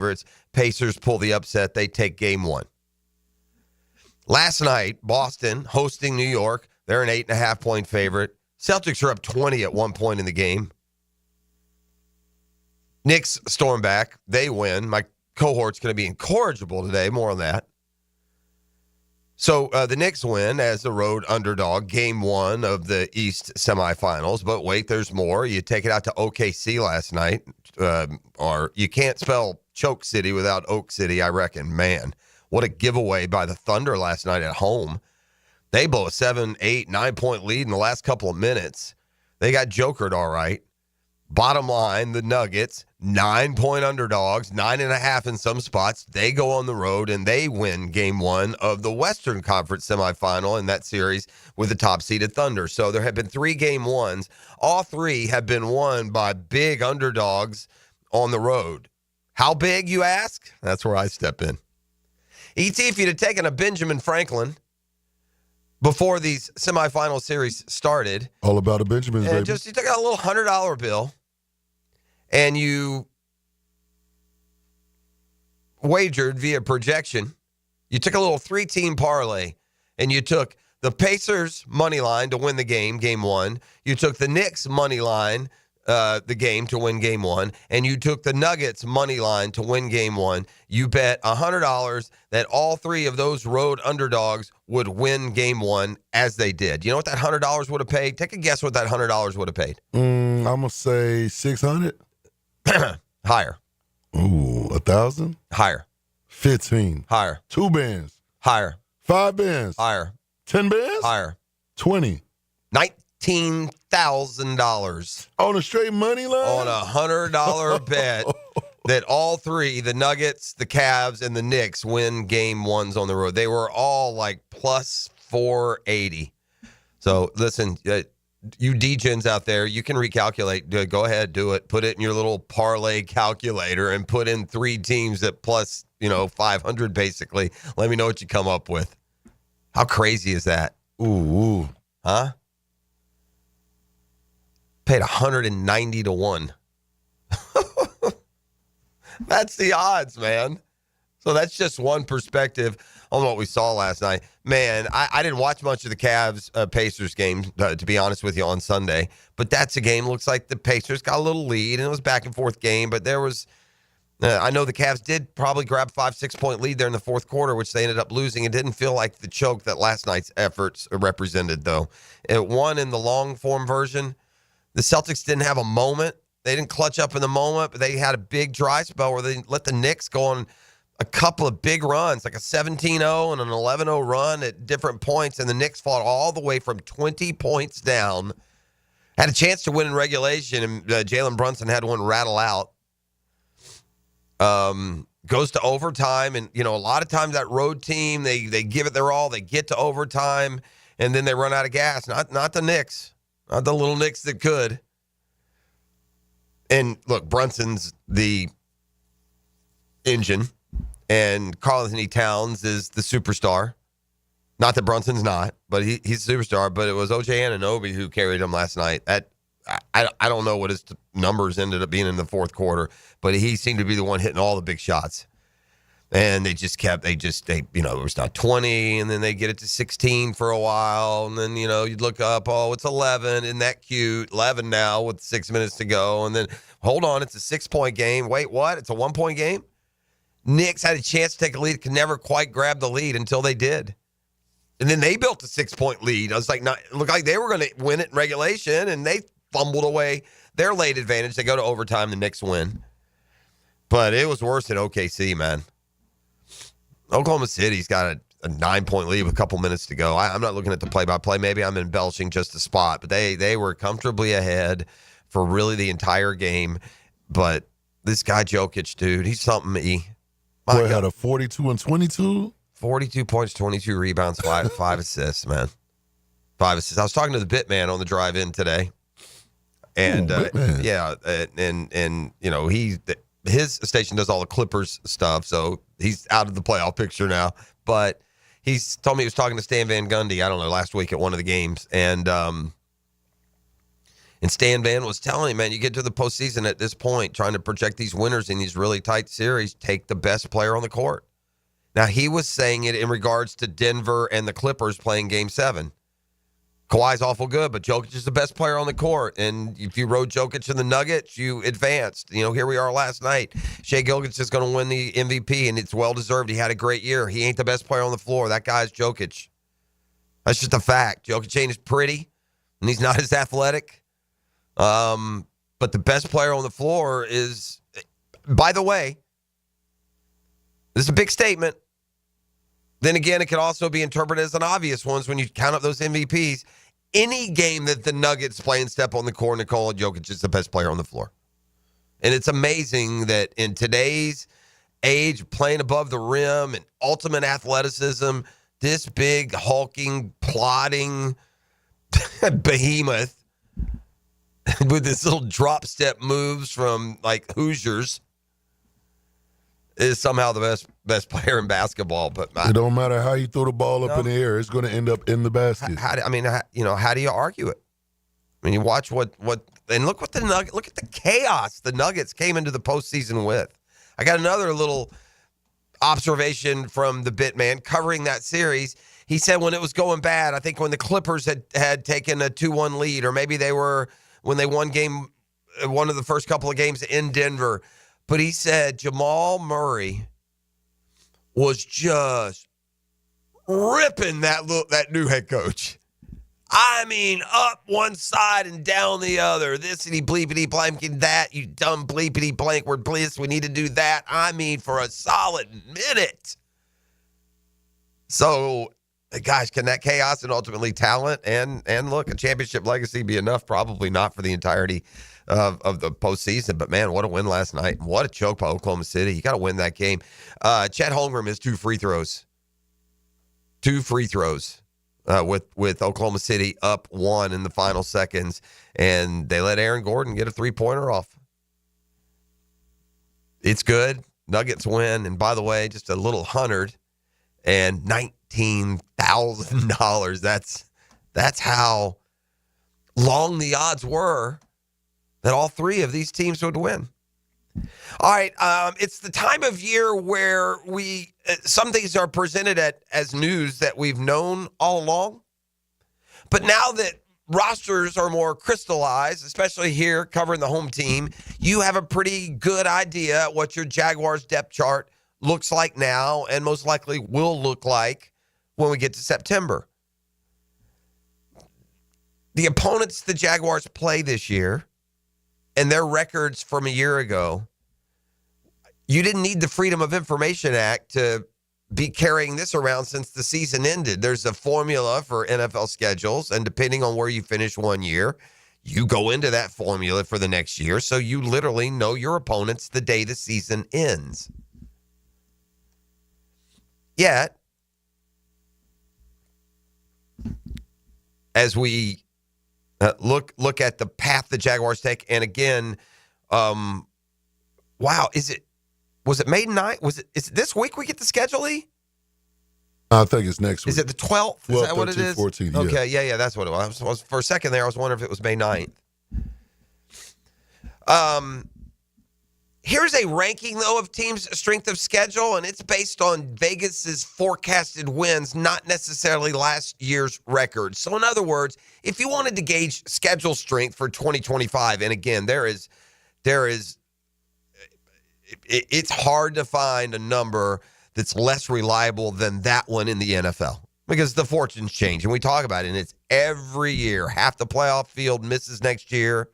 favorites. Pacers pull the upset. They take game one. Last night, Boston hosting New York. They're an 8.5-point favorite. Celtics are up 20 at one point in the game. Knicks storm back. They win. My cohort's going to be incorrigible today. More on that. So the Knicks win as the road underdog, game one of the East semifinals. But wait, there's more. You take it out to OKC last night. Or you can't spell Choke City without Oak City, I reckon. Man, what a giveaway by the Thunder last night at home. They blow a 7, 8, 9-point lead in the last couple of minutes. They got jokered all right. Bottom line, the Nuggets, 9-point underdogs, 9.5 in some spots. They go on the road and they win game one of the Western Conference semifinal in that series with the top-seeded Thunder. So there have been 3 game ones. All 3 have been won by big underdogs on the road. How big, you ask? That's where I step in. ET, if you'd have taken a Benjamin Franklin before these semifinal series started. All about a Benjamin, baby. You took out a little $100 bill and you wagered via projection. You took a little 3-team parlay and you took the Pacers money line to win the game, game one. You took the Knicks money line, the game to win game one, and you took the Nuggets money line to win game one. You bet $100 that all 3 of those road underdogs would win game one, as they did. You know what that $100 would have paid? Take a guess what that $100 would have paid. I'm going to say 600. Higher. Ooh, 1,000? Higher. 15. Higher. 2 bands. Higher. 5 bands. Higher. 10 bands? Higher. 20. $19,000 On a straight money line? on a $100 bet that all 3, the Nuggets, the Cavs, and the Knicks, win game ones on the road. They were all like plus 480. So listen, you degens out there, you can recalculate. Go ahead, do it. Put it in your little parlay calculator and put in 3 teams at plus, 500 basically. Let me know what you come up with. How crazy is that? Ooh. Huh? Paid 190 to 1. That's the odds, man. So that's just one perspective on what we saw last night. Man, I didn't watch much of the Cavs Pacers game, to be honest with you, on Sunday. But that's a game, looks like the Pacers got a little lead, and it was back and forth game. But there was, I know the Cavs did probably grab 5-6 point lead there in the fourth quarter, which they ended up losing. It didn't feel like the choke that last night's efforts represented, though. It won in the long form version. The Celtics didn't have a moment. They didn't clutch up in the moment, but they had a big dry spell where they let the Knicks go on a couple of big runs, like a 17-0 and an 11-0 run at different points, and the Knicks fought all the way from 20 points down. Had a chance to win in regulation, and Jalen Brunson had one rattle out. Goes to overtime, and, a lot of times that road team, they give it their all. They get to overtime, and then they run out of gas. Not the Knicks. Not the little Knicks that could. And look, Brunson's the engine, and Karl Anthony Towns is the superstar. Not that Brunson's not, but he's a superstar. But it was O.J. Anunoby who carried him last night. I don't know what his numbers ended up being in the fourth quarter, but he seemed to be the one hitting all the big shots. And it was not 20, and then they get it to 16 for a while, and then, you'd look up, oh, it's 11, isn't that cute? 11 now with 6 minutes to go, and then, hold on, it's a 6-point game. Wait, what? It's a 1-point game? Knicks had a chance to take a lead, could never quite grab the lead until they did. And then they built a 6-point lead. I was like, it looked like they were going to win it in regulation, and they fumbled away their late advantage. They go to overtime, the Knicks win. But it was worse at OKC, man. Oklahoma City's got a 9-point lead with a couple minutes to go. I'm not looking at the play-by-play. Maybe I'm embellishing just a spot, but they were comfortably ahead for really the entire game. But this guy Jokic, dude, he's something. Boy, had a 42 and 22. 42 points, 22 rebounds, five assists, man. 5 assists. I was talking to the bit man on the drive in today, and his station does all the Clippers stuff, so he's out of the playoff picture now. But he's told me he was talking to Stan Van Gundy, I don't know, last week at one of the games. And And Stan Van was telling him, man, you get to the postseason at this point, trying to project these winners in these really tight series, take the best player on the court. Now, he was saying it in regards to Denver and the Clippers playing Game 7. Kawhi's awful good, but Jokic is the best player on the court. And if you rode Jokic in the Nuggets, you advanced. Here we are last night. Shai Gilgeous is going to win the MVP, and it's well-deserved. He had a great year. He ain't the best player on the floor. That guy's Jokic. That's just a fact. Jokic ain't as pretty, and he's not as athletic. But the best player on the floor is, by the way, this is a big statement. Then again, it could also be interpreted as an obvious one when you count up those MVPs. Any game that the Nuggets play and step on the court, Nikola Jokic is the best player on the floor. And it's amazing that in today's age, playing above the rim and ultimate athleticism, this big, hulking, plodding behemoth with this little drop step moves from like Hoosiers is somehow the best player in basketball. But it don't matter how you throw the ball up in the air; it's going to end up in the basket. How do you argue it? I mean, you watch what and look at the chaos the Nuggets came into the postseason with. I got another little observation from the bit man covering that series. He said when it was going bad, I think when the Clippers had taken a 2-1 lead, or maybe when they won one of the first couple of games in Denver. But he said Jamal Murray was just ripping that new head coach. I mean, up one side and down the other. This and he bleepity blanking that. You dumb bleepity blank word bliss. We need to do that. I mean, for a solid minute. So, guys, can that chaos and ultimately talent and look, a championship legacy be enough? Probably not for the entirety of the postseason. But, man, what a win last night. What a choke by Oklahoma City. You got to win that game. Chet Holmgren missed 2 free throws. 2 free throws with Oklahoma City up 1 in the final seconds. And they let Aaron Gordon get a 3-pointer off. It's good. Nuggets win. And, by the way, just a little $100 and $19,000. That's how long the odds were that all 3 of these teams would win. All right, it's the time of year where some things are presented as news that we've known all along. But now that rosters are more crystallized, especially here covering the home team, you have a pretty good idea what your Jaguars depth chart looks like now and most likely will look like when we get to September. The opponents the Jaguars play this year and their records from a year ago, you didn't need the Freedom of Information Act to be carrying this around since the season ended. There's a formula for NFL schedules, and depending on where you finish one year, you go into that formula for the next year, so you literally know your opponents the day the season ends. Yet, as we look at the path the Jaguars take, and again, wow, was it May 9th? Is it this week we get the schedule, E? I think it's next week. Is it the 12th? 12, Is that what it 13, is? 14, yeah. Okay, yeah, that's what it was. For a second there, I was wondering if it was May 9th. Here's a ranking, though, of teams' strength of schedule, and it's based on Vegas's forecasted wins, not necessarily last year's record. So, in other words, if you wanted to gauge schedule strength for 2025, and again, it's hard to find a number that's less reliable than that one in the NFL because the fortunes change, and we talk about it, and it's every year. Half the playoff field misses next year.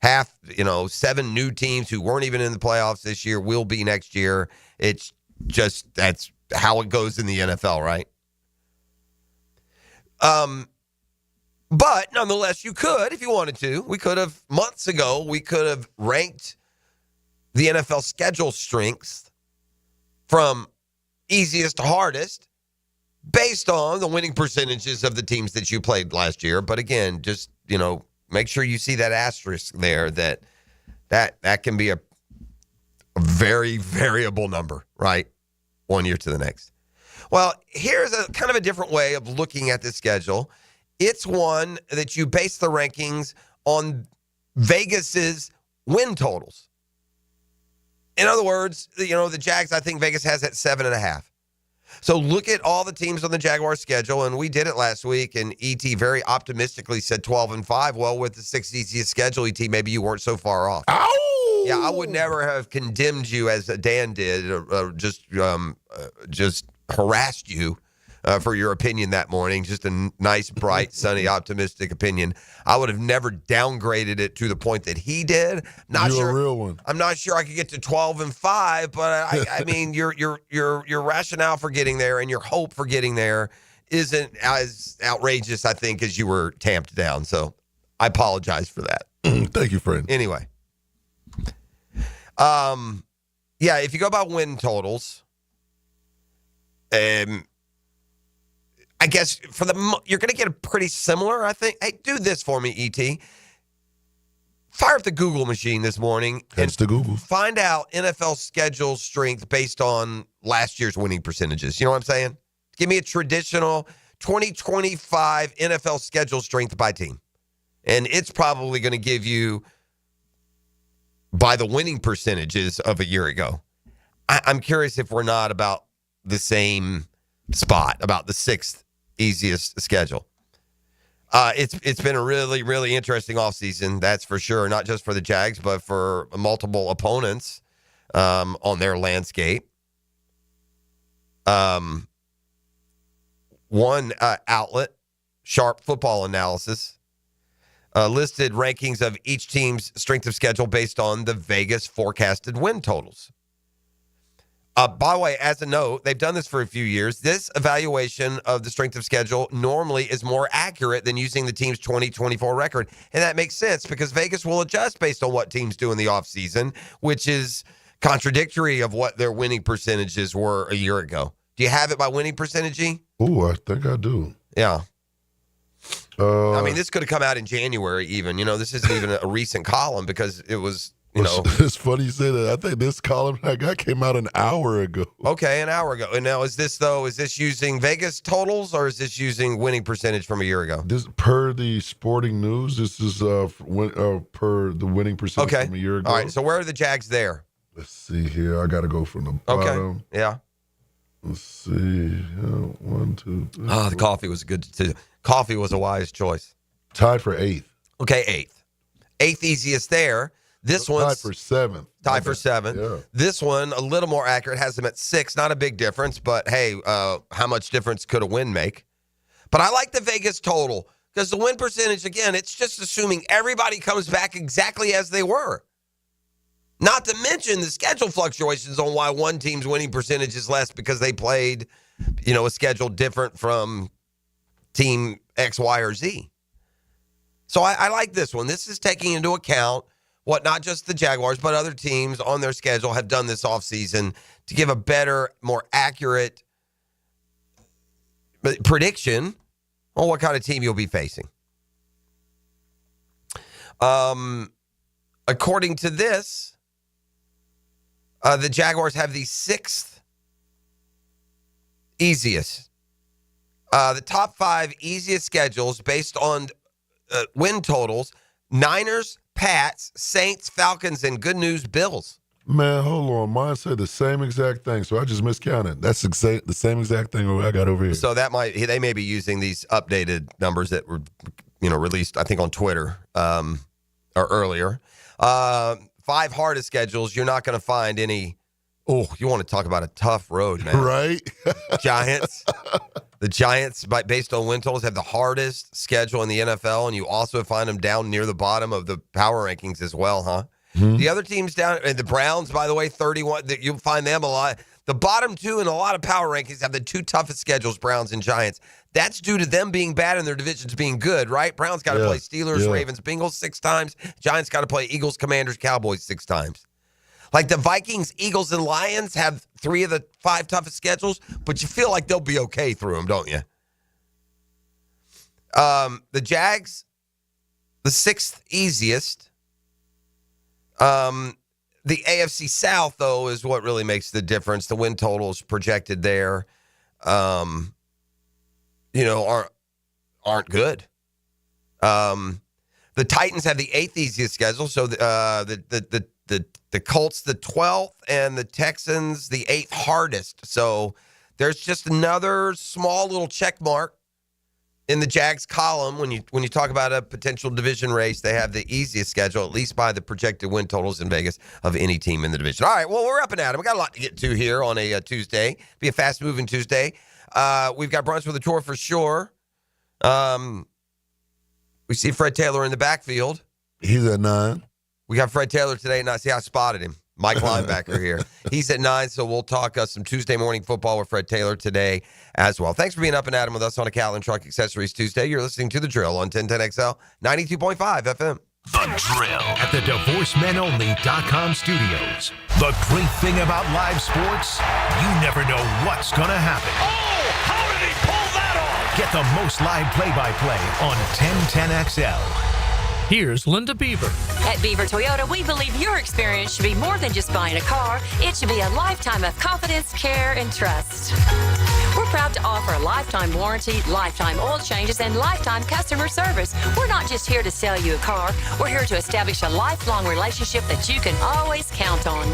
7 new teams who weren't even in the playoffs this year will be next year. It's just, that's how it goes in the NFL, right? But nonetheless, you could, if you wanted to, months ago, we could have ranked the NFL schedule strengths from easiest to hardest based on the winning percentages of the teams that you played last year. But again, just, make sure you see that asterisk there that can be a very variable number, right? One year to the next. Well, here's a kind of a different way of looking at this schedule. It's one that you base the rankings on Vegas's win totals. In other words, the Jags, I think Vegas has at 7.5. So look at all the teams on the Jaguars schedule, and we did it last week, and ET very optimistically said 12-5. Well, with the 6th easiest schedule, ET, maybe you weren't so far off. Ow! Yeah, I would never have condemned you as Dan did, or just harassed you for your opinion that morning. Just a nice, bright, sunny, optimistic opinion. I would have never downgraded it to the point that he did. You're a real one. I'm not sure I could get to 12-5, but I mean, your rationale for getting there and your hope for getting there isn't as outrageous, I think, as you were tamped down. So I apologize for that. Thank you, friend. Anyway, if you go by win totals, I guess you're going to get a pretty similar, I think. Hey, do this for me, ET. Fire up the Google machine this morning Hence the Google. Find out NFL schedule strength based on last year's winning percentages. You know what I'm saying? Give me a traditional 2025 NFL schedule strength by team. And it's probably going to give you by the winning percentages of a year ago. I'm curious if we're not about the same spot, about the 6th easiest schedule. It's been a really, really interesting offseason, that's for sure, not just for the Jags, but for multiple opponents on their landscape. One outlet, Sharp Football Analysis, listed rankings of each team's strength of schedule based on the Vegas forecasted win totals. By the way, as a note, they've done this for a few years. This evaluation of the strength of schedule normally is more accurate than using the team's 2024 record. And that makes sense because Vegas will adjust based on what teams do in the offseason, which is contradictory of what their winning percentages were a year ago. Do you have it by winning percentage? Oh, I think I do. Yeah. I mean, this could have come out in January even. This isn't even a recent column because it was... It's funny you say that. I think this column I got came out an hour ago. Okay, an hour ago. And now is this using Vegas totals or is this using winning percentage from a year ago? This per the Sporting News. This is per the winning percentage from a year ago. All right, so where are the Jags there? Let's see here. I got to go from the bottom. Okay, yeah. Let's see. 1, 2, 3. Oh, the coffee was good too. Coffee was a wise choice. Tied for 8th. Okay, 8th. 8th easiest there. This one's tied for 7th. Tied for 7th. Yeah. This one, a little more accurate, has them at 6. Not a big difference, but hey, how much difference could a win make? But I like the Vegas total because the win percentage, again, it's just assuming everybody comes back exactly as they were. Not to mention the schedule fluctuations on why one team's winning percentage is less because they played, a schedule different from team X, Y, or Z. So I like this one. This is taking into account what not just the Jaguars, but other teams on their schedule have done this offseason to give a better, more accurate prediction on what kind of team you'll be facing. According to this, the Jaguars have the 6th easiest. The top 5 easiest schedules based on win totals: Niners, Pats, Saints, Falcons, and good news, Bills. Man, hold on. Mine said the same exact thing, so I just miscounted. That's the same exact thing I got over here. So they may be using these updated numbers that were, released, I think, on Twitter or earlier. 5 hardest schedules. You're not going to find any. Oh, you want to talk about a tough road, man? Right? Giants. The Giants, based on win totals, have the hardest schedule in the NFL, and you also find them down near the bottom of the power rankings as well, huh? Mm-hmm. The other teams down, and the Browns, by the way, 31, you'll find them a lot. The bottom 2 in a lot of power rankings have the 2 toughest schedules, Browns and Giants. That's due to them being bad and their divisions being good, right? Browns got to play Steelers, Ravens, Bengals 6 times. Giants got to play Eagles, Commanders, Cowboys 6 times. Like the Vikings, Eagles, and Lions have 3 of the 5 toughest schedules, but you feel like they'll be okay through them, don't you? The Jags, the 6th easiest. The AFC South, though, is what really makes the difference. The win totals projected there, aren't good. The The Titans have the 8th easiest schedule, so the Colts the 12th and the Texans the 8th hardest. So there's just another small little check mark in the Jags column when you talk about a potential division race. They have the easiest schedule, at least by the projected win totals in Vegas, of any team in the division. All right, well, we're up and at it. We got a lot to get to here on a Tuesday. Be a fast-moving Tuesday. We've got brunch with the tour for sure. We see Fred Taylor in the backfield. He's at 9. We got Fred Taylor today, and I see I spotted him. Mike linebacker here. He's at 9, so we'll talk some Tuesday morning football with Fred Taylor today as well. Thanks for being up and at 'em with us on a Catlin Truck Accessories Tuesday. You're listening to The Drill on 1010XL, 92.5 FM. The Drill at the DivorceMenOnly.com studios. The great thing about live sports, you never know what's going to happen. Oh, how did he pull that off? Get the most live play-by-play on 1010XL. Here's Linda Beaver. At Beaver Toyota, we believe your experience should be more than just buying a car. It should be a lifetime of confidence, care, and trust. We're proud to offer a lifetime warranty, lifetime oil changes, and lifetime customer service. We're not just here to sell you a car. We're here to establish a lifelong relationship that you can always count on.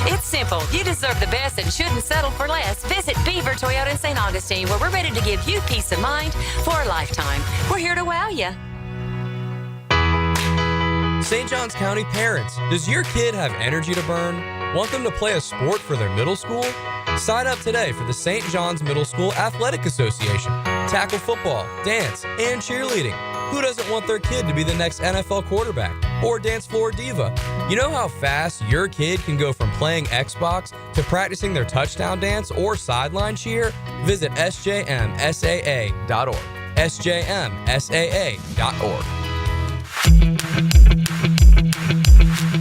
It's simple. You deserve the best and shouldn't settle for less. Visit Beaver Toyota in St. Augustine, where we're ready to give you peace of mind for a lifetime. We're here to wow you. St. Johns County parents, does your kid have energy to burn? Want them to play a sport for their middle school? Sign up today for the St. John's Middle School Athletic Association. Tackle football, dance, and cheerleading. Who doesn't want their kid to be the next NFL quarterback or dance floor diva? You know how fast your kid can go from playing Xbox to practicing their touchdown dance or sideline cheer? Visit sjmsaa.org. sjmsaa.org.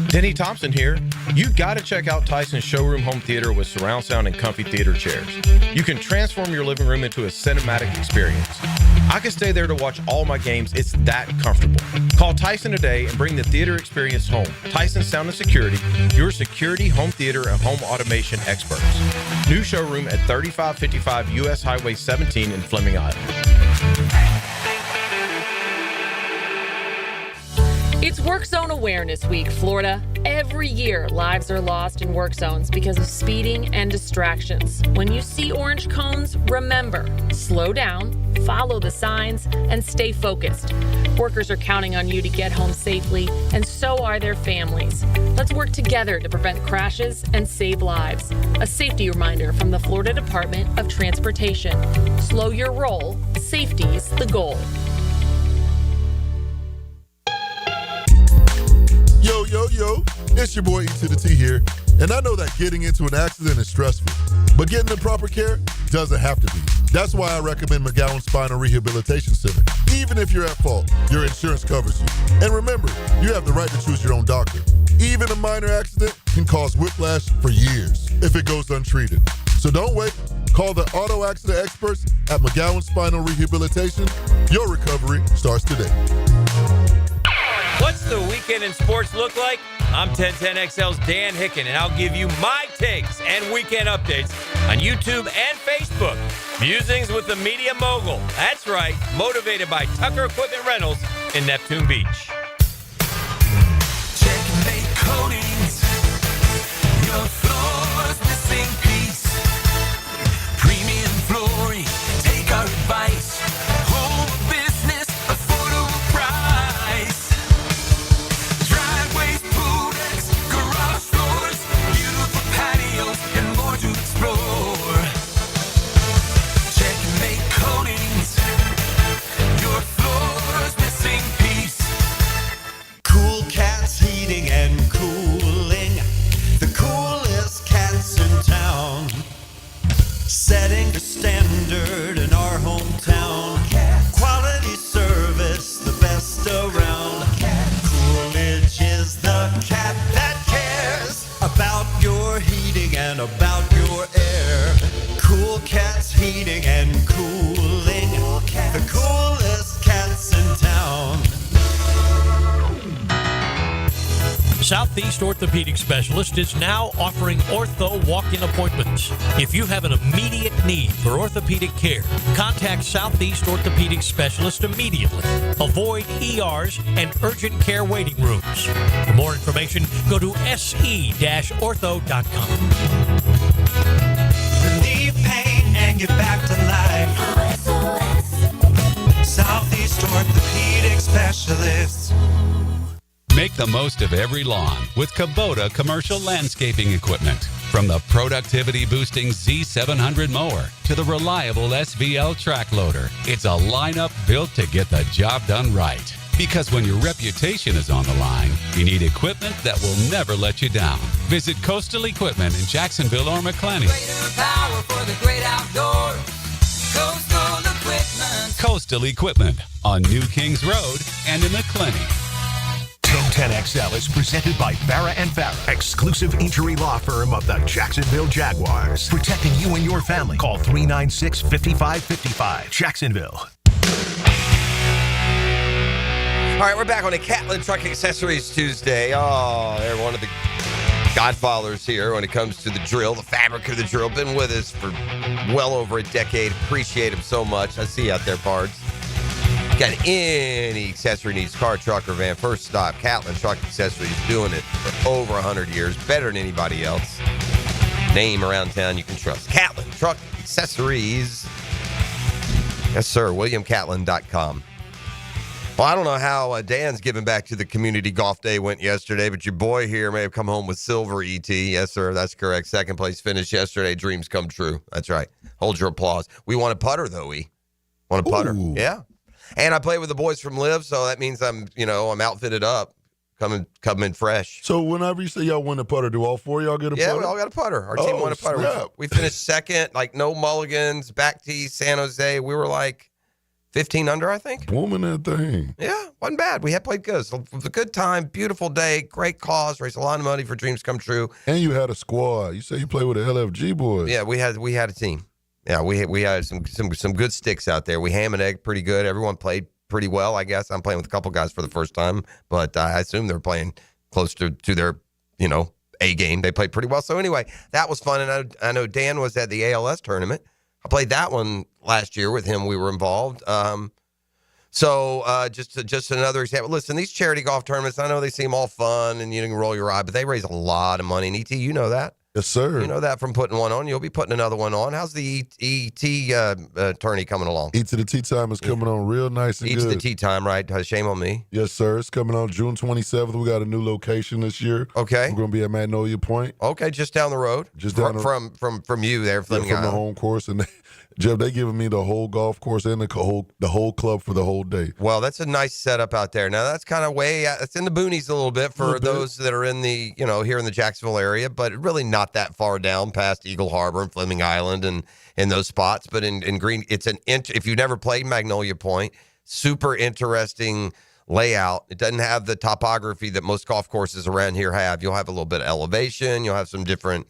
Denny Thompson here. You got to check out Tyson's Showroom Home Theater with surround sound and comfy theater chairs. You can transform your living room into a cinematic experience. I can stay there to watch all my games. It's that comfortable. Call Tyson today and bring the theater experience home. Tyson Sound and Security, your security, home theater, and home automation experts. New showroom at 3555 U.S. Highway 17 in Fleming, Iowa. It's Work Zone Awareness Week, Florida. Every year, lives are lost in work zones because of speeding and distractions. When you see orange cones, remember, slow down, follow the signs, and stay focused. Workers are counting on you to get home safely, and so are their families. Let's work together to prevent crashes and save lives. A safety reminder from the Florida Department of Transportation. Slow your roll. Safety's the goal. Yo, it's your boy E to the T here, and I know that getting into an accident is stressful, but getting the proper care doesn't have to be. That's why I recommend McGowan Spinal Rehabilitation Center. Even if you're at fault, your insurance covers you. And remember, you have the right to choose your own doctor. Even a minor accident can cause whiplash for years if it goes untreated. So don't wait. Call the auto accident experts at McGowan Spinal Rehabilitation. Your recovery starts today. What's the weekend in sports look like? I'm 1010XL's Dan Hicken, and I'll give you my takes and weekend updates on YouTube and Facebook. Musings with the media mogul. That's right, motivated by Tucker Equipment Rentals in Neptune Beach. Checkmate coatings. Your floor's missing piece. Premium flooring. Take our advice. Home business, affordable price. Driveways, pool decks, garage doors, beautiful patios, and more to explore. Checkmate coatings. Your floor's missing piece. Cool Cats Heating and Cooling, the coolest cats in town, setting the standard in our hometown. Quality service, the best around. Coolidge is the cat that cares about your heating and about your air. Cool Cats Heating and Cooling, the coolest cats in town. Southeast Orthopedic Specialist is now offering ortho walk-in appointments. If you have an immediate need for orthopedic care, contact Southeast Orthopedic Specialist immediately. Avoid ERs and urgent care waiting rooms. For more information, go to se-ortho.com. Relieve pain and get back to life. Southeast Orthopedic Specialists. Make the most of every lawn with Kubota commercial landscaping equipment. From the productivity-boosting Z700 mower to the reliable SVL track loader, it's a lineup built to get the job done right. Because when your reputation is on the line, you need equipment that will never let you down. Visit Coastal Equipment in Jacksonville or McClenny. Greater power for the great outdoors. Coastal Equipment. Coastal Equipment on New Kings Road and in McClenny. 1010XL is presented by Farah & Farah, exclusive injury law firm of the Jacksonville Jaguars. Protecting you and your family. Call 396-5555. Jacksonville. All right, we're back on a Catlin Truck Accessories Tuesday. Oh, they're one of the godfathers here when it comes to the drill, the fabric of the drill. Been with us for well over a decade. Appreciate them so much. I see you out there, Pards. Got any accessory needs, car, truck, or van, first stop, Catlin Truck Accessories, doing it for over 100 years, better than anybody else. Name around town you can trust. Catlin Truck Accessories. Yes, sir, WilliamCatlin.com. Well, I don't know how Dan's giving back to the community golf day went yesterday, but your boy here may have come home with silver ET. Yes, sir, that's correct. Second place finish yesterday. Dreams come true. That's right. Hold your applause. We want a putter, though, we. Want a putter? Ooh. Yeah. And I play with the boys from Live, so that means I'm outfitted up, coming fresh. So whenever you say y'all win a putter, do all four of y'all get a putter? Yeah, we all got a putter. Our team won a putter. Snap. We finished second, like no mulligans, back tee, San Jose. We were like 15 under, I think. Woman, that thing. Yeah, wasn't bad. We had played good. So it was a good time, beautiful day, great cause, raised a lot of money for Dreams Come True. And you had a squad. You say you play with the LFG boys. Yeah, we had a team. Yeah, we had some good sticks out there. We ham and egg pretty good. Everyone played pretty well, I guess. I'm playing with a couple guys for the first time, but I assume they're playing close to their, A game. They played pretty well. So anyway, that was fun. And I know Dan was at the ALS tournament. I played that one last year with him. We were involved. So just another example. Listen, these charity golf tournaments, I know they seem all fun and you can roll your eye, but they raise a lot of money. And ET, you know that. Yes, sir. You know that from putting one on. You'll be putting another one on. How's the ET tourney coming along? E to the Tea Time is coming on real nice and E good. to the Tea Time, right? Shame on me. Yes, sir. It's coming on June 27th. We got a new location this year. Okay. We're going to be at Magnolia Point. Okay, just down the road. Just down from you there, from Fleming the Island. home course. And Jeff, they giving me the whole golf course and the whole club for the whole day. Well, that's a nice setup out there. Now, that's kind of it's in the boonies a little bit for those that are in the, here in the Jacksonville area, but really not that far down past Eagle Harbor and Fleming Island and in those spots. But in Green, it's if you've never played Magnolia Point, super interesting layout. It doesn't have the topography that most golf courses around here have. You'll have a little bit of elevation. You'll have some different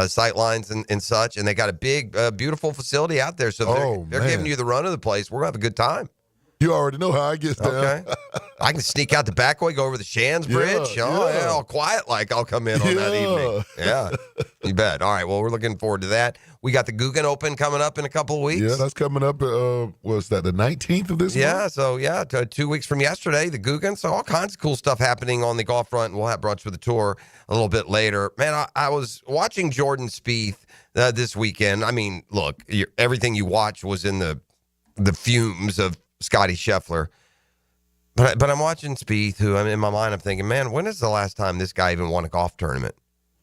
sight lines and such, and they got a big, beautiful facility out there. So they're giving you the run of the place. We're going to have a good time. You already know how I get down. Okay. I can sneak out the back way, go over the Shands Bridge. Yeah. All quiet like I'll come in on that evening. Yeah, you bet. All right, well, we're looking forward to that. We got the Guggen Open coming up in a couple of weeks. Yeah, that's coming up, what's that, the 19th of this month? So 2 weeks from yesterday, the Guggen. So all kinds of cool stuff happening on the golf front, and we'll have brunch for the tour a little bit later. Man, I was watching Jordan Spieth this weekend. I mean, look, everything you watch was in the fumes of Scotty Scheffler. But I'm watching Spieth, who in my mind I'm thinking, man, when is the last time this guy even won a golf tournament?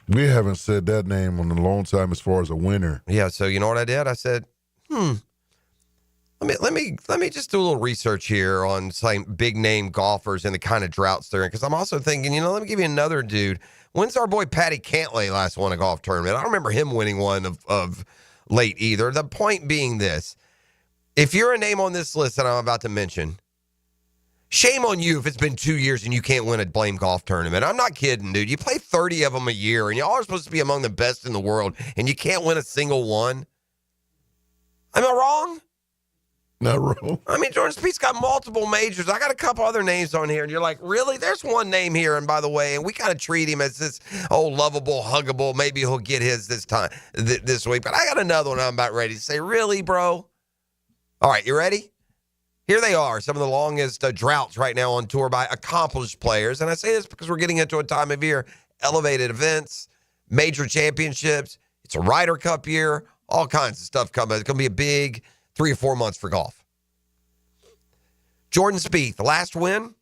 We haven't said that name in a long time as far as a winner. Yeah, so you know what I did? I said, let me just do a little research here on some big name golfers and the kind of droughts they're in. Because I'm also thinking, let me give you another dude. When's our boy Patty Cantlay last won a golf tournament? I don't remember him winning one of late either. The point being this. If you're a name on this list that I'm about to mention, shame on you if it's been 2 years and you can't win a blame golf tournament. I'm not kidding, dude. You play 30 of them a year, and y'all are supposed to be among the best in the world, and you can't win a single one. Am I wrong? Not wrong. I mean, Jordan Spieth's got multiple majors. I got a couple other names on here, and you're like, really? There's one name here, and by the way, and we kind of treat him as this, lovable, huggable. Maybe he'll get his this time, this week. But I got another one I'm about ready to say, really, bro? All right, you ready? Here they are, some of the longest droughts right now on tour by accomplished players. And I say this because we're getting into a time of year, elevated events, major championships. It's a Ryder Cup year, all kinds of stuff coming. It's going to be a big 3 or 4 months for golf. Jordan Spieth, the last win,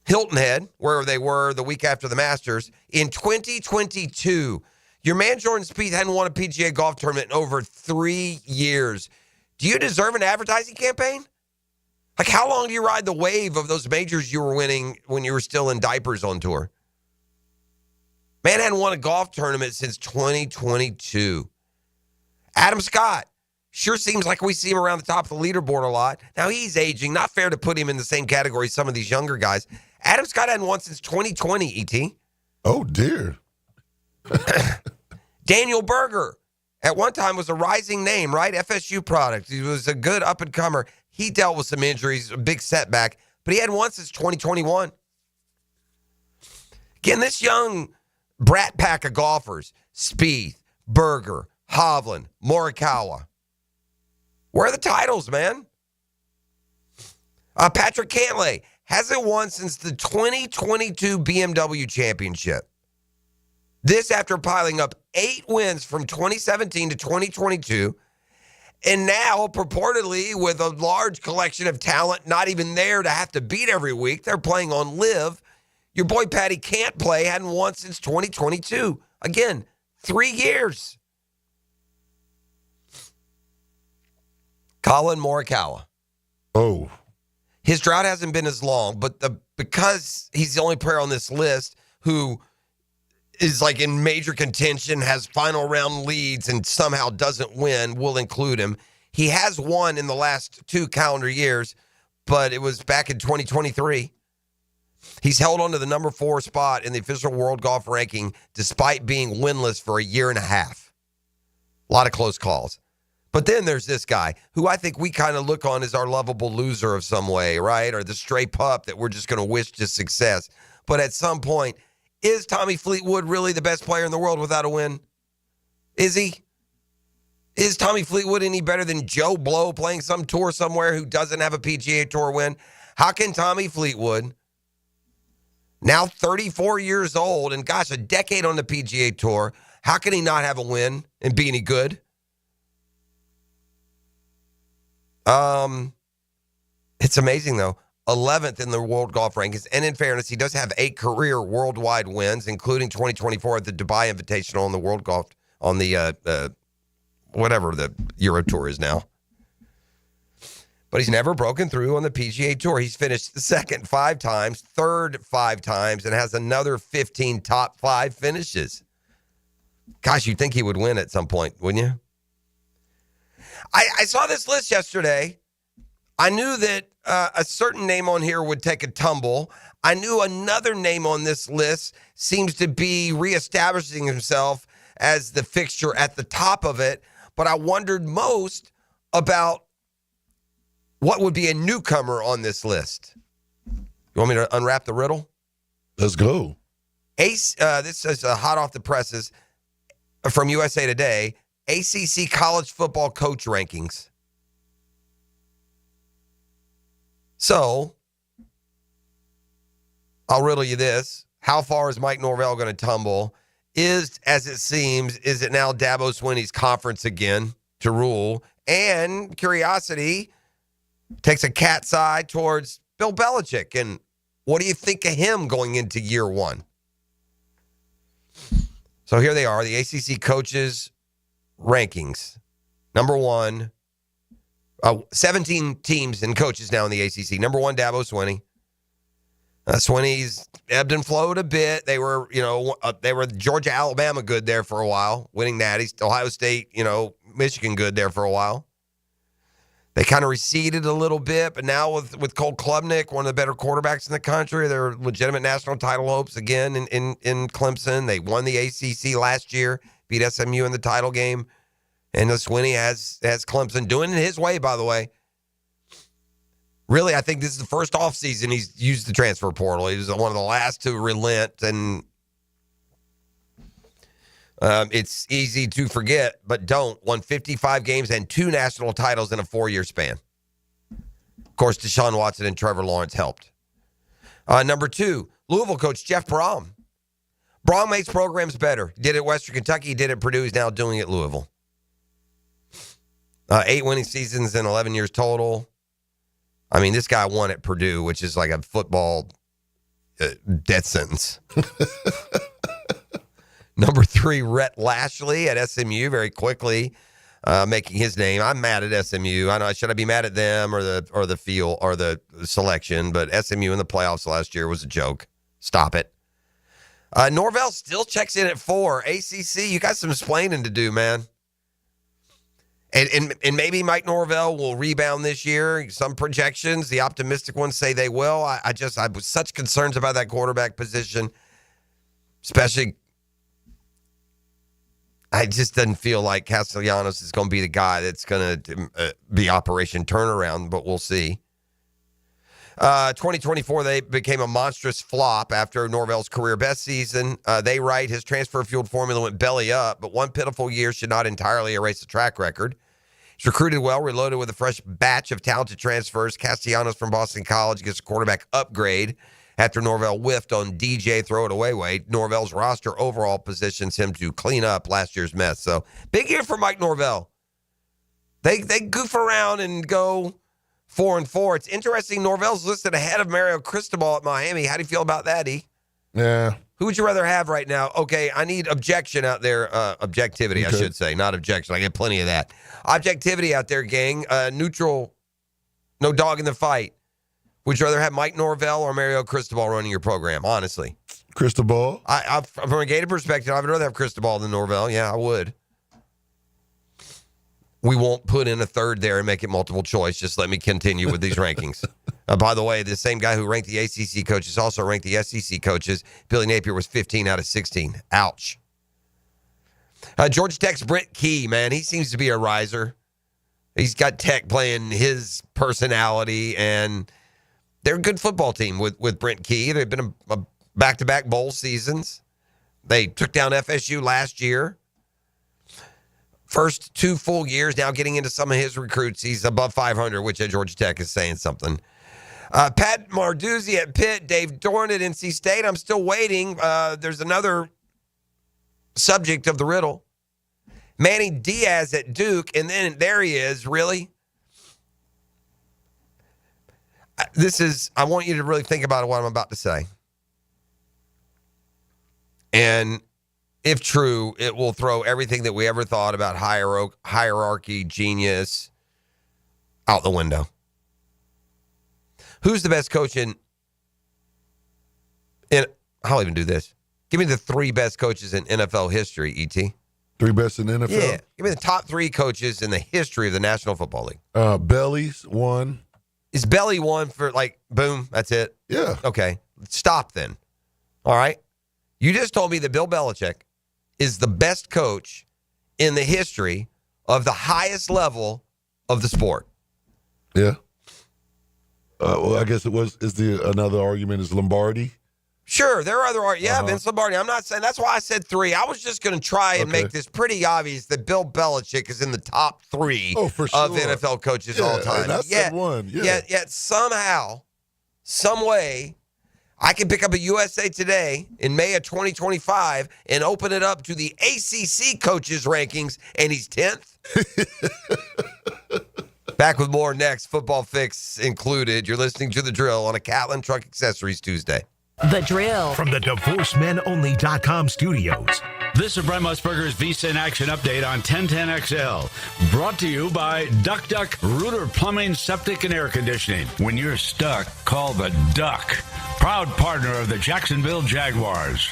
Hilton Head, where they were the week after the Masters, in 2022. Your man Jordan Spieth hadn't won a PGA golf tournament in over 3 years. Do you deserve an advertising campaign? Like, how long do you ride the wave of those majors you were winning when you were still in diapers on tour? Man hadn't won a golf tournament since 2022. Adam Scott, sure seems like we see him around the top of the leaderboard a lot. Now, he's aging. Not fair to put him in the same category as some of these younger guys. Adam Scott hadn't won since 2020, E.T. Oh, dear. Daniel Berger, at one time, was a rising name, right? FSU product. He was a good up-and-comer. He dealt with some injuries, a big setback, but he hadn't won since 2021. Again, this young brat pack of golfers, Spieth, Berger, Hovland, Morikawa. Where are the titles, man? Patrick Cantlay hasn't won since the 2022 BMW Championship. This after piling up 8 wins from 2017 to 2022, and now purportedly with a large collection of talent not even there to have to beat every week. They're playing on live. Your boy Patty can't play, hadn't won since 2022. Again, 3 years. Colin Morikawa. Oh. His drought hasn't been as long, but because he's the only player on this list who is like in major contention, has final round leads, and somehow doesn't win, we'll include him. He has won in the last 2 calendar years, but it was back in 2023. He's held on to the number 4 spot in the official world golf ranking despite being winless for a year and a half. A lot of close calls. But then there's this guy who I think we kind of look on as our lovable loser of some way, right? Or the stray pup that we're just going to wish to success. But at some point, is Tommy Fleetwood really the best player in the world without a win? Is he? Is Tommy Fleetwood any better than Joe Blow playing some tour somewhere who doesn't have a PGA Tour win? How can Tommy Fleetwood, now 34 years old and gosh, a decade on the PGA Tour, how can he not have a win and be any good? It's amazing though. 11th in the world golf rankings, and in fairness, he does have 8 career worldwide wins, including 2024 at the Dubai Invitational on the World Golf on the whatever the Euro Tour is now. But he's never broken through on the PGA Tour. He's finished second 5 times, third 5 times, and has another 15 top 5 finishes. Gosh, you'd think he would win at some point, wouldn't you? I saw this list yesterday. I knew that a certain name on here would take a tumble. I knew another name on this list seems to be reestablishing himself as the fixture at the top of it. But I wondered most about what would be a newcomer on this list. You want me to unwrap the riddle? Let's go. This is hot off the presses from USA Today. ACC college football coach rankings. So, I'll riddle you this. How far is Mike Norvell going to tumble? Is it now Dabo Swinney's conference again to rule? And curiosity takes a cat's eye towards Bill Belichick. And what do you think of him going into year 1? So here they are, the ACC coaches rankings. Number 1, 17 teams and coaches now in the ACC. Number 1, Dabo Swinney. Swinney's ebbed and flowed a bit. They were, they were Georgia, Alabama good there for a while, winning natties. Ohio State, Michigan good there for a while. They kind of receded a little bit, but now with Colt Klubnik, one of the better quarterbacks in the country, they're legitimate national title hopes again in Clemson. They won the ACC last year, beat SMU in the title game, And Swinney has Clemson doing it his way, by the way. Really, I think this is the first offseason he's used the transfer portal. He was one of the last to relent, and it's easy to forget, but don't. Won 55 games and 2 national titles in a 4-year span. Of course, Deshaun Watson and Trevor Lawrence helped. Number 2, Louisville coach Jeff Brom. Brom makes programs better. He did it at Western Kentucky. He did it at Purdue. He's now doing it at Louisville. 8 winning seasons in 11 years total. I mean, this guy won at Purdue, which is like a football death sentence. Number 3, Rhett Lashley at SMU, very quickly making his name. I'm mad at SMU. I know, should I be mad at them or the field or the selection? But SMU in the playoffs last year was a joke. Stop it. Norvell still checks in at 4. ACC, you got some explaining to do, man. And maybe Mike Norvell will rebound this year. Some projections, the optimistic ones say they will. I was such concerns about that quarterback position, especially. I just doesn't feel like Castellanos is going to be the guy that's going to be Operation Turnaround, but we'll see. 2024, they became a monstrous flop after Norvell's career best season. They write his transfer-fueled formula went belly up, but one pitiful year should not entirely erase the track record. He's recruited well, reloaded with a fresh batch of talented transfers. Castellanos from Boston College gets a quarterback upgrade after Norvell whiffed on DJ throw-it-away weight. Norvell's roster overall positions him to clean up last year's mess. So, big year for Mike Norvell. They goof around and go 4-4. It's interesting, Norvell's listed ahead of Mario Cristobal at Miami. How do you feel about that, E? Yeah. Who would you rather have right now? Okay, I need objection out there. Objectivity, okay. I should say, not objection. I get plenty of that. Objectivity out there, gang. Neutral, no dog in the fight. Would you rather have Mike Norvell or Mario Cristobal running your program, honestly? Cristobal? From a Gator perspective, I would rather have Cristobal than Norvell. Yeah, I would. We won't put in a third there and make it multiple choice. Just let me continue with these rankings. By the way, the same guy who ranked the ACC coaches also ranked the SEC coaches. Billy Napier was 15 out of 16. Ouch. Georgia Tech's Brent Key, man, he seems to be a riser. He's got Tech playing his personality, and they're a good football team with Brent Key. They've been a back-to-back bowl seasons. They took down FSU last year. First 2 full years, now getting into some of his recruits. He's above 500, which at Georgia Tech is saying something. Pat Marduzzi at Pitt, Dave Dorn at NC State. I'm still waiting. There's another subject of the riddle. Manny Diaz at Duke, and then there he is, really? I want you to really think about what I'm about to say. And if true, it will throw everything that we ever thought about hierarchy, genius, out the window. Who's the best coach in I'll even do this. Give me the 3 best coaches in NFL history, E.T. 3 best in NFL? Yeah. Give me the top 3 coaches in the history of the National Football League. Belly's 1. Is Belly 1 for boom, that's it? Yeah. Okay. Stop then. All right. You just told me that Bill Belichick is the best coach in the history of the highest level of the sport. Yeah. Well, I guess another argument is Lombardi. Sure, there are other Vince Lombardi. I'm not saying that's why I said 3. I was just going to try and make this pretty obvious that Bill Belichick is in the top 3 of NFL coaches all time. I said 1. Yeah. Yet somehow, some way, I can pick up a USA Today in May of 2025 and open it up to the ACC coaches rankings, and he's 10th. Back with more next. Football Fix included. You're listening to The Drill on a Catlin Truck Accessories Tuesday. The Drill. From the DivorceMenOnly.com studios. This is Brent Musburger's Visa in Action update on 1010XL. Brought to you by Duck Duck Rooter Plumbing, Septic, and Air Conditioning. When you're stuck, call the Duck. Proud partner of the Jacksonville Jaguars.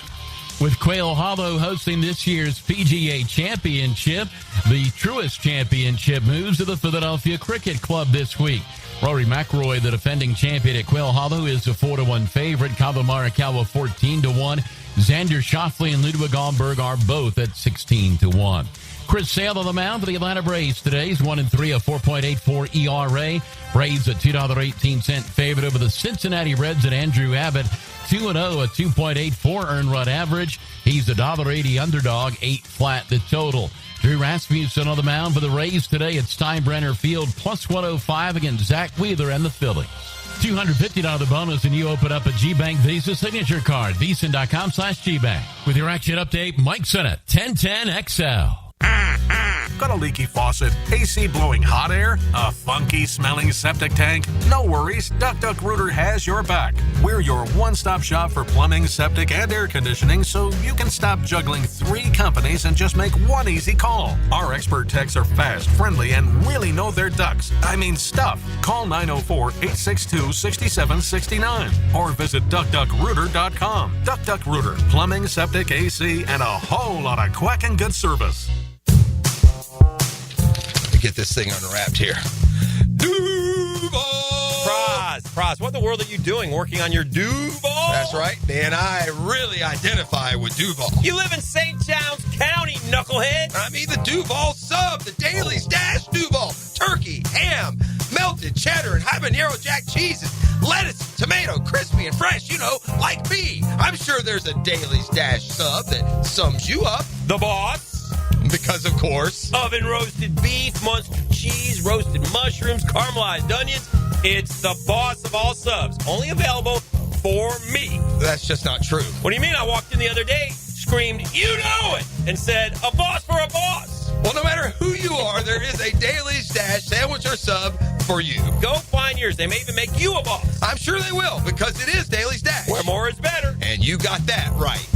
With Quail Hollow hosting this year's PGA Championship, the Truist Championship moves to the Philadelphia Cricket Club this week. Rory McIlroy, the defending champion at Quail Hollow, is a 4-1 favorite. Kava Morikawa 14-1. Xander Schauffele and Ludwig Ahlberg are both at 16-1. Chris Sale on the mound for the Atlanta Braves today. He's 1-3, a 4.84 ERA. Braves a $2.18 favorite over the Cincinnati Reds and Andrew Abbott. 2-0, a 2.84 earned run average. He's a $1.80 underdog, 8 flat the total. Drew Rasmussen on the mound for the Rays today at Steinbrenner Field, plus 105 against Zach Wheeler and the Phillies. $250 bonus, and you open up a G-Bank Visa signature card. Visa.com/GBank. With your action update, Mike Sennett, 1010XL. Got a leaky faucet, AC blowing hot air, a funky smelling septic tank? No worries, Duck Rooter has your back. We're your one-stop shop for plumbing, septic, and air conditioning, so you can stop juggling 3 companies and just make one easy call. Our expert techs are fast, friendly, and really know their ducks. I mean stuff. Call 904-862-6769 or visit duckduckrooter.com. Duck Rooter, plumbing, septic, AC, and a whole lot of quacking good service. Get this thing unwrapped here. Duval! Praz, what in the world are you doing working on your Duval? That's right, man. I really identify with Duval. You live in St. Johns County, knucklehead. I mean the Duval sub, the Daily's Dash Duval. Turkey, ham, melted cheddar, and habanero jack cheeses. Lettuce, tomato, crispy and fresh, you know, like me. I'm sure there's a Daily's Dash sub that sums you up. The boss. Because, of course. Oven roasted beef, Munster cheese, roasted mushrooms, caramelized onions. It's the boss of all subs. Only available for me. That's just not true. What do you mean? I walked in the other day, screamed, "You know it!" and said, "A boss for a boss." Well, no matter who you are, there is a Daily's Dash sandwich or sub for you. Go find yours. They may even make you a boss. I'm sure they will, because it is Daily's Dash. Where more is better. And you got that right.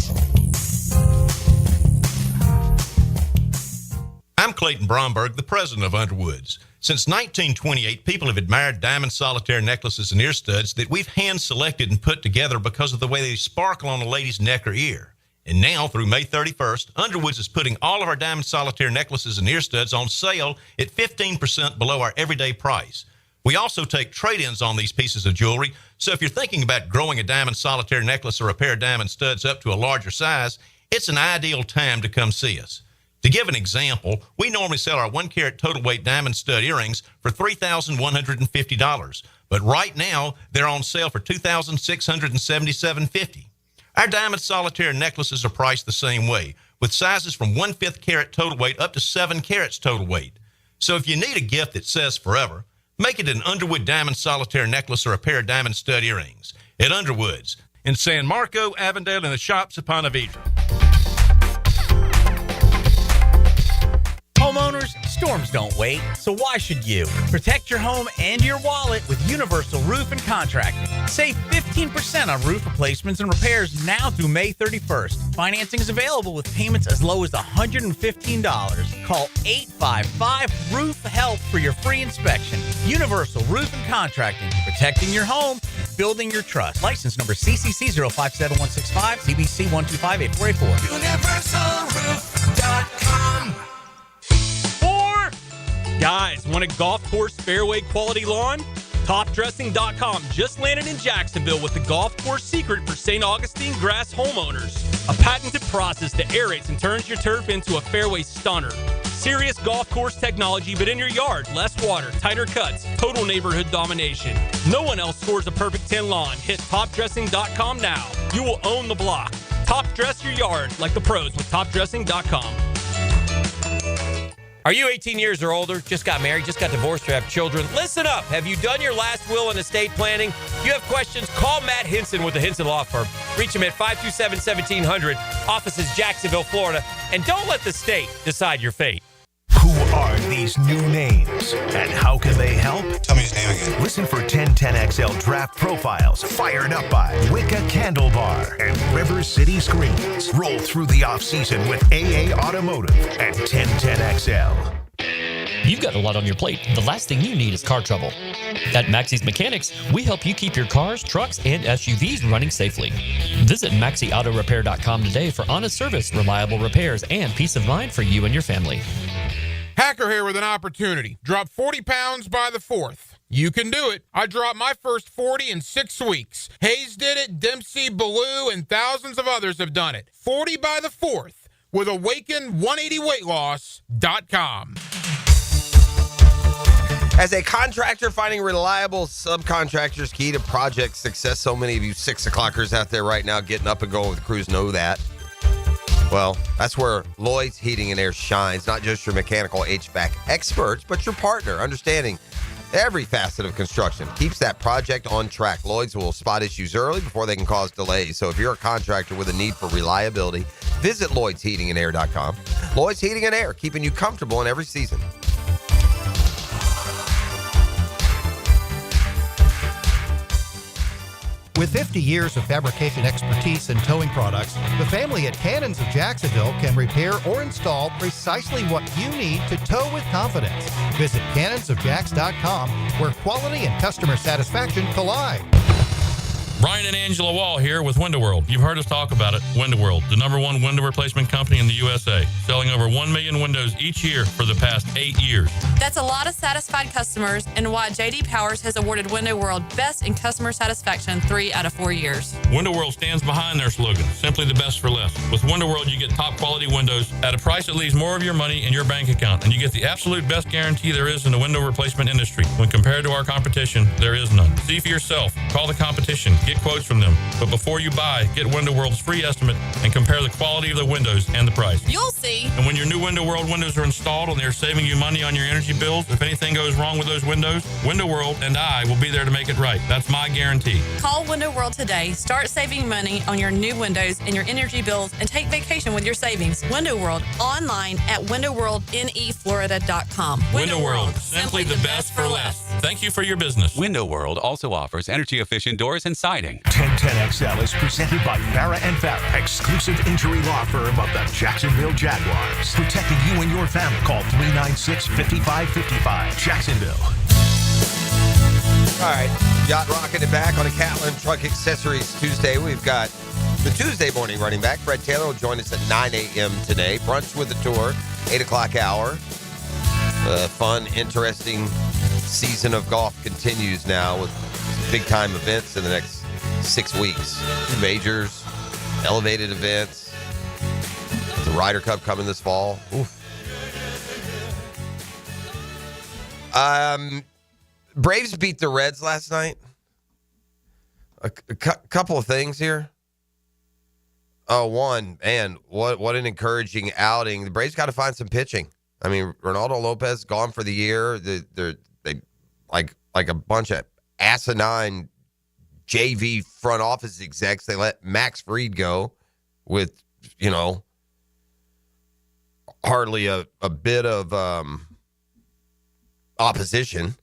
I'm Clayton Bromberg, the president of Underwoods. Since 1928, people have admired diamond solitaire necklaces and ear studs that we've hand-selected and put together because of the way they sparkle on a lady's neck or ear. And now, through May 31st, Underwoods is putting all of our diamond solitaire necklaces and ear studs on sale at 15% below our everyday price. We also take trade-ins on these pieces of jewelry, so if you're thinking about growing a diamond solitaire necklace or a pair of diamond studs up to a larger size, it's an ideal time to come see us. To give an example, we normally sell our 1-carat total weight diamond stud earrings for $3,150, but right now they're on sale for $2,677.50. Our diamond solitaire necklaces are priced the same way, with sizes from 1/5 carat total weight up to 7 carats total weight. So if you need a gift that says forever, make it an Underwood diamond solitaire necklace or a pair of diamond stud earrings at Underwoods in San Marco, Avondale, and the shops of Ponte Vedra. Homeowners, storms don't wait, so why should you? Protect your home and your wallet with Universal Roof and Contracting. Save 15% on roof replacements and repairs now through May 31st. Financing is available with payments as low as $115. Call 855-ROOF-HELP for your free inspection. Universal Roof and Contracting, protecting your home, building your trust. License number CCC 057165, CBC 1258484. UniversalRoof.com. Guys, want a golf course fairway quality lawn? TopDressing.com just landed in Jacksonville with the golf course secret for St. Augustine grass homeowners. A patented process that aerates and turns your turf into a fairway stunner. Serious golf course technology, but in your yard. Less water, tighter cuts, total neighborhood domination. No one else scores a perfect 10 lawn. Hit TopDressing.com now. You will own the block. Top dress your yard like the pros with TopDressing.com. Are you 18 years or older, just got married, just got divorced, or have children? Listen up. Have you done your last will and estate planning? If you have questions, call Matt Hinson with the Hinson Law Firm. Reach him at 527-1700. Office is Jacksonville, Florida. And don't let the state decide your fate. Who are these new names and how can they help? Tell me his name again. Listen for 1010XL draft profiles fired up by Wicca Candle Bar and River City Screens. Roll through the offseason with AA Automotive and 1010XL. You've got a lot on your plate. The last thing you need is car trouble. At Maxie's Mechanics, we help you keep your cars, trucks, and SUVs running safely. Visit MaxieAutoRepair.com today for honest service, reliable repairs, and peace of mind for you and your family. Hacker here with an opportunity. Drop 40 pounds by the 4th. You can do it. I dropped my first 40 in 6 weeks. Hayes did it, Dempsey, Ballou, and thousands of others have done it. 40 by the 4th. with Awaken180weightloss.com. As a contractor, finding reliable subcontractors is key to project success. So many of you 6 o'clockers out there right now getting up and going with crews know that. Well, that's where Lloyd's Heating and Air shines. Not just your mechanical HVAC experts, but your partner, understanding every facet of construction. Keeps that project on track. Lloyd's will spot issues early before they can cause delays. So if you're a contractor with a need for reliability, visit Lloyd'sHeatingandAir.com. Lloyd's Heating and Air, keeping you comfortable in every season. With 50 years of fabrication expertise and towing products, the family at Cannons of Jacksonville can repair or install precisely what you need to tow with confidence. Visit cannonsofjacks.com, where quality and customer satisfaction collide. Brian and Angela Wall here with Window World. You've heard us talk about it. Window World, the #1 window replacement company in the USA, selling over 1 million windows each year for the past 8 years. That's a lot of satisfied customers, and why J.D. Powers has awarded Window World Best in Customer Satisfaction 3 out of 4 years. Window World stands behind their slogan, simply the best for less. With Window World, you get top quality windows at a price that leaves more of your money in your bank account, and you get the absolute best guarantee there is in the window replacement industry. When compared to our competition, there is none. See for yourself. Call the competition. Get quotes from them. But before you buy, get Window World's free estimate and compare the quality of the windows and the price. You'll see. And when your new Window World windows are installed and they're saving you money on your energy bills, if anything goes wrong with those windows, Window World and I will be there to make it right. That's my guarantee. Call Window World today. Start saving money on your new windows and your energy bills, and take vacation with your savings. Window World, online at windowworldneflorida.com. Window World, simply the best for less. Thank you for your business. Window World also offers energy-efficient doors and siding. 1010XL is presented by Farrah & Farrah, exclusive injury law firm of the Jacksonville Jaguars. Protecting you and your family. Call 396-5555. Jacksonville. All right, Yacht rocking it back on a Catlin Truck Accessories Tuesday. We've got the Tuesday morning running back. Fred Taylor will join us at 9 a.m. today. Brunch with the Tour, 8 o'clock hour. Fun, interesting season of golf continues now with big-time events in the next 6 weeks. 2 majors, elevated events. The Ryder Cup coming this fall. Oof. Braves beat the Reds last night. A couple of things here. One, man, what an encouraging outing. The Braves got to find some pitching. I mean, Ronaldo Lopez gone for the year. They like a bunch of asinine JV front office execs. They let Max Fried go with, hardly a bit of opposition.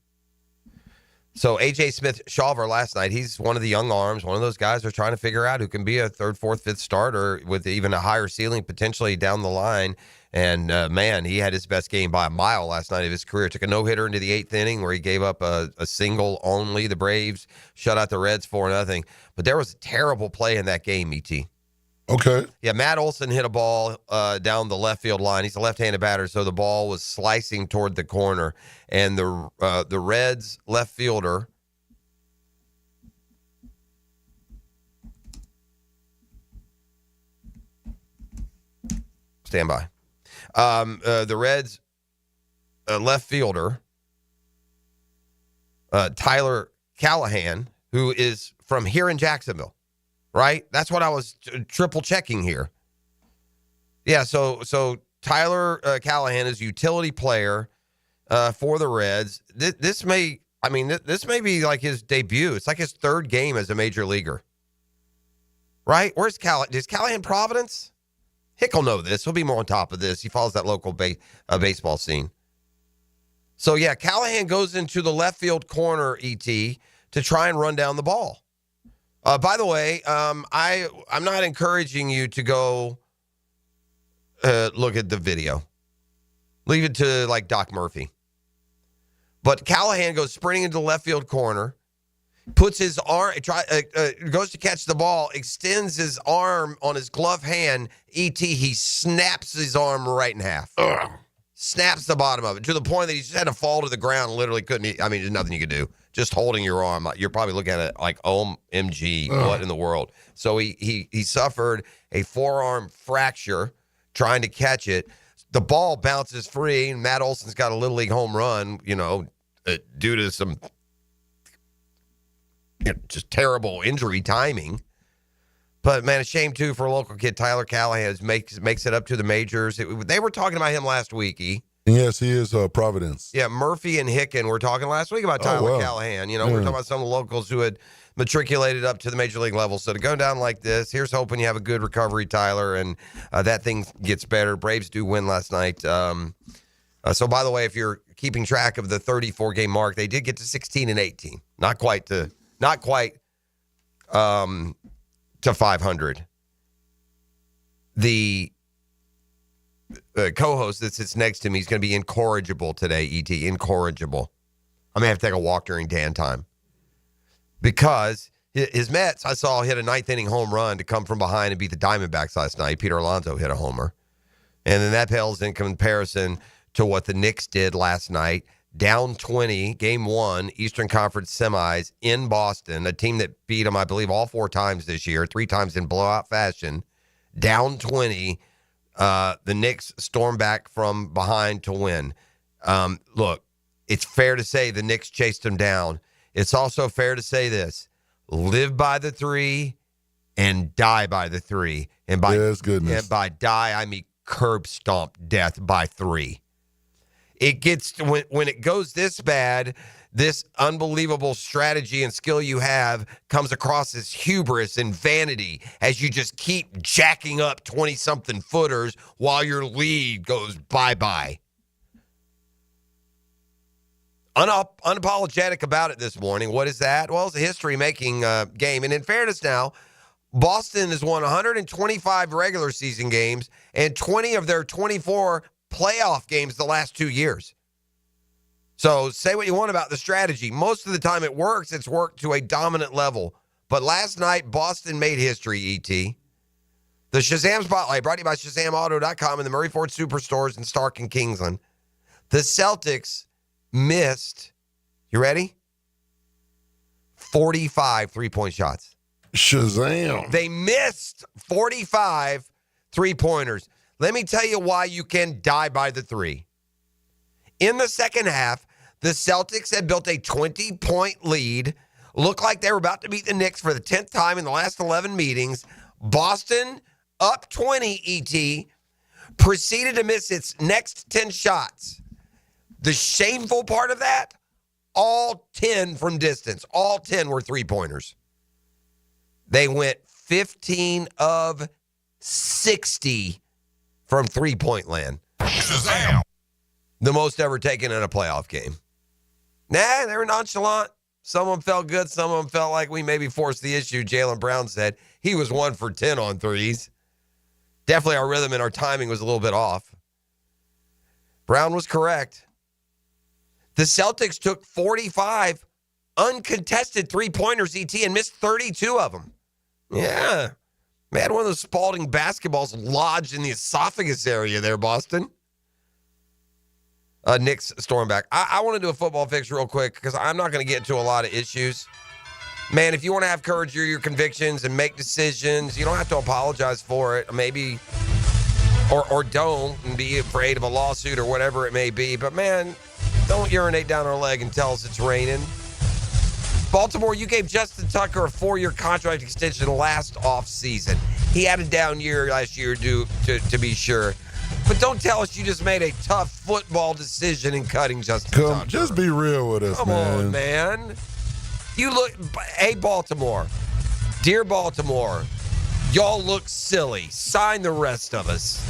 So A.J. Smith-Shawver last night, he's one of the young arms, one of those guys they're trying to figure out who can be a 3rd, 4th, 5th starter with even a higher ceiling potentially down the line. And, man, he had his best game by a mile last night of his career. Took a no-hitter into the 8th inning where he gave up a single only. The Braves shut out the Reds 4-0. But there was a terrible play in that game, E.T. Okay. Yeah, Matt Olson hit a ball down the left field line. He's a left-handed batter, so the ball was slicing toward the corner. And the Reds left fielder, stand by. The Reds left fielder, Tyler Callahan, who is from here in Jacksonville. Right? That's what I was triple checking here. Yeah, so Tyler Callahan is a utility player for the Reds. This may be like his debut. It's like his 3rd game as a major leaguer. Right? Where's Callahan? Is Callahan Providence? Hick will know this. He'll be more on top of this. He follows that local baseball scene. So, yeah, Callahan goes into the left field corner, E.T., to try and run down the ball. By the way, I'm not encouraging you to go look at the video. Leave it to, like, Doc Murphy. But Callahan goes sprinting into the left field corner, puts his arm, goes to catch the ball, extends his arm on his glove hand. E.T., he snaps his arm right in half. Ugh. Snaps the bottom of it to the point that he just had to fall to the ground. Literally couldn't. I mean, there's nothing you could do. Just holding your arm, you're probably looking at it like, OMG, what in the world? So he suffered a forearm fracture, trying to catch it. The ball bounces free, and Matt Olson's got a Little League home run, due to some just terrible injury timing. But, man, a shame, too, for a local kid, Tyler Callahan, makes it up to the majors. They were talking about him last week, E. Yes, he is Providence. Yeah, Murphy and Hicken were talking last week about Tyler Callahan. We're talking about some of the locals who had matriculated up to the major league level. So to go down like this, here's hoping you have a good recovery, Tyler, and that thing gets better. Braves do win last night. So, by the way, if you're keeping track of the 34-game mark, they did get to 16 and 18. Not quite to 500. The co-host that sits next to me is going to be incorrigible today, ET, incorrigible. I'm going to have to take a walk during Dan time. Because his Mets, I saw, hit a ninth-inning home run to come from behind and beat the Diamondbacks last night. Peter Alonso hit a homer. And then that pales in comparison to what the Knicks did last night. Down 20, Game 1, Eastern Conference semis in Boston, a team that beat them, I believe, all 4 times this year, 3 times in blowout fashion. Down 20, the Knicks stormed back from behind to win. Look, it's fair to say the Knicks chased them down. It's also fair to say this: live by the 3 and die by the 3. And by die, I mean curb stomp death by 3. It gets when it goes this bad, this unbelievable strategy and skill you have comes across as hubris and vanity as you just keep jacking up 20-something footers while your lead goes bye-bye. Unapologetic about it this morning. What is that? Well, it's a history-making game. And in fairness now, Boston has won 125 regular season games and 20 of their 24 playoff games the last 2 years. So say what you want about the strategy. Most of the time it works. It's worked to a dominant level. But last night, Boston made history, ET. The Shazam Spotlight brought to you by ShazamAuto.com and the Murray Ford Superstores in Stark and Kingsland. The Celtics missed, you ready? 45 three-point shots. Shazam. They missed 45 three-pointers. Let me tell you why you can die by the 3. In the second half, the Celtics had built a 20-point lead. Looked like they were about to beat the Knicks for the 10th time in the last 11 meetings. Boston, up 20, ET, proceeded to miss its next 10 shots. The shameful part of that, all 10 from distance. All 10 were three-pointers. They went 15 of 60 from three-point land. Shazam! The most ever taken in a playoff game. Nah, they were nonchalant. Some of them felt good. Some of them felt like we maybe forced the issue. Jaylen Brown said he was 1 for 10 on threes. Definitely our rhythm and our timing was a little bit off. Brown was correct. The Celtics took 45 uncontested three-pointers, ET, and missed 32 of them. Yeah. Man, one of those Spalding basketballs lodged in the esophagus area there, Boston. Knicks storm back. I want to do a football fix real quick because I'm not going to get into a lot of issues. Man, if you want to have courage of your convictions and make decisions, you don't have to apologize for it. Maybe, or don't, and be afraid of a lawsuit or whatever it may be. But, man, don't urinate down our leg and tell us it's raining. Baltimore, you gave Justin Tucker a 4-year contract extension last offseason. He had a down year last year to be sure. But don't tell us you just made a tough football decision in cutting Justin Tucker. Just be real with us, Come on, man. You look, hey, Baltimore. Dear Baltimore, y'all look silly. Sign the rest of us.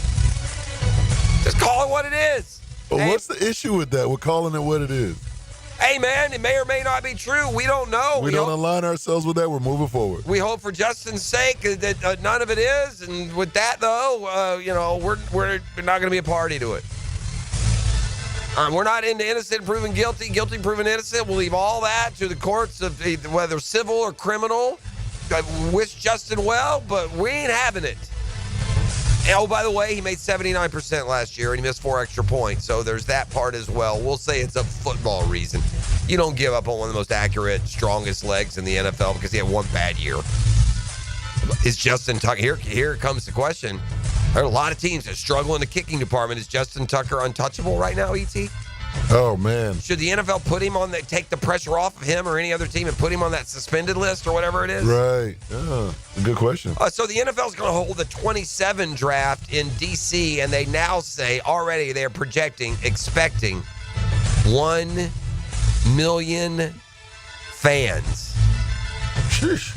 Just call it what it is. But what's the issue with that? We're calling it what it is. Hey, man, it may or may not be true. We don't know. We don't align ourselves with that. We're moving forward. We hope for Justin's sake that none of it is. And with that, though, we're not going to be a party to it. We're not into innocent proven guilty, guilty proven innocent. We'll leave all that to the courts of whether civil or criminal. I wish Justin well, but we ain't having it. And, oh, by the way, he made 79% last year, and he missed 4 extra points. So there's that part as well. We'll say it's a football reason. You don't give up on one of the most accurate, strongest legs in the NFL because he had one bad year. Is Justin Tucker? Here comes the question. There are a lot of teams that struggle in the kicking department. Is Justin Tucker untouchable right now, E.T.? Oh, man. Should the NFL put him on take the pressure off of him or any other team and put him on that suspended list or whatever it is? Right. Good question. So the NFL is going to hold the 27 draft in D.C., and they now say already they're expecting 1 million fans. Sheesh.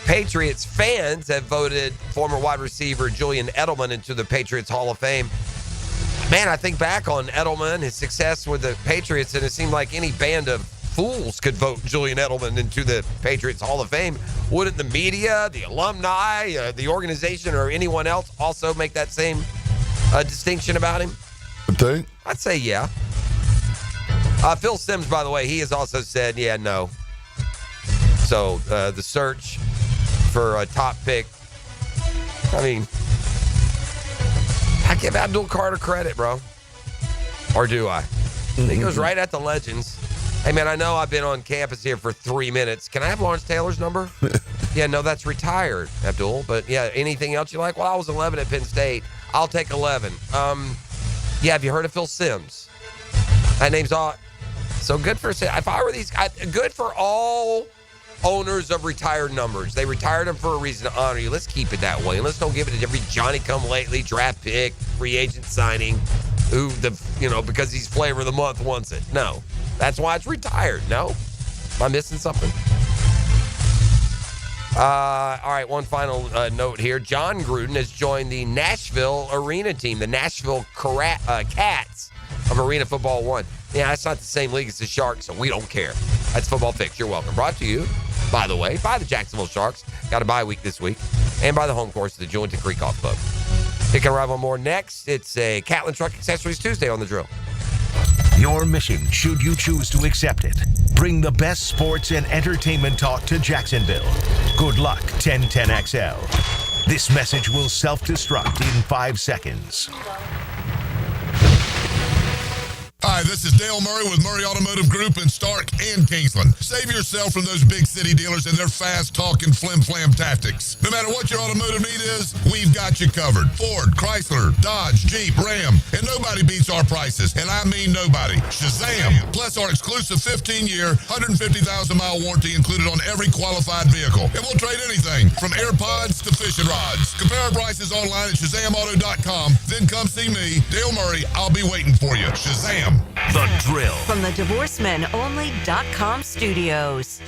Patriots fans have voted former wide receiver Julian Edelman into the Patriots Hall of Fame. Man, I think back on Edelman, his success with the Patriots, and it seemed like any band of fools could vote Julian Edelman into the Patriots Hall of Fame. Wouldn't the media, the alumni, the organization, or anyone else also make that same distinction about him? I think. I'd say yeah. Phil Simms, by the way, he has also said, yeah, no. So the search for a top pick, I mean, I give Abdul Carter credit, bro. Or do I? He goes right at the legends. Hey, man, I know I've been on campus here for 3 minutes. Can I have Lawrence Taylor's number? Yeah, no, that's retired, Abdul. But, yeah, anything else you like? Well, I was 11 at Penn State. I'll take 11. Yeah, have you heard of Phil Simms? That name's all. So good for Simms. If I were these guys, good for all owners of retired numbers. They retired them for a reason to honor you. Let's keep it that way. And let's don't give it to every Johnny-come-lately draft pick, free agent signing, because he's flavor of the month wants it. No. That's why it's retired. No? Am I missing something? All right, one final note here. John Gruden has joined the Nashville Arena team, the Nashville Cats of Arena Football 1. Yeah, that's not the same league as the Sharks, so we don't care. That's Football Fix. You're welcome. Brought to you, by the way, by the Jacksonville Sharks. Got a bye week this week. And by the home course of the Jewington Creek Golf Club. It can arrive on more next. It's a Catlin Truck Accessories Tuesday on the drill. Your mission, should you choose to accept it, bring the best sports and entertainment talk to Jacksonville. Good luck, 1010XL. This message will self-destruct in 5 seconds. Hi, this is Dale Murray with Murray Automotive Group in Stark and Kingsland. Save yourself from those big city dealers and their fast-talking flim-flam tactics. No matter what your automotive need is, we've got you covered. Ford, Chrysler, Dodge, Jeep, Ram, and nobody beats our prices, and I mean nobody. Shazam! Plus our exclusive 15-year, 150,000-mile warranty included on every qualified vehicle. And we'll trade anything from AirPods to fishing rods. Compare our prices online at ShazamAuto.com. Then come see me, Dale Murray. I'll be waiting for you. Shazam! The Drill. From the DivorcemenOnly.com studios.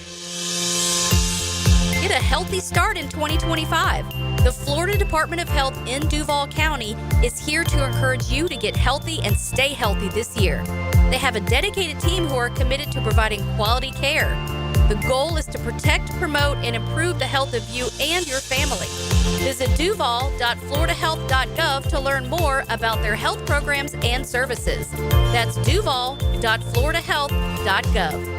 Get a healthy start in 2025. The Florida Department of Health in Duval County is here to encourage you to get healthy and stay healthy this year. They have a dedicated team who are committed to providing quality care. The goal is to protect, promote, and improve the health of you and your family. Visit duval.floridahealth.gov to learn more about their health programs and services. That's duval.floridahealth.gov.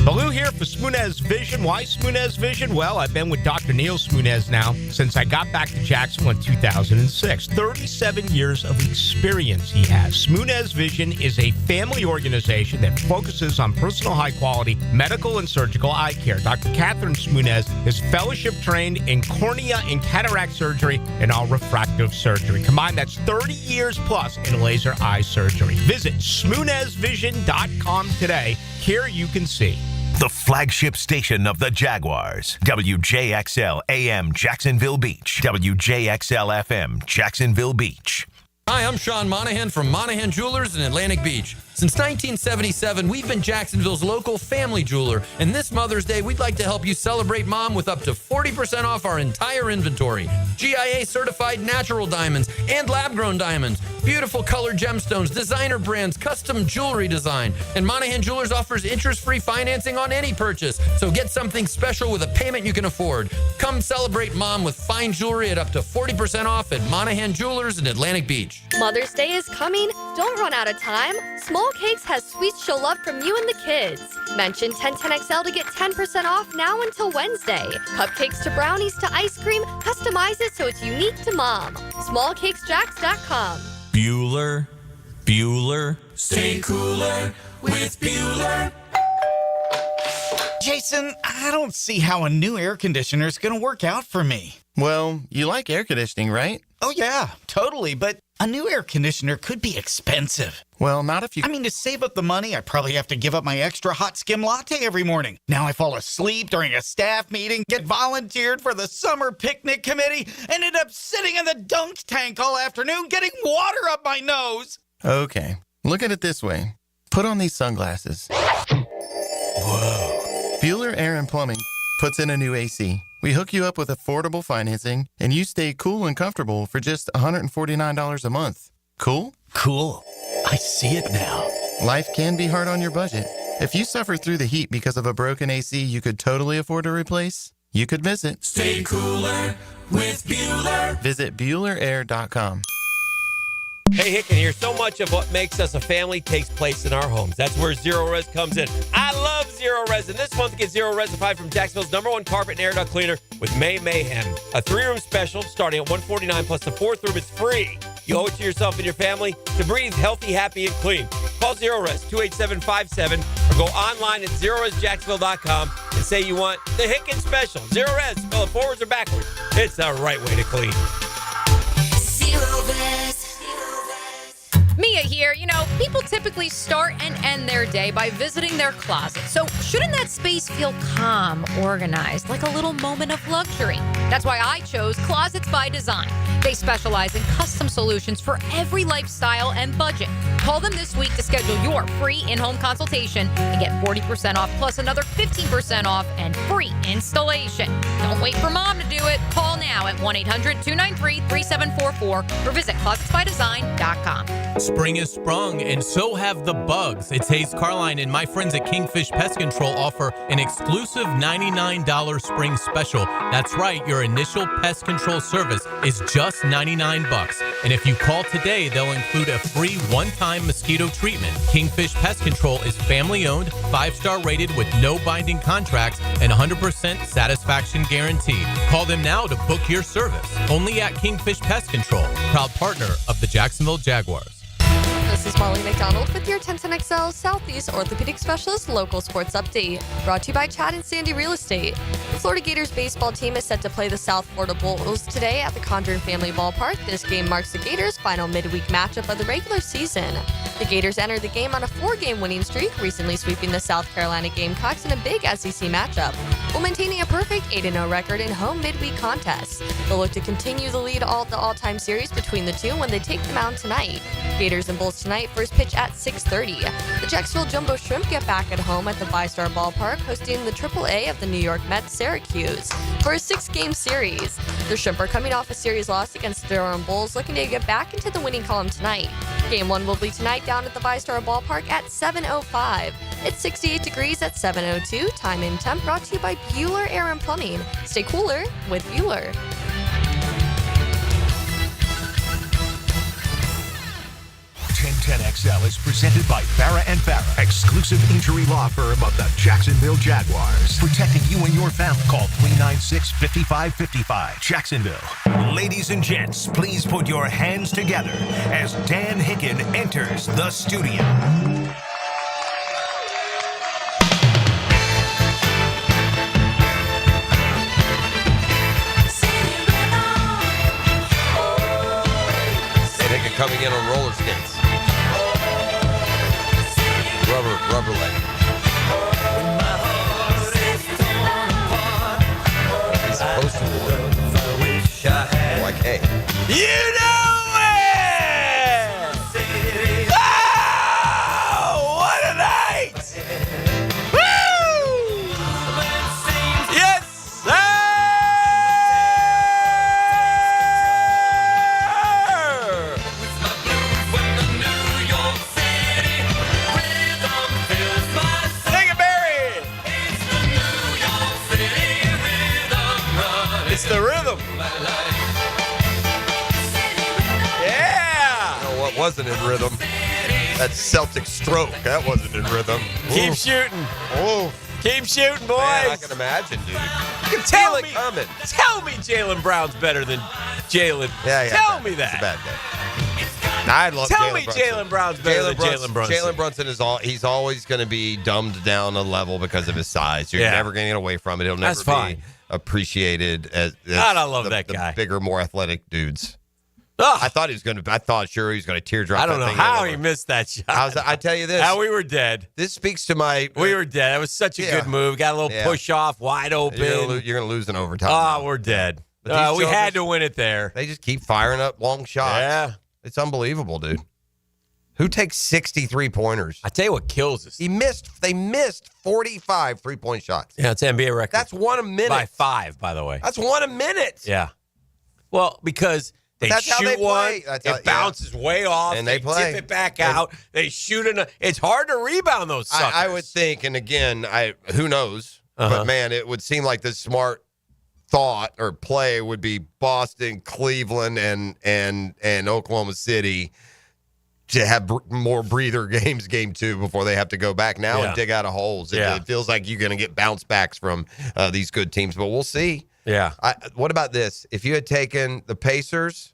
Baloo here for Smunez Vision. Why Smunez Vision? Well, I've been with Dr. Neil Smunez now since I got back to Jacksonville in 2006. 37 years of experience he has. Smunez Vision is a family organization that focuses on personal high-quality medical and surgical eye care. Dr. Catherine Smunez is fellowship trained in cornea and cataract surgery and all refractive surgery. Combined, that's 30 years plus in laser eye surgery. Visit SmunezVision.com today. Here you can see. The flagship station of the Jaguars. WJXL AM Jacksonville Beach. WJXL FM Jacksonville Beach. Hi, I'm Sean Monahan from Monahan Jewelers in Atlantic Beach. Since 1977, we've been Jacksonville's local family jeweler, and this Mother's Day, we'd like to help you celebrate Mom with up to 40% off our entire inventory. GIA-certified natural diamonds and lab-grown diamonds, beautiful colored gemstones, designer brands, custom jewelry design, and Monahan Jewelers offers interest-free financing on any purchase, so get something special with a payment you can afford. Come celebrate Mom with fine jewelry at up to 40% off at Monahan Jewelers in Atlantic Beach. Mother's Day is coming. Don't run out of time. Small Cakes has sweets she'll love from you and the kids. Mention 1010XL to get 10% off now until Wednesday. Cupcakes to brownies to ice cream. Customize it so it's unique to Mom. SmallCakesJacks.com. Bueller. Stay cooler with Bueller. Jason, I don't see how a new air conditioner is going to work out for me. Well, you like air conditioning, right? Oh, yeah, totally. But a new air conditioner could be expensive. Well, not if you... I mean, to save up the money, I probably have to give up my extra hot skim latte every morning. Now I fall asleep during a staff meeting, get volunteered for the summer picnic committee, and end up sitting in the dunk tank all afternoon getting water up my nose. Okay, look at it this way. Put on these sunglasses. Whoa. Bueller Air and Plumbing puts in a new AC. We hook you up with affordable financing, and you stay cool and comfortable for just $149 a month. Cool? Cool. I see it now. Life can be hard on your budget. If you suffer through the heat because of a broken AC you could totally afford to replace, you could visit. Stay cooler with Bueller. Visit BuellerAir.com. Hey, Hicken here. So much of what makes us a family takes place in our homes. That's where Zero Res comes in. I love Zero Res, and this month get Zero Resified from Jacksonville's #1 carpet and air duct cleaner with May Mayhem. A 3-room special starting at $149 plus the 4th room is free. You owe it to yourself and your family to breathe healthy, happy, and clean. Call Zero Res 28757 or go online at ZeroResJacksonville.com and say you want the Hicken special. Zero Res, spell it forwards or backwards. It's the right way to clean. Zero Res. Mia here. You know, people typically start and end their day by visiting their closet. So shouldn't that space feel calm, organized, like a little moment of luxury? That's why I chose Closets by Design. They specialize in custom solutions for every lifestyle and budget. Call them this week to schedule your free in-home consultation and get 40% off plus another 15% off and free installation. Don't wait for mom to do it. Call now at 1-800-293-3744 or visit closetsbydesign.com. Spring has sprung, and so have the bugs. It's Hayes Carline and my friends at Kingfish Pest Control offer an exclusive $99 spring special. That's right, your initial pest control service is just $99. And if you call today, they'll include a free one-time mosquito treatment. Kingfish Pest Control is family-owned, 5-star rated with no binding contracts, and 100% satisfaction guarantee. Call them now to book your service. Only at Kingfish Pest Control, proud partner of the Jacksonville Jaguars. This is Molly McDonald with your 1010XL Southeast Orthopedic Specialist Local Sports Update, brought to you by Chad and Sandy Real Estate. The Florida Gators baseball team is set to play the South Florida Bulls today at the Condren Family Ballpark. This game marks the Gators' final midweek matchup of the regular season. The Gators entered the game on a 4-game winning streak, recently sweeping the South Carolina Gamecocks in a big SEC matchup, while maintaining a perfect 8-0 record in home midweek contests. They'll look to continue the lead all the all-time series between the two when they take the mound tonight. Gators and Bulls tonight, first pitch at 6:30. The Jacksonville Jumbo Shrimp get back at home at the VyStar Ballpark, hosting the AAA of the New York Mets, Syracuse, for a 6-game series. The Shrimp are coming off a series loss against the Durham Bulls, looking to get back into the winning column tonight. Game 1 will be tonight down at the VyStar Ballpark at 7:05. It's 68 degrees at 7:02. Time and temp brought to you by Bueller Air and Plumbing. Stay cooler with Bueller. 1010XL is presented by Farah and Farah, exclusive injury law firm of the Jacksonville Jaguars. Protecting you and your family. Call 396-5555. Jacksonville. Ladies and gents, please put your hands together as Dan Hicken enters the studio. Dan Hicken coming in on roller skates. Rubber leg. He's supposed to work. Like, hey. You know it! Oh, what a night! Woo! Yes, sir! It's the rhythm. Yeah. You know what wasn't in rhythm? That Celtic stroke. That wasn't in rhythm. Keep Ooh. shooting. Oh. Keep shooting, boys. Man, I can imagine, dude. You can tell me Jaylen Brown's better than Jalen. Yeah. Tell me that. It's a bad day. I love Tell me Brunson. Jalen Brown's better than Jalen Brunson. Jalen Brunson he's always going to be dumbed down a level because of his size. You're never going to get away from it. He'll never be appreciated as God, I love that guy. The bigger, more athletic dudes. Ugh. I thought he was going to teardrop. I don't know how he missed that shot. I tell you this. How we were dead. This speaks to my. We were dead. That was such a good move. Got a little push off, wide open. You're going to lose in overtime. Oh, we're dead. We had to win it there. They just keep firing up long shots. Yeah. It's unbelievable, dude. Who takes 63 pointers? I tell you what kills us. They missed 45 3-point shots. Yeah, it's NBA record. That's one a minute. By 5, by the way. That's one a minute. Yeah. Well, because they shoot one, it bounces way off, and they play. tip it back out. They shoot it's hard to rebound those suckers. I would think, and again, who knows? But man, it would seem like the smart thought or play would be Boston, Cleveland, and Oklahoma City to have more breather games, game 2, before they have to go back now and dig out of holes. It feels like you're going to get bounce backs from these good teams, but we'll see. Yeah. What about this? If you had taken the Pacers,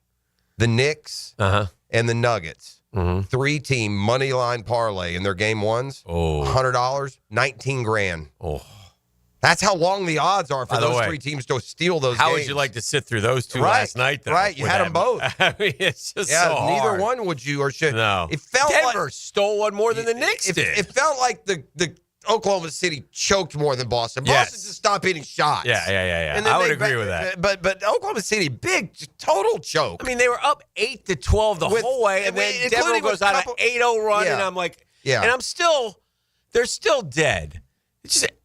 the Knicks, and the Nuggets, 3-team money line parlay in their game ones, $100, $19,000. Oh. That's how long the odds are for those 3 teams to steal those How games. would you like to sit through those 2 last night, though? Right, you had them both. I mean, it's just so hard. Neither one would you or should. No. It felt Denver stole one more than the Knicks did. It felt like the Oklahoma City choked more than Boston. Boston just stopped hitting shots. Yeah. And then I would agree with that. But Oklahoma City, big total choke. I mean, they were up 8-12 the whole way, and then Denver goes on an 8-0 run, and I'm like, and they're still dead.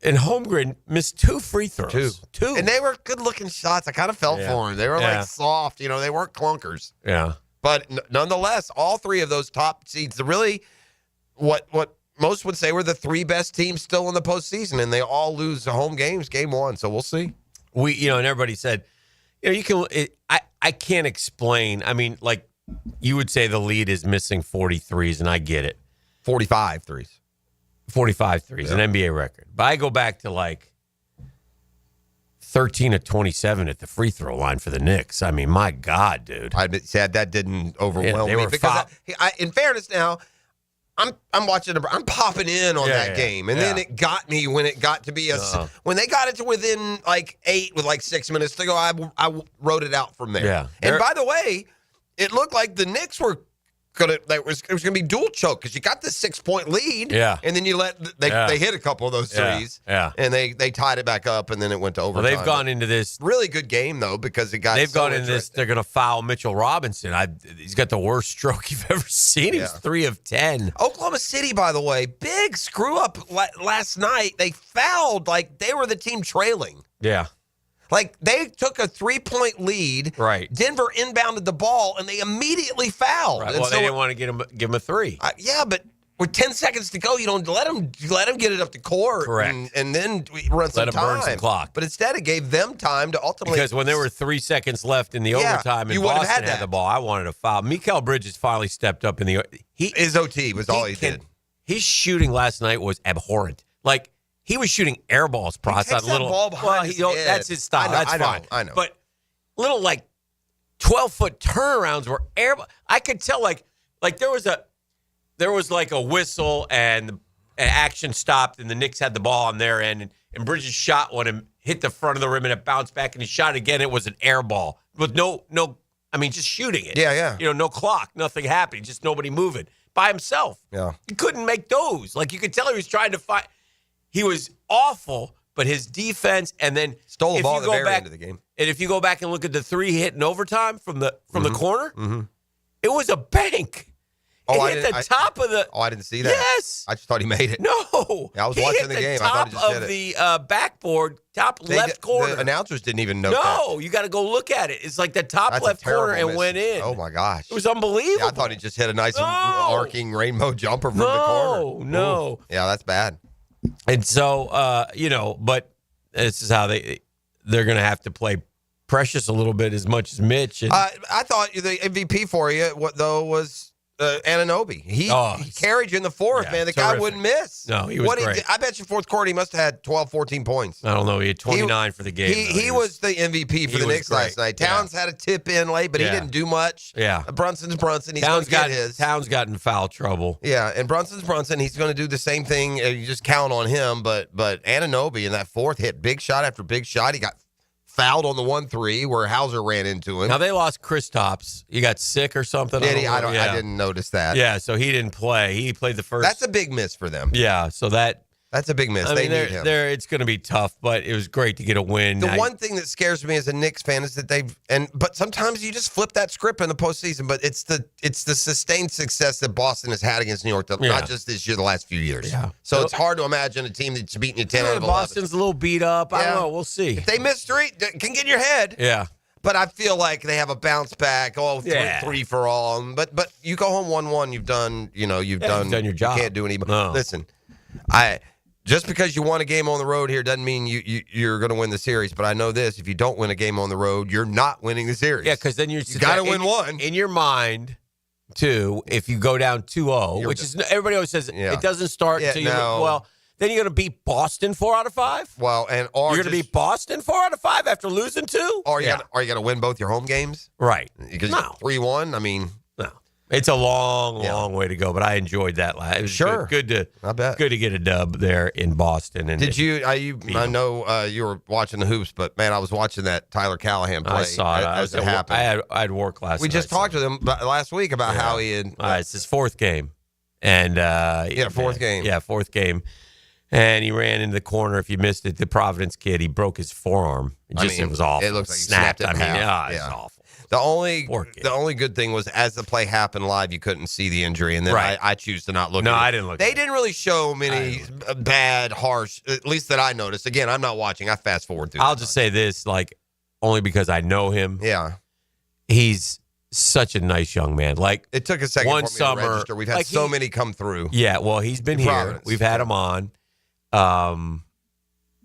And Holmgren missed 2 free throws. Two. And they were good-looking shots. I kind of felt for them. They were like soft. They weren't clunkers. Yeah. But nonetheless, all 3 of those top seeds, really what most would say were the 3 best teams still in the postseason, and they all lose home games, game 1. So we'll see. And everybody said, you can. I can't explain. I mean, like you would say, the lead is missing 43s, and I get it. 45 threes. 45 threes, an NBA record. But I go back to like 13 of 27 at the free throw line for the Knicks. I mean, my God, dude. I said that didn't overwhelm they me were because in fairness, now I'm watching. I'm popping in on that game, and then it got me when it got to be when they got it to within like 8 with like 6 minutes to go. I wrote it out from there. Yeah. And by the way, it looked like the Knicks were. It was going to be dual choke because you got this 6-point lead, and then you they hit a couple of those threes, and they tied it back up, and then it went to overtime. Well, they've gone into this really good game though because it got. They've gone into this. They're going to foul Mitchell Robinson. He's got the worst stroke you've ever seen. He was 3 of 10. Oklahoma City, by the way, big screw up last night. They fouled like they were the team trailing. Yeah. Like, they took a 3-point lead. Right. Denver inbounded the ball, and they immediately fouled. Right. Well, they didn't want to give him a 3. Yeah, but with 10 seconds to go, you don't let them get it up the court. Correct. And then run some time. Let them burn some clock. But instead, it gave them time to ultimately. Because when there were 3 seconds left in the overtime and Boston had the ball, I wanted a foul. Mikal Bridges finally stepped up in the. His OT was all he did. His shooting last night was abhorrent. Like, he was shooting air balls, process. That's his style. That's fine. I know. But little like 12-foot turnarounds were air. I could tell like there was like a whistle and action stopped and the Knicks had the ball on their end and Bridges shot one and hit the front of the rim and it bounced back and he shot again. It was an air ball with no. I mean, just shooting it. Yeah. No clock, nothing happening, just nobody moving by himself. Yeah. He couldn't make those. Like you could tell he was trying to fight. He was awful, but his defense and then stole the ball at the very end of the game. And if you go back and look at the 3 hit in overtime from the corner, it was a bank. It hit the top of the. Oh, I didn't see that. Yes. I just thought he made it. No. Yeah, I was watching the game. I thought he just hit it. Top of the backboard, left corner. The announcers didn't even know No, you got to go look at it. It's like the top left corner and went in. Oh, my gosh. It was unbelievable. Yeah, I thought he just hit a nice arcing rainbow jumper from the corner. No. Ooh. Yeah, that's bad. And so, but this is how they're going to have to play Precious a little bit as much as Mitch. And, I thought the MVP for you, was Anunoby. He carried you in the fourth, man. The guy wouldn't miss. No, he was great. I bet you fourth quarter he must have had 12, 14 points. I don't know. He had 29 for the game. He was the MVP for the Knicks last night. Towns had a tip in late, but he didn't do much. Yeah. Brunson's Brunson. He's going to get his. Towns got in foul trouble. Yeah, and Brunson's Brunson. He's going to do the same thing. You just count on him. But Anunoby in that fourth hit big shot after big shot. He got fouled on the 1-3 where Hauser ran into him. Now, they lost Kristaps. He got sick or something. Did he? I didn't notice that. Yeah, so he didn't play. He played the first. That's a big miss for them. Yeah, so that's a big miss. I mean, they need him. It's going to be tough, but it was great to get a win. The one thing that scares me as a Knicks fan is that but sometimes you just flip that script in the postseason. But it's the sustained success that Boston has had against New York, not just this year, the last few years. Yeah. So it's hard to imagine a team that's beating you 10 out of 11. Boston's a little beat up. I don't know. We'll see. If they miss three, it can get in your head. Yeah. But I feel like they have a bounce back. Three for all. But you go home 1-1. You've done your job. You can't do any. No. Listen, just because you won a game on the road here doesn't mean you're going to win the series. But I know this: if you don't win a game on the road, you're not winning the series. Yeah, because then you got to win one in your mind. Too, if you go down 2-0, which is everybody always says it doesn't start until then you're going to beat Boston 4 out of 5. Well, you're going to beat Boston 4 out of 5 after losing 2. Are you going to win both your home games? Right? Because 3-1. I mean. It's a long way to go, but I enjoyed that. It was good to get a dub there in Boston. And did you? I know you were watching the hoops, but man, I was watching that Tyler Callahan play. I saw it as it happened. I had work last night. We just talked with him last week about how he had. It's his fourth game, and fourth game. Yeah, fourth game, and he ran into the corner. If you missed it, the Providence kid, he broke his forearm. It was awful. It looks like he snapped it in half. It's awful. The only good thing was as the play happened live, you couldn't see the injury, and then I choose to not look. No, at it. I didn't look. They didn't really show many bad, harsh, at least that I noticed. Again, I'm not watching. I fast forward through. I'll just say this, only because I know him. Yeah, he's such a nice young man. It took a second one for me summer. to register. We've had so many come through. Yeah, well, he's been here. Providence. We've had him on.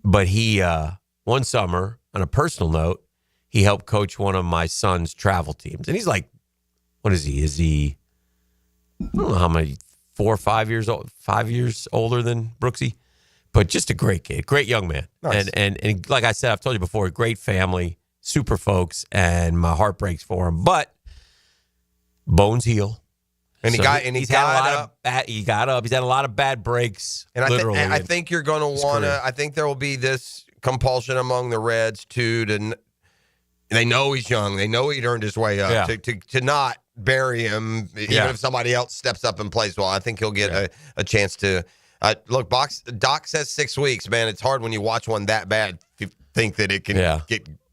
But he one summer, on a personal note, he helped coach one of my son's travel teams. And he's like, what is he? Is he, I don't know how many, 4 or 5 years old, 5 years older than Brooksy, but just a great kid, great young man. Nice. And like I said, I've told you before, great family, super folks, and my heart breaks for him. But bones heal. And he got up. He got up. He's had a lot of bad breaks. And literally. I think you're going to want to. I think there will be this compulsion among the Reds to. They know he's young. They know he'd earned his way up. To not bury him, even if somebody else steps up and plays well. I think he'll get a chance to. Look, Doc says 6 weeks. Man, it's hard when you watch one that bad to think that it can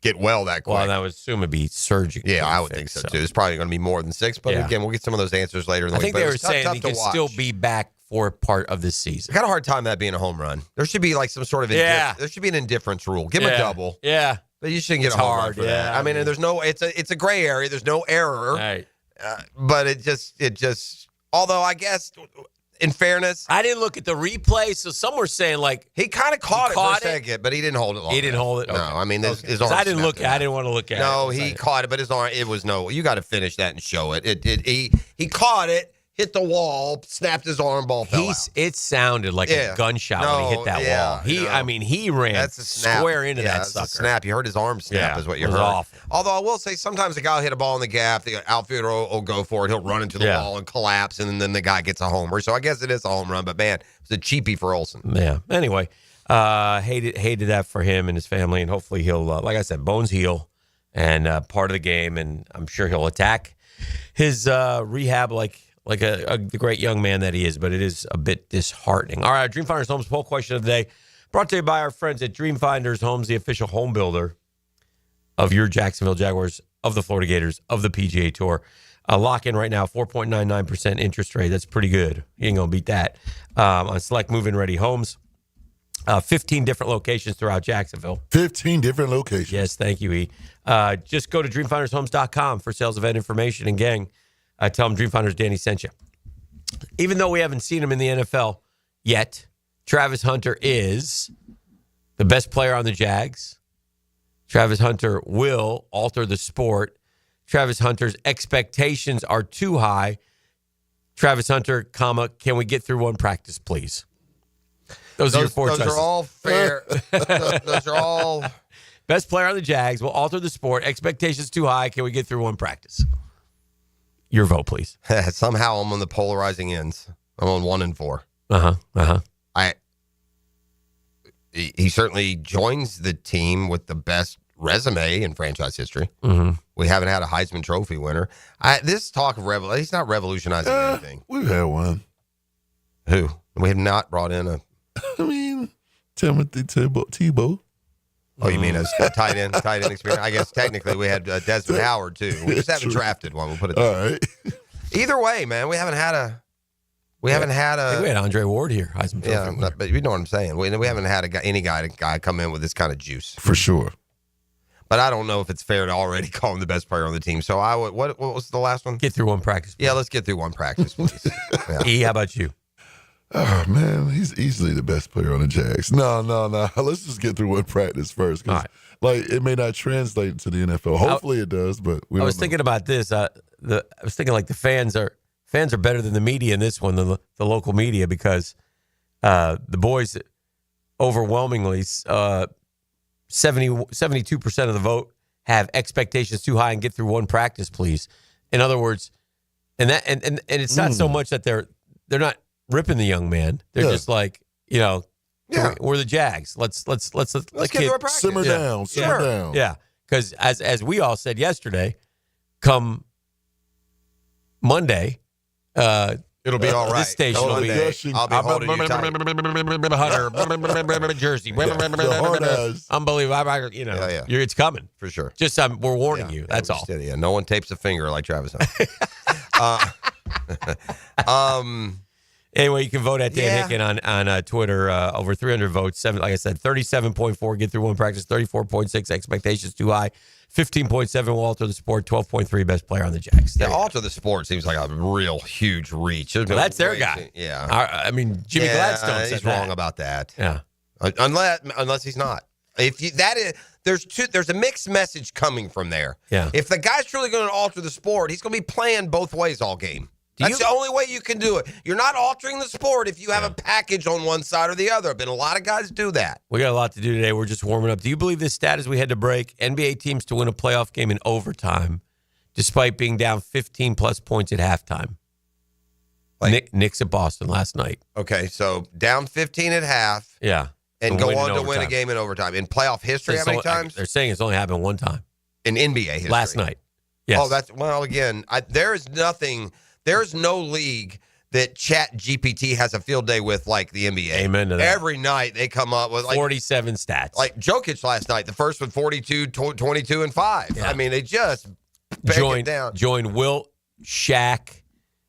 get well that quick. Well, I would assume it'd be surgical. Yeah, I would think so too. It's probably going to be more than 6. But again, we'll get some of those answers later in the week. I think they were saying he could still be back for part of this season. I got a hard time that being a home run. There should be some sort of there should be an indifference rule. Give him a double. Yeah. But you shouldn't get a home run for that. I mean, there's no. It's a gray area. There's no error. Right. But it just. Although I guess, in fairness, I didn't look at the replay. So some were saying he kind of caught it for a second, but he didn't hold it long. He didn't hold it. No, I mean his arm. I didn't look. I didn't want to look at it. No, he caught it, but his arm. It was no. You got to finish that and show it. He caught it. Hit the wall, snapped his arm, ball fell out. It sounded like a gunshot when he hit that wall. He ran square into that sucker. A snap. You heard his arm snap is what you heard. It was awful. Although I will say sometimes the guy will hit a ball in the gap, the outfielder will go for it, he'll run into the wall and collapse, and then the guy gets a homer. So I guess it is a home run, but man, it's a cheapie for Olsen. Yeah. Anyway, hated that for him and his family, and hopefully he'll, like I said, bones heal and part of the game, and I'm sure he'll attack his rehab like the great young man that he is, but it is a bit disheartening. All right, Dreamfinders Homes poll question of the day, brought to you by our friends at Dreamfinders Homes, the official home builder of your Jacksonville Jaguars, of the Florida Gators, of the PGA Tour. Lock in right now, 4.99% interest rate. That's pretty good. You ain't going to beat that. On select move-in ready homes. 15 different locations throughout Jacksonville. 15 different locations. Yes, thank you, E. Just go to dreamfindershomes.com for sales event information. And gang, tell them Dreamfinders Danny sent you. Even though we haven't seen him in the NFL yet, Travis Hunter is the best player on the Jags. Travis Hunter will alter the sport. Travis Hunter's expectations are too high. Travis Hunter, comma, can we get through one practice, please? Those are your four choices. Those are all fair. Those are all. Best player on the Jags will alter the sport. Expectations too high. Can we get through one practice? Your vote, please. Somehow I'm on the polarizing ends. I'm on 1 and 4. He certainly joins the team with the best resume in franchise history. Mm-hmm. We haven't had a Heisman Trophy winner. This talk of he's not revolutionizing anything. We've had one. Who? We have not brought in a. I mean, Timothy Tebow. Oh, you mean a tight end experience? I guess technically we had Desmond Howard too. We just haven't drafted one. We'll put it. All right. Either way, man, we haven't had a. We haven't had a. I think we had Andre Ward here, Heisman Trophy. Yeah, but you know what I'm saying. We haven't had any guy come in with this kind of juice for sure. But I don't know if it's fair to already call him the best player on the team. So I would. What was the last one? Get through one practice. Yeah, let's get through one practice, please. Yeah. E, how about you? Oh, man, he's easily the best player on the Jags. No. Let's just get through one practice first. All right. Like, it may not translate into the NFL. Hopefully it does, but we don't know. Thinking about this. I was thinking like the fans are better than the media in this one, than the local media, because the boys overwhelmingly 72% of the vote have expectations too high and get through one practice, please. In other words, and it's not so much that they're not ripping the young man. They're just like, we're the Jags. Let's get through a practice. Simmer down. Yeah, because as we all said yesterday, come Monday, it'll be all right. This station will be. I'll be holding you tight. Hunter, Jersey, unbelievable. It's coming for sure. Just we're warning you. That's all. Yeah, no one tapes a finger like Travis Hunter. Anyway, you can vote at Dan Hicken on Twitter. Over 300 votes. Like I said, 37.4 get through one practice, 34.6 expectations too high, 15.7 will alter the sport, 12.3 best player on the Jags. Alter the sport seems like a real huge reach. That's their guy. Yeah. I mean, Jimmy Gladstone said he's wrong about that. Yeah. Unless he's not. There's a mixed message coming from there. Yeah. If the guy's truly going to alter the sport, he's going to be playing both ways all game. That's the only way you can do it. You're not altering the sport if you have a package on one side or the other. Been a lot of guys do that. We got a lot to do today. We're just warming up. Do you believe this stat as we head to break? NBA teams to win a playoff game in overtime, despite being down 15-plus points at halftime. Knicks at Boston last night. Okay, so down 15 at half. Yeah. And go on to win a game in overtime. In playoff history, how many times? They're saying it's only happened one time. In NBA history. Last night. Yes. Oh, again, there's no league that Chat GPT has a field day with like the NBA. Amen to that. Every night they come up with 47 stats. Like Jokic last night, the first one 42, 22, and 5. Yeah. I mean, they just it down. Joined Wilt, Shaq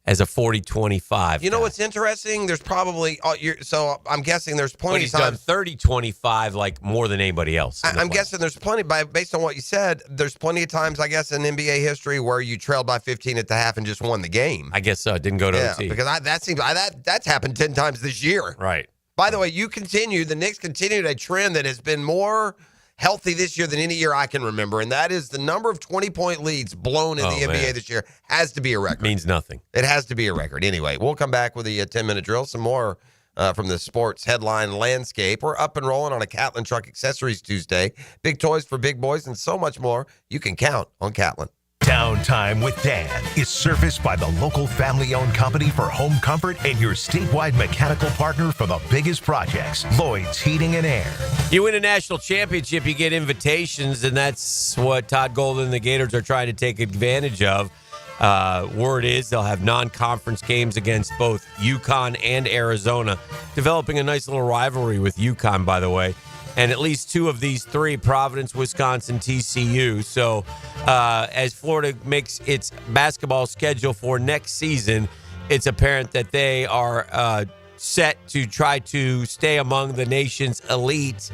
as a 40-25. You know what's interesting? There's probably so I'm guessing there's plenty of times. He's done 30-25 like more than anybody else. I'm guessing there's plenty based on what you said. There's plenty of times I guess in NBA history where you trailed by 15 at the half and just won the game. I guess so. It didn't go to OT. Because that's happened 10 times this year. Right. By the way, the Knicks continued a trend that has been more healthy this year than any year I can remember, and that is the number of 20-point leads blown in the NBA this year has to be a record. Means nothing. It has to be a record. Anyway, we'll come back with the 10-minute drill. Some more from the sports headline landscape. We're up and rolling on a Catlin Truck Accessories Tuesday. Big toys for big boys and so much more. You can count on Catlin. Downtime with Dan is serviced by the local family-owned company for home comfort and your statewide mechanical partner for the biggest projects, Lloyd's Heating and Air. You win a national championship, you get invitations, and that's what Todd Golden and the Gators are trying to take advantage of. Word is they'll have non-conference games against both UConn and Arizona, developing a nice little rivalry with UConn, by the way. And at least two of these three, Providence, Wisconsin, TCU. So as Florida makes its basketball schedule for next season, it's apparent that they are set to try to stay among the nation's elite.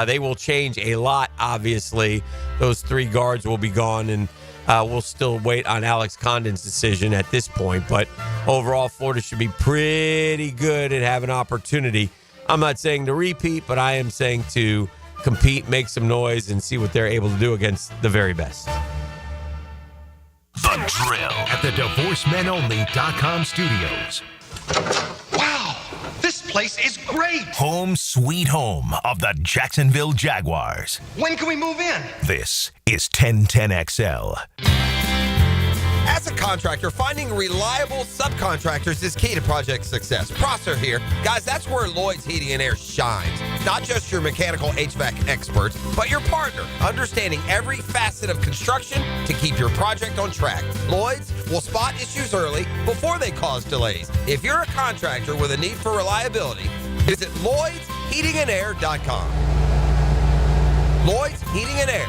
They will change a lot, obviously. Those three guards will be gone, and we'll still wait on Alex Condon's decision at this point. But overall, Florida should be pretty good and have an opportunity. I'm not saying to repeat, but I am saying to compete, make some noise, and see what they're able to do against the very best. The Drill at the DivorceMenOnly.com studios. Wow, this place is great. Home sweet home of the Jacksonville Jaguars. When can we move in? This is 1010XL. As a contractor, finding reliable subcontractors is key to project success. Prosser here. Guys, that's where Lloyd's Heating and Air shines. Not just your mechanical HVAC experts, but your partner, understanding every facet of construction to keep your project on track. Lloyd's will spot issues early before they cause delays. If you're a contractor with a need for reliability, visit LloydsHeatingandAir.com. Lloyd's Heating and Air,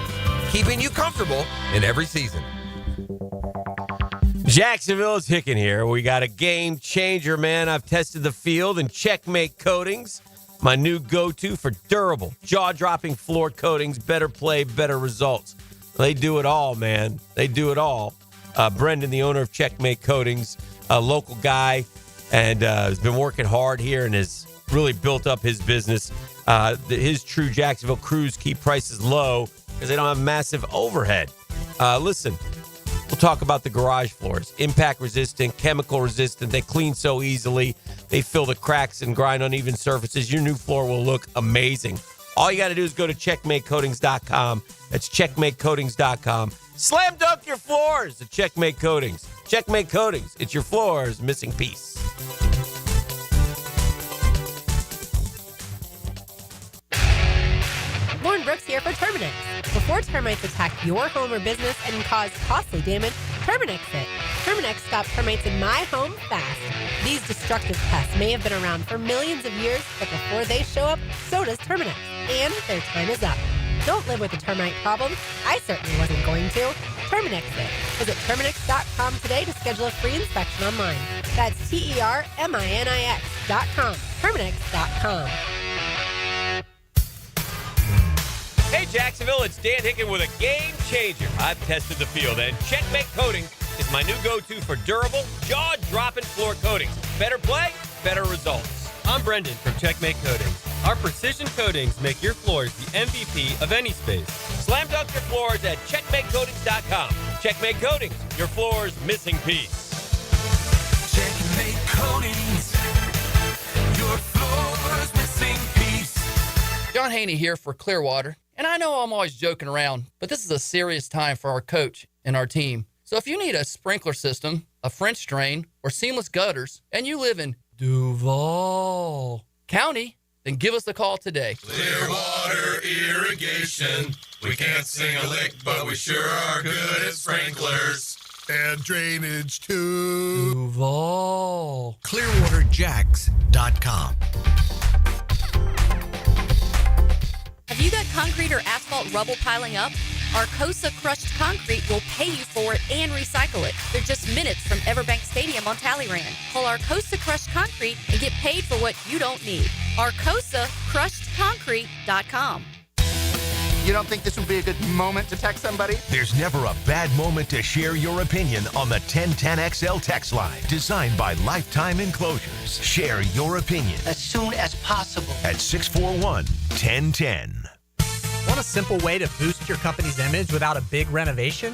keeping you comfortable in every season. Jacksonville is Hicken here. We got a game changer, man. I've tested the field and Checkmate Coatings, my new go-to for durable, jaw-dropping floor coatings, better play, better results. They do it all, man. They do it all. Brendan, the owner of Checkmate Coatings, a local guy, and has been working hard here and has really built up his business. His true Jacksonville crews keep prices low because they don't have massive overhead. Listen. We'll talk about the garage floors. Impact resistant, chemical resistant. They clean so easily. They fill the cracks and grind uneven surfaces. Your new floor will look amazing. All you got to do is go to checkmatecoatings.com. That's checkmatecoatings.com. Slam dunk your floors at Checkmate Coatings. Checkmate Coatings. It's your floor's missing piece. Lauren Brooks here for Terminix. Before termites attack your home or business and cause costly damage, Terminix it. Terminix stops termites in my home fast. These destructive pests may have been around for millions of years, but before they show up, so does Terminix. And their time is up. Don't live with a termite problem. I certainly wasn't going to. Terminix it. Visit Terminix.com today to schedule a free inspection online. That's TERMINIX.com. Terminix.com. Hey, Jacksonville, it's Dan Hicken with a game changer. I've tested the field, and Checkmate Coatings is my new go-to for durable, jaw-dropping floor coatings. Better play, better results. I'm Brendan from Checkmate Coatings. Our precision coatings make your floors the MVP of any space. Slam dunk your floors at checkmatecoatings.com. Checkmate Coatings, your floor's missing piece. Checkmate Coatings, your floor's missing piece. John Haney here for Clearwater. And I know I'm always joking around, but this is a serious time for our coach and our team. So if you need a sprinkler system, a French drain, or seamless gutters, and you live in Duval County, then give us a call today. Clearwater Irrigation. We can't sing a lick, but we sure are good at sprinklers. And drainage too. Duval. ClearwaterJacks.com. Have you got concrete or asphalt rubble piling up? Arcosa Crushed Concrete will pay you for it and recycle it. They're just minutes from Everbank Stadium on Talleyrand. Call Arcosa Crushed Concrete and get paid for what you don't need. ArcosaCrushedConcrete.com. You don't think this would be a good moment to text somebody? There's never a bad moment to share your opinion on the 1010XL text line, designed by Lifetime Enclosures. Share your opinion As soon as possible. at 641-1010. Want a simple way to boost your company's image without a big renovation?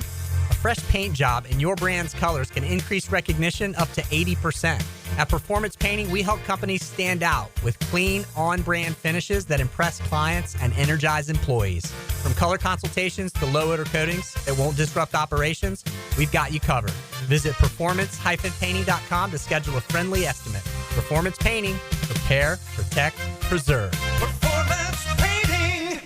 A fresh paint job in your brand's colors can increase recognition up to 80%. At Performance Painting, we help companies stand out with clean, on-brand finishes that impress clients and energize employees. From color consultations to low-odor coatings that won't disrupt operations, we've got you covered. Visit performance-painting.com to schedule a friendly estimate. Performance Painting. Prepare, protect, preserve. Performance Painting.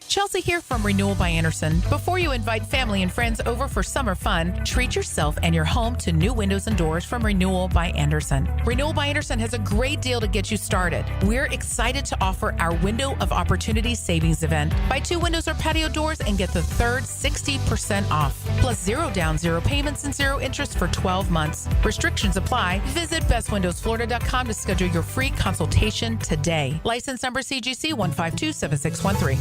Chelsea here from Renewal by Anderson. Before you invite family and friends over for summer fun, treat yourself and your home to new windows and doors from Renewal by Anderson. Renewal by Anderson has a great deal to get you started. We're excited to offer our Window of Opportunity Savings Event. Buy 2 windows or patio doors and get the third 60% off. Plus 0 down, 0 payments, and 0 interest for 12 months. Restrictions apply. Visit bestwindowsflorida.com to schedule your free consultation today. License number CGC 1527613.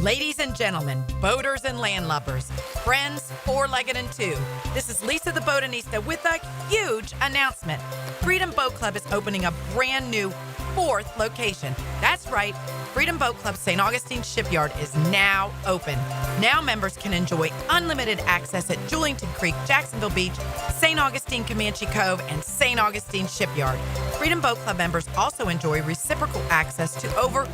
Ladies and gentlemen, boaters and landlubbers, friends, four-legged and two, this is Lisa the Botanista with a huge announcement. Freedom Boat Club is opening a brand new 4th location. That's right. Freedom Boat Club St. Augustine Shipyard is now open. Now members can enjoy unlimited access at Julington Creek, Jacksonville Beach, St. Augustine Comanche Cove, and St. Augustine Shipyard. Freedom Boat Club members also enjoy reciprocal access to over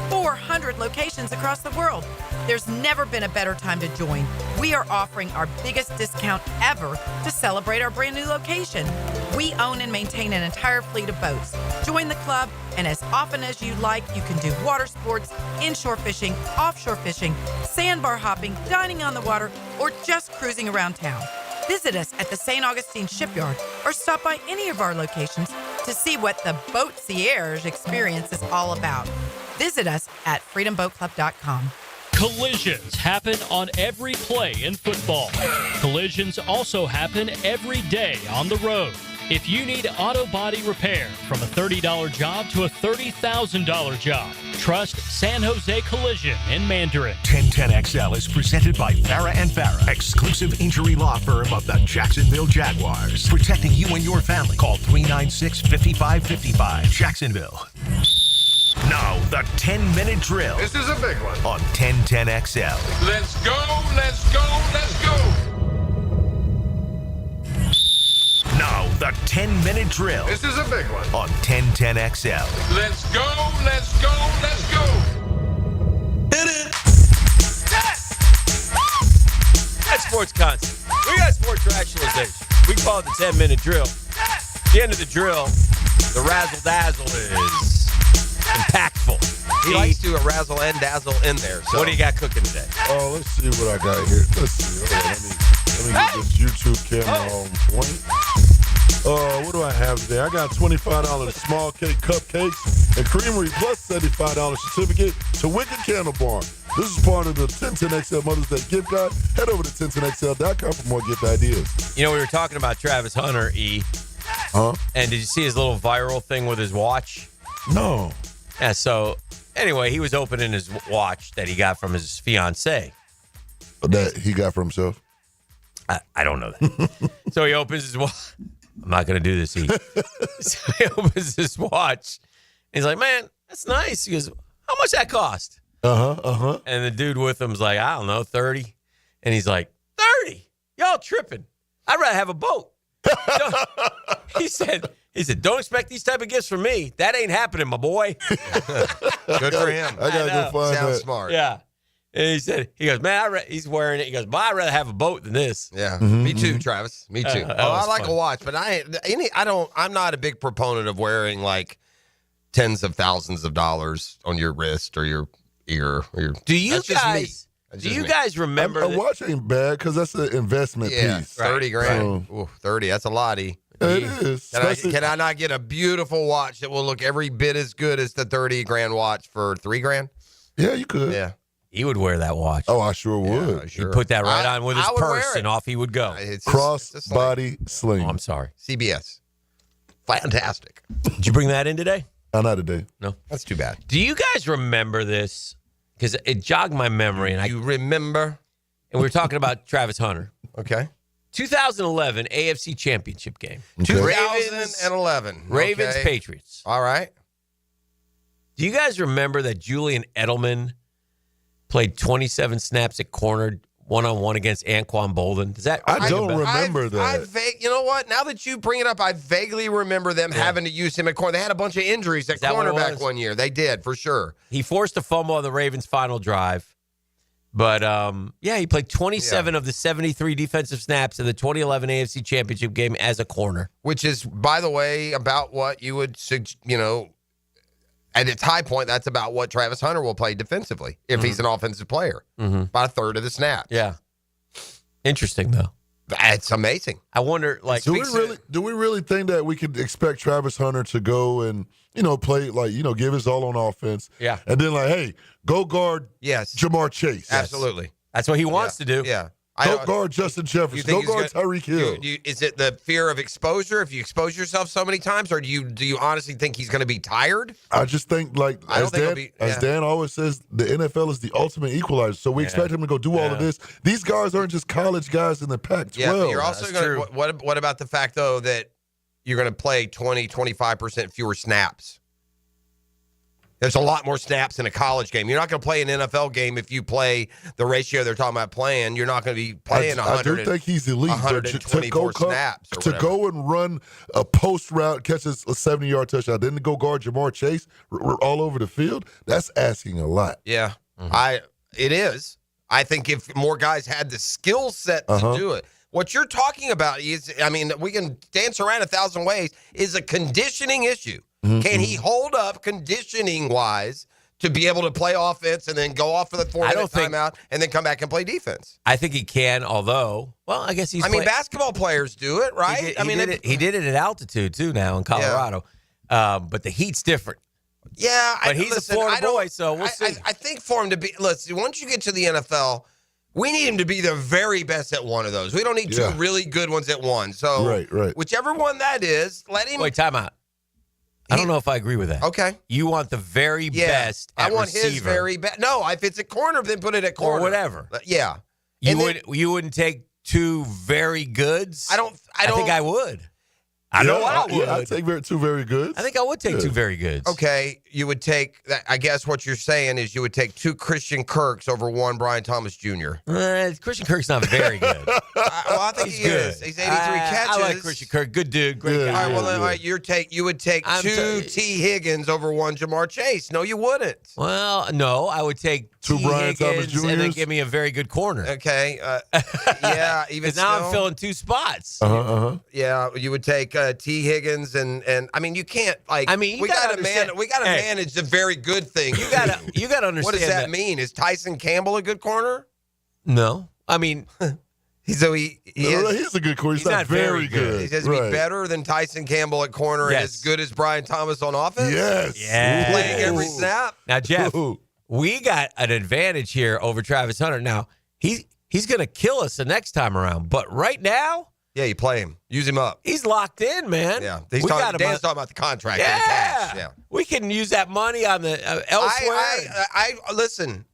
400 locations across the world. There's never been a better time to join. We are offering our biggest discount ever to celebrate our brand new location. We own and maintain an entire fleet of boats. Join the club, and as often as you like, you can do water sports, inshore fishing, offshore fishing, sandbar hopping, dining on the water, or just cruising around town. Visit us at the St. Augustine Shipyard or stop by any of our locations to see what the Boat Cierge experience is all about. Visit us at freedomboatclub.com. Collisions happen on every play in football. Collisions also happen every day on the road. If you need auto body repair, from a $30 job to a $30,000 job, trust San Jose Collision in Mandarin. 1010XL is presented by Farah & Farah, exclusive injury law firm of the Jacksonville Jaguars. Protecting you and your family. Call 396-5555. Jacksonville. Now, the 10-minute drill. This is a big one. On 1010XL. Let's go, let's go, let's go. Now, the 10-minute drill. This is a big one. On 1010XL. Let's go, let's go, let's go. Hit it. That's sports content. We got sports rationalization. We call it the 10-minute drill. At the end of the drill, the razzle-dazzle is impactful. He likes to razzle and dazzle in there. So. What do you got cooking today? Oh, let's see what I got here. Let's see. Hold on, let me get this YouTube camera on point. What do I have today? I got $25 small cake cupcakes and creamery plus $75 certificate to Wicked Candle Barn. This is part of the 1010XL Mother's Day gift guide. Head over to 1010XL.com for more gift ideas. You know, we were talking about Travis Hunter, E. Huh? And did you see his little viral thing with his watch? No. Yeah, so anyway, he was opening his watch that he got from his fiancée. That he got for himself? I don't know that. So he opens his watch. I'm not going to do this, E. So he opens his watch. And he's like, man, that's nice. He goes, how much that cost? And the dude with him's like, I don't know, 30. And he's like, 30? Y'all tripping. I'd rather have a boat. He said, don't expect these type of gifts from me. That ain't happening, my boy. Good for him. I gotta go find Sounds that. smart. Yeah. And he goes, man, he's wearing it. He goes, but I'd rather have a boat than this. Yeah. Me too, Travis. Me too. I like fun. a watch, but I'm not a big proponent of wearing like tens of thousands of dollars on your wrist or your ear. Do you guys remember? A watch ain't bad because that's an investment piece. 30 grand. Ooh, 30. That's a lot. It is. Can I not get a beautiful watch that will look every bit as good as the 30 grand watch for $3 grand? Yeah, you could. Yeah. He would wear that watch. Oh, I sure would. Yeah, sure. He'd put that right on with his purse and off he would go. Cross-body sling. Oh, I'm sorry. CBS. Fantastic. Did you bring that in today? Not today. No. That's too bad. Do you guys remember this? Because it jogged my memory. And you remember? And we were talking about Travis Hunter. Okay. 2011 AFC Championship game. Okay. 2011. Ravens, Okay. Patriots. All right. Do you guys remember that Julian Edelman played 27 snaps at corner one-on-one against Anquan Bolden? Does that? I don't remember that. You know what? Now that you bring it up, I vaguely remember them having to use him at corner. They had a bunch of injuries at cornerback one year. They did, for sure. He forced a fumble on the Ravens' final drive. But, he played 27 of the 73 defensive snaps in the 2011 AFC Championship game as a corner. Which is, by the way, about what you would, at its high point, that's about what Travis Hunter will play defensively if he's an offensive player. About a third of the snaps. Yeah. Interesting, though. It's amazing. I wonder, do we really think that we could expect Travis Hunter to go and, play, give his all on offense? Yeah. And then, hey, go guard Jamar Chase. Absolutely. That's what he wants to do. Yeah. Go guard Justin Jefferson. Go guard Tyreek Hill. Is it the fear of exposure if you expose yourself so many times, or do you honestly think he's going to be tired? I just think, as Dan always says, the NFL is the ultimate equalizer. So we expect him to go do all of this. These guys aren't just college guys in the Pac-12. Yeah, but you're also going to. What about the fact though that you're going to play 20, 25% fewer snaps? There's a lot more snaps in a college game. You're not going to play an NFL game if you play the ratio they're talking about playing. You're not going to be playing 100. I do think he's elite. 124 snaps or to go and run a post route, catch a 70-yard touchdown, then to go guard Jamar Chase all over the field, that's asking a lot. Yeah, it is. I think if more guys had the skill set to do it. What you're talking about is, I mean, we can dance around 1,000 ways, is a conditioning issue. Can he hold up conditioning-wise to be able to play offense and then go off for the 4-minute timeout and then come back and play defense? I think he can, although, well, I guess he's. I mean, basketball players do it, right? He did it at altitude, too, now in Colorado. Yeah. But the heat's different. Yeah. But he's a Florida boy, so we'll see. I think for him to be, listen, once you get to the NFL, we need him to be the very best at one of those. We don't need two really good ones at one. So right. Whichever one that is, let him. Wait, time out. I don't know if I agree with that. Okay. You want the very best at I want receiver. his very best. No, if it's a corner, then put it at corner. Or whatever. Yeah. You wouldn't take two very goods? I think I would. I know I would. Yeah, I'd take two very goods. I think I would take two very goods. Okay, you would take, I guess what you're saying is you would take two Christian Kirks over one Brian Thomas Jr. Christian Kirk's not very good. I think he is. He's 83 catches. I like Christian Kirk. Good dude. Great guy. All right, you would take two T. Higgins over one Jamar Chase. No, you wouldn't. Well, no, I would take two T. Brian Thomas Higgins Jr.'s. and then give me a very good corner. Okay. Yeah, even still. Now I'm filling two spots. Yeah, you would take T. Higgins and I mean you can't like. I mean we got to manage the very good thing. You got to understand. What does that mean? Is Tyson Campbell a good corner? No, I mean. He's a good corner. He's not very good. He has to be better than Tyson Campbell at corner and as good as Brian Thomas on offense? Yes. Playing every snap? Now, Jeff, we got an advantage here over Travis Hunter. Now, he's going to kill us the next time around. But right now. Yeah, you play him. Use him up. He's locked in, man. Yeah. Dan's talking about the contract. Yeah. And the cash. Yeah. We can use that money on the elsewhere. I listen.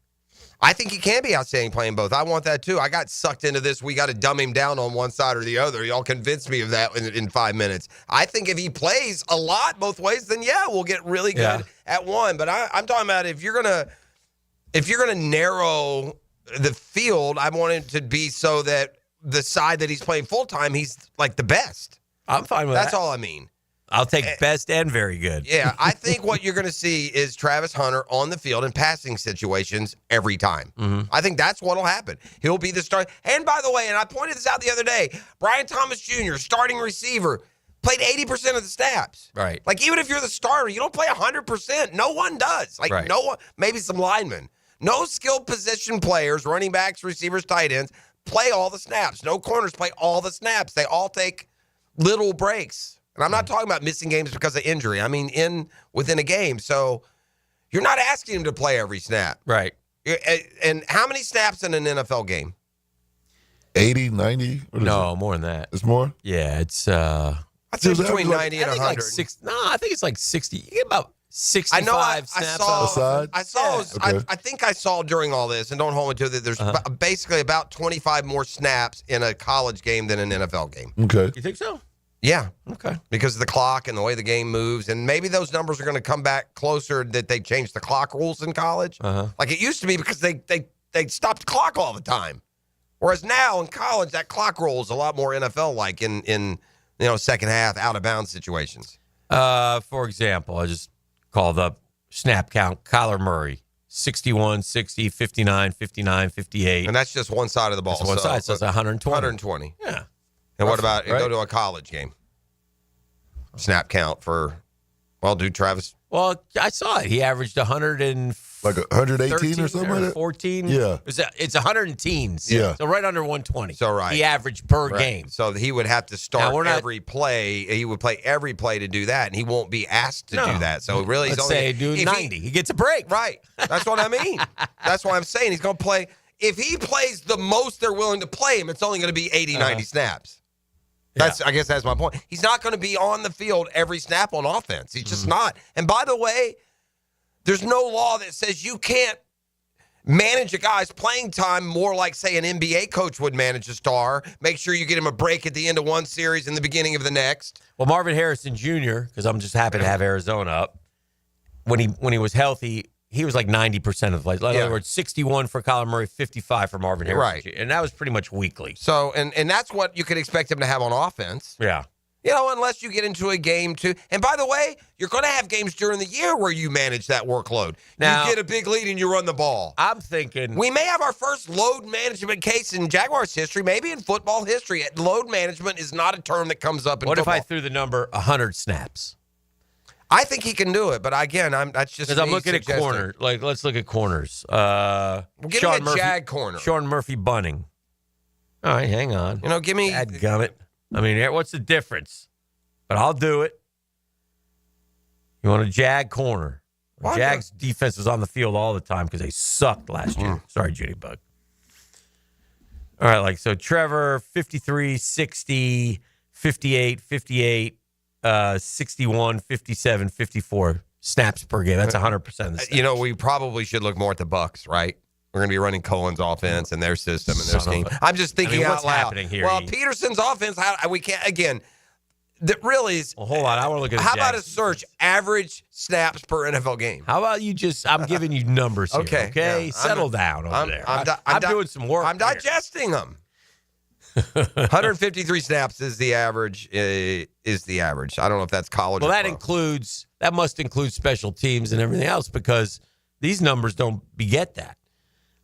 I think he can be outstanding playing both. I want that too. I got sucked into this. We got to dumb him down on one side or the other. Y'all convinced me of that in 5 minutes. I think if he plays a lot both ways, then we'll get really good at one. But I'm talking about if you're gonna narrow the field, I want it to be so that the side that he's playing full time, he's like the best. I'm fine with that. That's all I mean. I'll take best and very good. Yeah, I think what you're going to see is Travis Hunter on the field in passing situations every time. Mm-hmm. I think that's what will happen. He'll be the star. And by the way, and I pointed this out the other day, Brian Thomas Jr., starting receiver, played 80% of the snaps. Right. Like, even if you're the starter, you don't play 100%. No one does. Like, no one, maybe some linemen. No skilled position players, running backs, receivers, tight ends, play all the snaps. No corners play all the snaps. They all take little breaks. And I'm not talking about missing games because of injury. I mean, within a game. So you're not asking him to play every snap. Right. And how many snaps in an NFL game? 80, 90? No, more than that. It's more? Yeah, it's I'd say between 90 and 100. Like I think it's like 60. You get about 65 snaps on I saw. I think I saw during all this, and don't hold me to it, there's basically about 25 more snaps in a college game than an NFL game. Okay. You think so? Yeah. Okay. Because of the clock and the way the game moves. And maybe those numbers are going to come back closer that they changed the clock rules in college. Like it used to be because they stopped the clock all the time. Whereas now in college, that clock rule is a lot more NFL-like in second half, out-of-bounds situations. For example, I just called up snap count, Kyler Murray. 61, 60, 59, 59, 58. And that's just one side of the ball. That's one side, so it's 120. 120. Yeah. And what about go to a college game? Snap count for, Travis. Well, I saw it. He averaged 118 or something like that? 14. Yeah. It's 100 teens. Yeah. So right under 120. So right. He averaged per game. So he would have to start every play. He would play every play to do that, and he won't be asked to do that. So really, Let's say do 90. He gets a break. Right. That's what I mean. That's why I'm saying he's going to play. If he plays the most they're willing to play him, it's only going to be 80, 90 snaps. I guess that's my point. He's not going to be on the field every snap on offense. He's just not. And by the way, there's no law that says you can't manage a guy's playing time more like, say, an NBA coach would manage a star. Make sure you get him a break at the end of one series and the beginning of the next. Well, Marvin Harrison Jr., because I'm just happy to have Arizona up, when he was healthy, he was like 90% of the plays. In other words, 61 for Kyler Murray, 55 for Marvin Harrison. Right. And that was pretty much weekly. So, and that's what you could expect him to have on offense. Yeah. Unless you get into a game too. And by the way, you're going to have games during the year where you manage that workload. Now, you get a big lead and you run the ball. I'm thinking we may have our first load management case in Jaguars history, maybe in football history. Load management is not a term that comes up in football. What if I threw the number 100 snaps? I think he can do it, but again, that's just because I'm looking at corner. Like, let's look at corners. Give me a Jag corner. Sean Murphy Bunning. All right, hang on. Give me Dadgummit. I mean, what's the difference? But I'll do it. You want a Jag corner? Jags defense was on the field all the time because they sucked last year. Sorry, Judy Bug. All right, so Trevor, 53, 60, 58, 58, 61, 57, 54 snaps per game. That's 100% of the snaps. We probably should look more at the Bucs, right? We're going to be running Cohen's offense and their system and their scheme. I'm just thinking out what's loud. Happening here? Well, Peterson's offense, we can't, again, that really is. Well, hold on. I want to look at how about a search average snaps per NFL game? How about you I'm giving you numbers here, okay? Yeah, Settle down over there. I'm doing some work. I'm digesting them. 153 snaps is the average. I don't know if that's college. Well, or that must include special teams and everything else because these numbers don't beget that.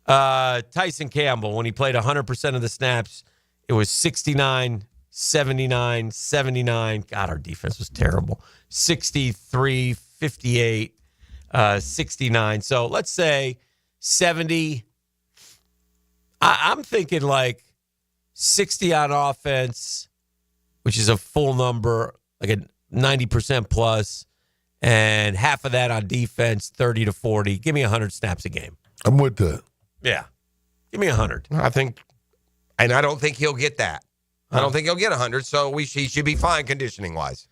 Tyson Campbell, when he played 100% of the snaps, it was 69, 79, 79. God, our defense was terrible. 63, 58, 69. So let's say 70. I'm thinking like 60 on offense, which is a full number, like a 90% plus, and half of that on defense, 30 to 40. Give me 100 snaps a game. I'm with that. Yeah. Give me 100. I don't think he'll get that. I don't think he'll get 100, so he should be fine conditioning-wise.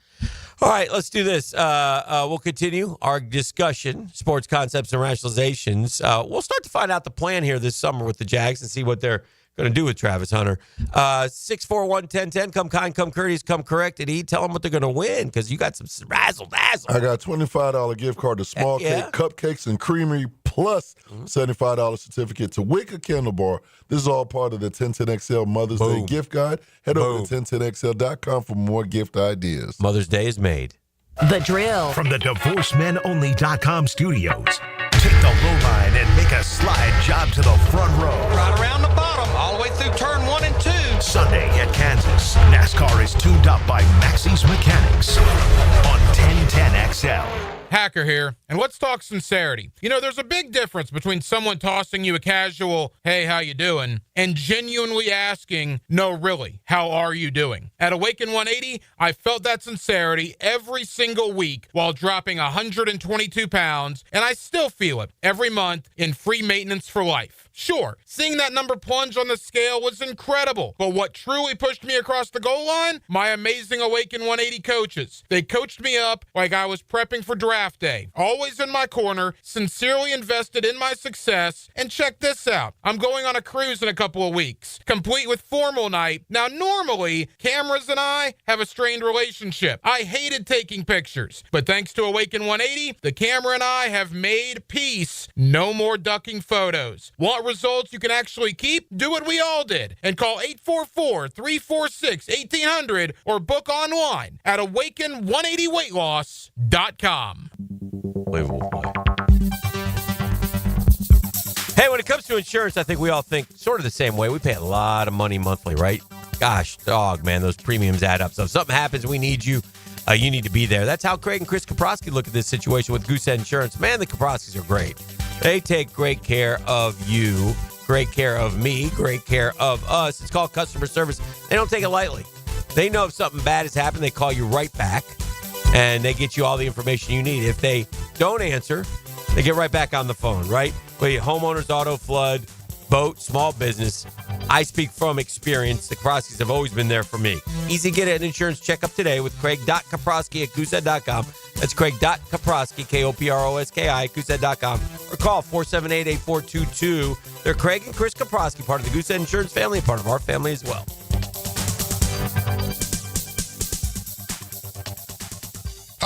All right, let's do this. We'll continue our discussion, sports concepts and rationalizations. We'll start to find out the plan here this summer with the Jags and see what they're going to do with Travis Hunter. 641-1010. Come kind, come courteous, come correct, and tell them what they're going to win because you got some razzle-dazzle. I got a $25 gift card to Small Cake, Cupcakes, and Creamery, plus $75 certificate to Wicker Candle Bar. This is all part of the 1010XL Mother's Day gift guide. Head over to 1010XL.com for more gift ideas. Mother's Day is made. The Drill. From the DivorceMenOnly.com studios. Take the low line and make a slide job to the front row. Right around the bottom, all the way through turn 1 and 2. Sunday at Kansas, NASCAR is tuned up by Maxie's Mechanics on 1010XL. Hacker here, and let's talk sincerity. There's a big difference between someone tossing you a casual, hey, how you doing, and genuinely asking, no, really, how are you doing? At Awaken 180, I felt that sincerity every single week while dropping 122 pounds, and I still feel it every month in free maintenance for life. Sure, seeing that number plunge on the scale was incredible, but what truly pushed me across the goal line? My amazing Awaken 180 coaches. They coached me up like I was prepping for draft day, always in my corner, sincerely invested in my success, and check this out. I'm going on a cruise in a couple of weeks, complete with formal night. Now, normally, cameras and I have a strained relationship. I hated taking pictures, but thanks to Awaken 180, the camera and I have made peace. No more ducking photos. Want results you can actually keep? Do what we all did and call 844-346-1800 or book online at awaken180weightloss.com. Unbelievable play. Hey, when it comes to insurance, I think we all think sort of the same way. We pay a lot of money monthly, right? Gosh, dog, man, those premiums add up. So if something happens, we need you. You need to be there. That's how Craig and Chris Kaprosky look at this situation with Goosehead Insurance. Man, the Kaproskys are great. They take great care of you, great care of me, great care of us. It's called customer service. They don't take it lightly. They know if something bad has happened, they call you right back, and they get you all the information you need. If they don't answer, they get right back on the phone, right? Whether homeowners, auto, flood, boat, small business. I speak from experience. The Kaproskys have always been there for me. Easy to get an insurance checkup today with Craig.Kaprosky at goosehead.com. That's Craig.Kaprosky, Koproski at goosehead.com. Or call 478-8422. They're Craig and Chris Kaprosky, part of the Goosehead Insurance family, part of our family as well.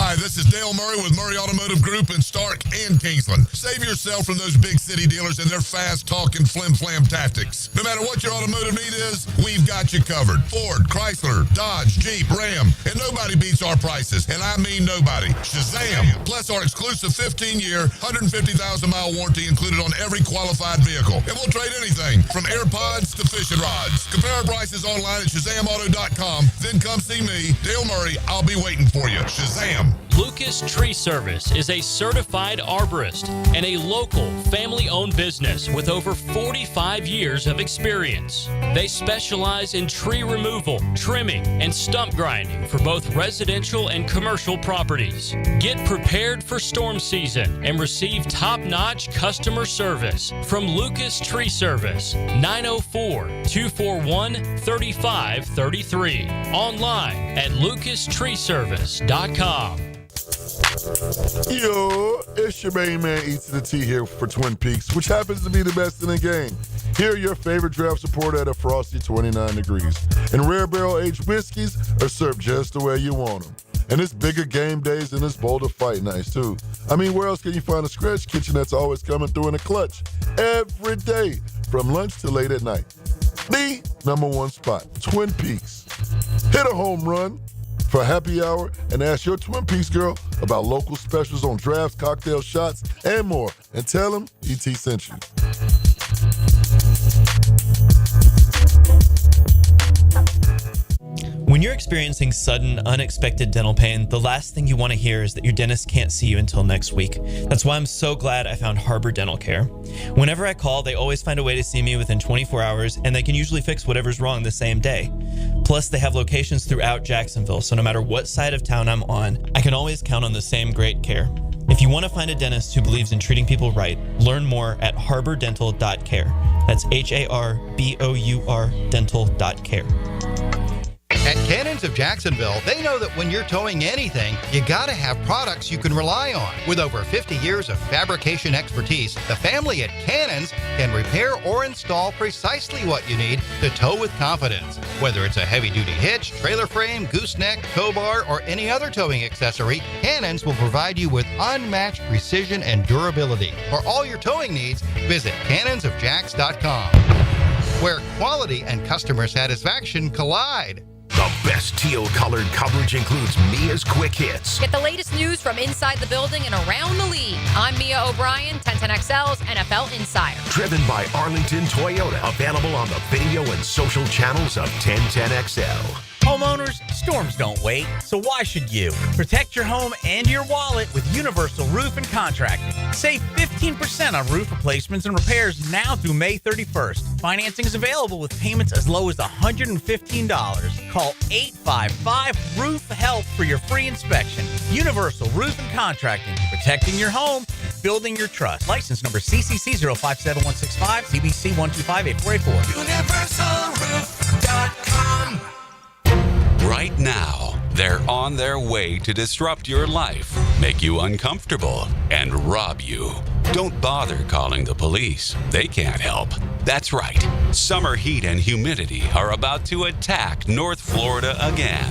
Hi, this is Dale Murray with Murray Automotive Group in Stark and Kingsland. Save yourself from those big city dealers and their fast-talking flim-flam tactics. No matter what your automotive need is, we've got you covered. Ford, Chrysler, Dodge, Jeep, Ram, and nobody beats our prices, and I mean nobody. Shazam! Plus our exclusive 15-year, 150,000-mile warranty included on every qualified vehicle. And we'll trade anything from AirPods to fishing rods. Compare our prices online at ShazamAuto.com. Then come see me, Dale Murray. I'll be waiting for you. Shazam! Lucas Tree Service is a certified arborist and a local family-owned business with over 45 years of experience. They specialize in tree removal, trimming, and stump grinding for both residential and commercial properties. Get prepared for storm season and receive top-notch customer service from Lucas Tree Service, 904-241-3533. Online at lucastreeservice.com. Yo, it's your main man, E to the T here for Twin Peaks, which happens to be the best in the game. Here, your favorite draft support at a frosty 29 degrees. And rare barrel-aged whiskeys are served just the way you want them. And it's bigger game days and it's bolder fight nights, too. I mean, where else can you find a scratch kitchen that's always coming through in a clutch? Every day, from lunch to late at night. The number one spot, Twin Peaks. Hit a home run for happy hour and ask your Twin Peaks girl about local specials on drafts, cocktail shots, and more. And tell them ET sent you. When you're experiencing sudden, unexpected dental pain, the last thing you want to hear is that your dentist can't see you until next week. That's why I'm so glad I found Harbor Dental Care. Whenever I call, they always find a way to see me within 24 hours, and they can usually fix whatever's wrong the same day. Plus, they have locations throughout Jacksonville, so no matter what side of town I'm on, I can always count on the same great care. If you want to find a dentist who believes in treating people right, learn more at harbordental.care. That's HARBOUR dental.care. At Cannons of Jacksonville, they know that when you're towing anything, you gotta have products you can rely on. With over 50 years of fabrication expertise, the family at Cannons can repair or install precisely what you need to tow with confidence. Whether it's a heavy-duty hitch, trailer frame, gooseneck, tow bar, or any other towing accessory, Cannons will provide you with unmatched precision and durability. For all your towing needs, visit cannonsofjacks.com, where quality and customer satisfaction collide. The best teal-colored coverage includes Mia's Quick Hits. Get the latest news from inside the building and around the league. I'm Mia O'Brien, 1010XL's NFL Insider. Driven by Arlington Toyota. Available on the video and social channels of 1010XL. Homeowners, storms don't wait, so why should you? Protect your home and your wallet with Universal Roof and Contracting. Save 15% on roof replacements and repairs now through May 31st. Financing is available with payments as low as $115. Call 855-ROOF-HELP for your free inspection. Universal Roof and Contracting. Protecting your home, building your trust. License number CCC 057165, CBC 1258484. UniversalRoof.com. Right now, they're on their way to disrupt your life, make you uncomfortable, and rob you. Don't bother calling the police. They can't help. That's right. Summer heat and humidity are about to attack North Florida again.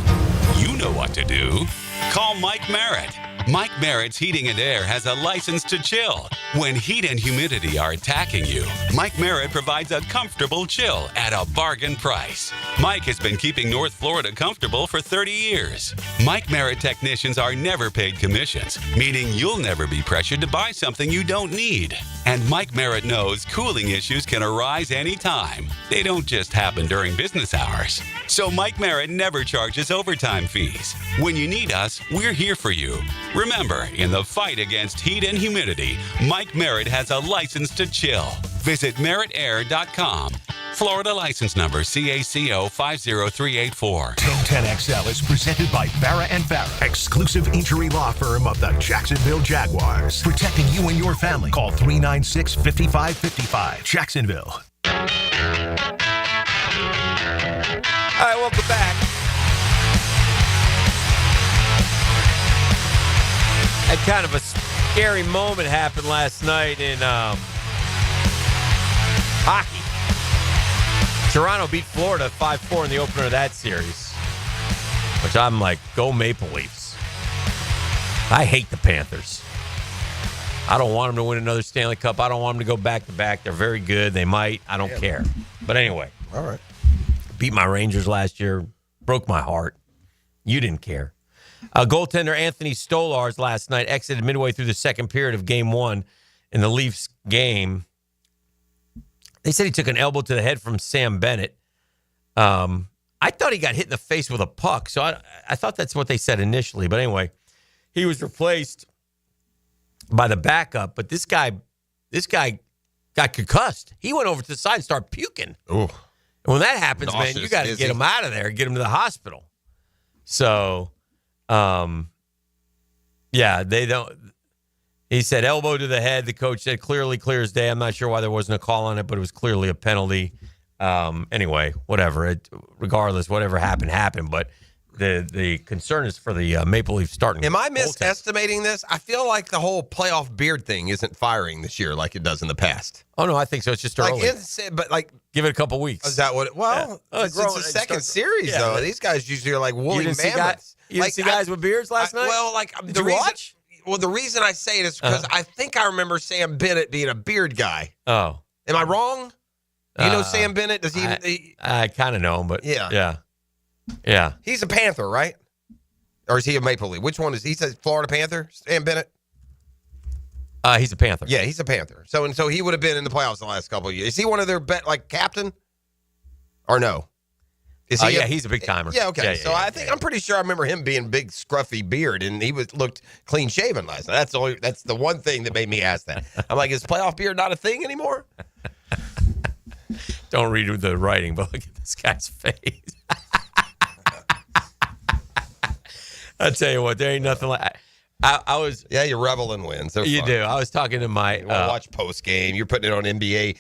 You know what to do. Call Mike Merritt. Mike Merritt's Heating and Air has a license to chill. When heat and humidity are attacking you, Mike Merritt provides a comfortable chill at a bargain price. Mike has been keeping North Florida comfortable for 30 years. Mike Merritt technicians are never paid commissions, meaning you'll never be pressured to buy something you don't need. And Mike Merritt knows cooling issues can arise anytime. They don't just happen during business hours. So Mike Merritt never charges overtime fees. When you need us, we're here for you. Remember, in the fight against heat and humidity, Mike Merritt has a license to chill. Visit merrittair.com. Florida license number CACO 50384. 1010XL is presented by Farah & Farah, exclusive injury law firm of the Jacksonville Jaguars. Protecting you and your family. Call 396-5555. Jacksonville. All right, welcome back. Had kind of a scary moment happened last night in hockey. Toronto beat Florida 5-4 in the opener of that series, which I'm like, go Maple Leafs. I hate the Panthers. I don't want them to win another Stanley Cup. I don't want them to go back-to-back. They're very good. They might. I don't care. But anyway. All right. Beat my Rangers last year. Broke my heart. You didn't care. Goaltender Anthony Stolarz last night exited midway through the second period of Game 1 in the Leafs game. They said he took an elbow to the head from Sam Bennett. I thought he got hit in the face with a puck, so I thought that's what they said initially. But anyway, he was replaced by the backup, but this guy got concussed. He went over to the side and started puking. Ooh. And when that happens, Nauseous, man, you got to get him out of there, get him to the hospital. So, yeah, they don't. He said elbow to the head. The coach said clearly clear as day. I'm not sure why there wasn't a call on it, but it was clearly a penalty. Anyway, whatever. Regardless, whatever happened. But the concern is for the Maple Leafs starting. Am I misestimating this? I feel like the whole playoff beard thing isn't firing this year like it does in the past. Oh, no, I think so. It's just early. But give it a couple weeks. Is that what? It's the second series, though. These guys usually are like woolly mammoths. You didn't see guys with beards last night? Did you watch? Well, the reason I say it is because I think I remember Sam Bennett being a beard guy. Oh. Am I wrong? You know Sam Bennett? Does he? I kind of know him, but yeah. He's a Panther, right? Or is he a Maple Leaf? Which one is he? He's a Florida Panther, Sam Bennett? He's a Panther. Yeah, he's a Panther. So he would have been in the playoffs the last couple of years. Is he one of their captain? Or no? Is he? He's a big timer. Yeah, okay. I'm pretty sure I remember him being big, scruffy beard, and he looked clean shaven last night. That's the one thing that made me ask that. I'm like, is playoff beard not a thing anymore? Don't read the writing, but look at this guy's face. I'll tell you what, there ain't nothing like. I was. Yeah, you revel in wins. You do. I was talking to my. Watch Postgame. You're putting it on NBA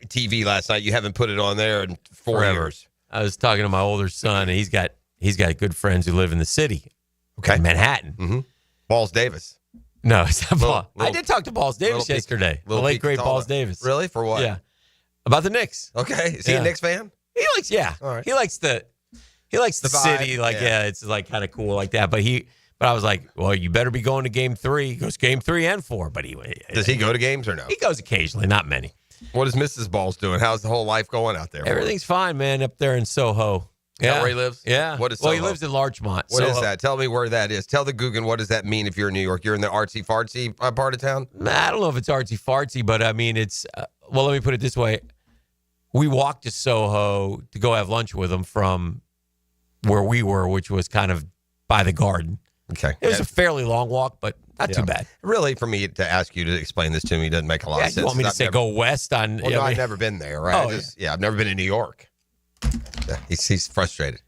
TV last night. You haven't put it on there in 4 years. I was talking to my older son, and he's got good friends who live in the city, in Manhattan. Mm-hmm. Balls Davis. No, it's not Ball. I did talk to Balls Davis yesterday. The late great Balls Davis. Really? For what? Yeah, about the Knicks. Okay, is he a Knicks fan? He likes. Yeah, all right. He likes the city. Like it's like kind of cool like that. But I was like, well, you better be going to Game 3. He goes Game 3 and 4. But does he go to games or no? He goes occasionally, not many. What is Mrs. Balls doing? How's the whole life going out there? Everything's fine, man, up there in Soho. Is that where he lives? Yeah. What is Soho? Well, he lives in Larchmont. What is that? Tell me where that is. Tell the Guggen, what does that mean if you're in New York? You're in the artsy-fartsy part of town? I don't know if it's artsy-fartsy, but I mean, it's, let me put it this way. We walked to Soho to go have lunch with him from where we were, which was kind of by the garden. Okay. It was a fairly long walk, but not too bad. Really, for me to ask you to explain this to me doesn't make a lot of sense. You want me to say go west on... Well, no, I've never been there, right? Oh, I've never been to New York. Yeah, he's frustrated.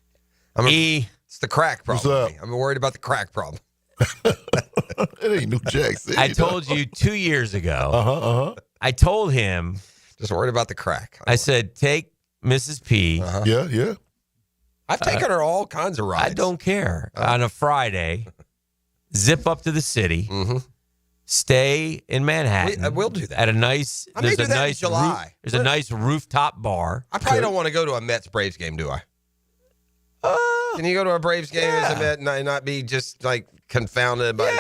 It's the crack problem. What's up? I'm worried about the crack problem. It ain't New Jack City. I told you 2 years ago. I told him... Just worried about the crack. I said, take Mrs. P. Yeah. I've taken her all kinds of rides. I don't care. On a Friday, zip up to the city, stay in Manhattan. We'll do that. At a nice, I may do that in July. There's a nice rooftop bar. I probably don't want to go to a Mets-Braves game, do I? Can you go to a Braves game as a Met and not be just like confounded by?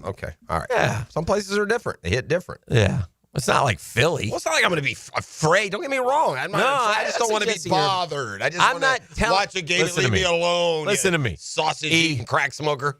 Okay. All right. Yeah. Some places are different. They hit different. Yeah. It's not like Philly. Well, it's not like I'm going to be afraid. Don't get me wrong. I just don't want to be bothered. I just want to watch a game and leave me alone. Listen to me. Sausage eating crack smoker.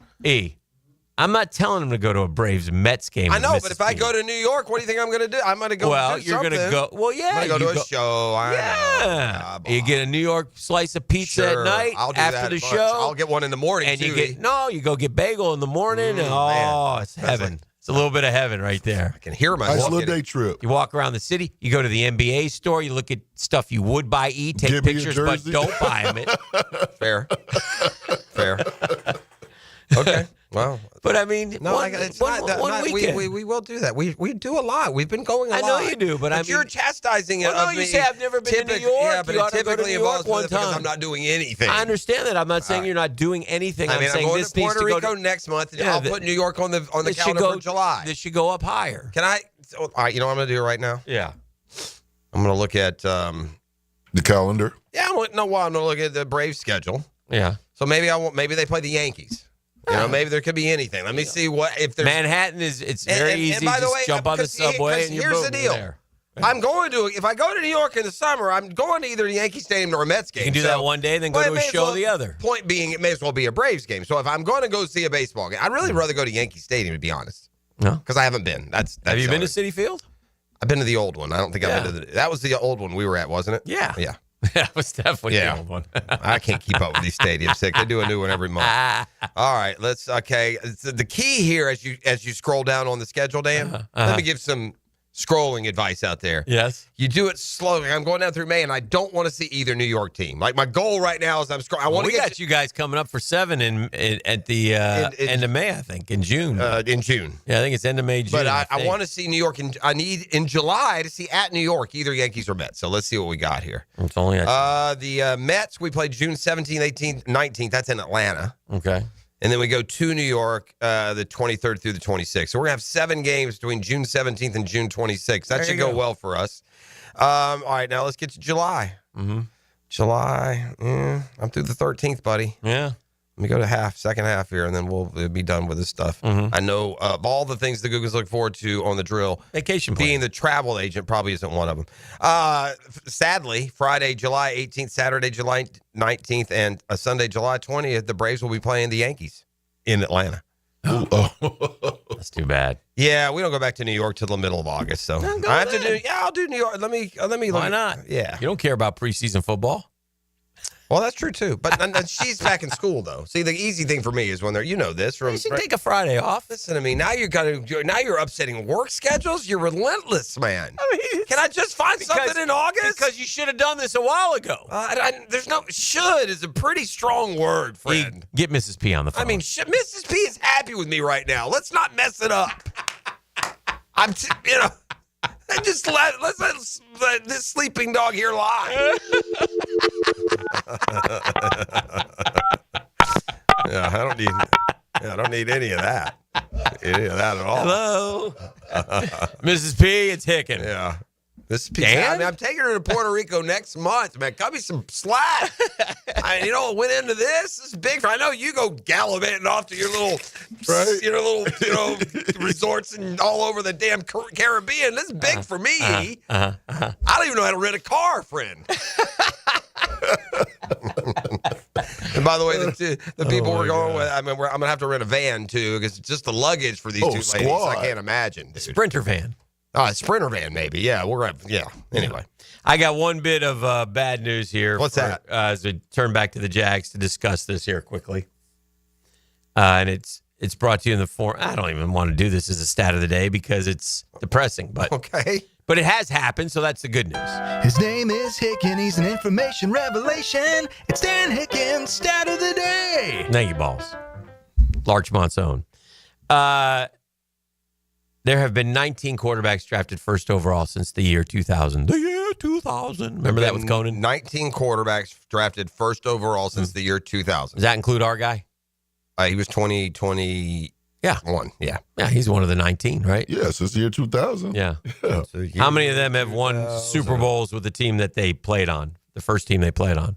I'm not telling him to go to a Braves Mets game. I know, but if I go to New York, what do you think I'm going to do? I'm going to go do something. You're going to go. Well, yeah. I'm going to go to a show. I know. You get a New York slice of pizza at night after the show. I'll get one in the morning, and too. you go get bagel in the morning. It's heaven. It's a little bit of heaven right there. I can hear myself. Nice little day trip. You walk around the city. You go to the NBA store. You look at stuff you would buy, take pictures, but don't buy them. Fair. Okay. Well, but I mean, one weekend. We will do that. We do a lot. We've been going a lot. I know you do, but you're chastising it. Well, no, you say I've never been to New York. Yeah, but it typically involves one time. Because I'm not doing anything. I understand that. I'm not saying you're not doing anything. I'm saying going this to Puerto Rico next month, and I'll put New York on the calendar for July. This should go up higher. Can I? All right. You know what I'm going to do right now? Yeah. I'm going to look at the calendar. Yeah. I'm going to look at the Braves schedule. Yeah. So maybe maybe they play the Yankees. Maybe there could be anything. Let me see what if there's Manhattan is. It's very easy. And by the just way, jump on the subway and you're here's the deal. there. I'm going to if I go to New York in the summer, I'm going to either the Yankee Stadium or a Mets game. You can do that one day, then go to a show the other. Point being, it may as well be a Braves game. So if I'm going to go see a baseball game, I'd really rather go to Yankee Stadium, to be honest. No, because I haven't been. Have you been to Citi Field? I've been to the old one. I don't think I've been to that was the old one we were at, wasn't it? Yeah. Yeah. That was definitely the old one. I can't keep up with these stadiums. Sick. They do a new one every month. All right, so the key here as you scroll down on the schedule, Dan, let me give some scrolling advice out there. Yes. You do it slowly. I'm going down through May, and I don't want to see either New York team. Like, my goal right now is I'm scrolling. We got you guys coming up for 7 at the end of May, I think, in June. In June. Yeah, I think it's end of May, June. But I want to see New York, I need in July to see at New York either Yankees or Mets. So let's see what we got here. It's only the Mets, we played June 17th, 18th, 19th. That's in Atlanta. Okay. And then we go to New York the 23rd through the 26th. So we're going to have 7 games between June 17th and June 26th. That should go well for us. All right, now let's get to July. Mm-hmm. July, I'm through the 13th, buddy. Yeah. Let me go to second half here, and then we'll be done with this stuff. Mm-hmm. I know of all the things the Googles look forward to on the drill. Vacation plan. Being the travel agent probably isn't one of them. Sadly, Friday, July 18th, Saturday, July 19th, and Sunday, July 20th, the Braves will be playing the Yankees in Atlanta. That's too bad. Yeah, we don't go back to New York till the middle of August, so I have to do. Yeah, I'll do New York. Let me. Why not? Yeah, you don't care about preseason football. Well, that's true too. But she's back in school though. See, the easy thing for me is when they're, this from. You should take a Friday off. Listen to me. Now you're upsetting work schedules. You're relentless, man. Can I just find something in August? Because you should have done this a while ago. There's no should is a pretty strong word, friend. Get Mrs. P on the phone. I mean, Mrs. P is happy with me right now. Let's not mess it up. Just let's let this sleeping dog here lie. Yeah, I don't need any of that. Any of that at all. Hello, Mrs. P. It's Hicken. Yeah. This piece, Dan? I'm taking her to Puerto Rico next month, man. Cut me some slack. Went into this. This is big. I know you go gallivanting off to your little, resorts and all over the damn Caribbean. This is big for me. I don't even know how to rent a car, friend. And by the way, the people we're going with, I'm gonna have to rent a van too, because it's just the luggage for these two ladies. I can't imagine. Dude. Sprinter van. Oh, a Sprinter van, maybe. Yeah, Anyway, I got one bit of bad news here. What's that? As we turn back to the Jags to discuss this here quickly, and it's brought to you in the form. I don't even want to do this as a stat of the day because it's depressing, but okay. But it has happened, so that's the good news. His name is Hicken. He's an information revelation. It's Dan Hicken, stat of the day. Thank you, balls. Larchemont's own. There have been 19 quarterbacks drafted first overall since the year 2000. The year 2000. Remember that with Conan? 19 quarterbacks drafted first overall since the year 2000. Does that include our guy? He was 2021. Yeah. Yeah, he's one of the 19, right? Yeah, since the year 2000. Yeah. So how many of them have won Super Bowls with the team that they played on? The first team they played on?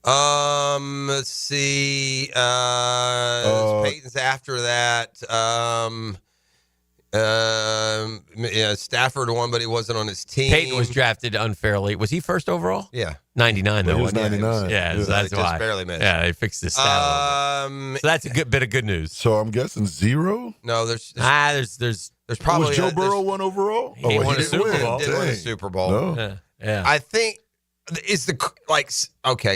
Let's see. Peyton's after that. Stafford won, but he wasn't on his team. Peyton was drafted unfairly. Was he first overall? Yeah. 99, though. He was 99. Yeah, so that's why. Just barely missed. Yeah, they fixed his stat a little bit. So that's a good bit of good news. So I'm guessing 0? No, there's Probably probably was Joe Burrow one overall? He won a Super Bowl. Didn't win a Super Bowl. No. Yeah. I think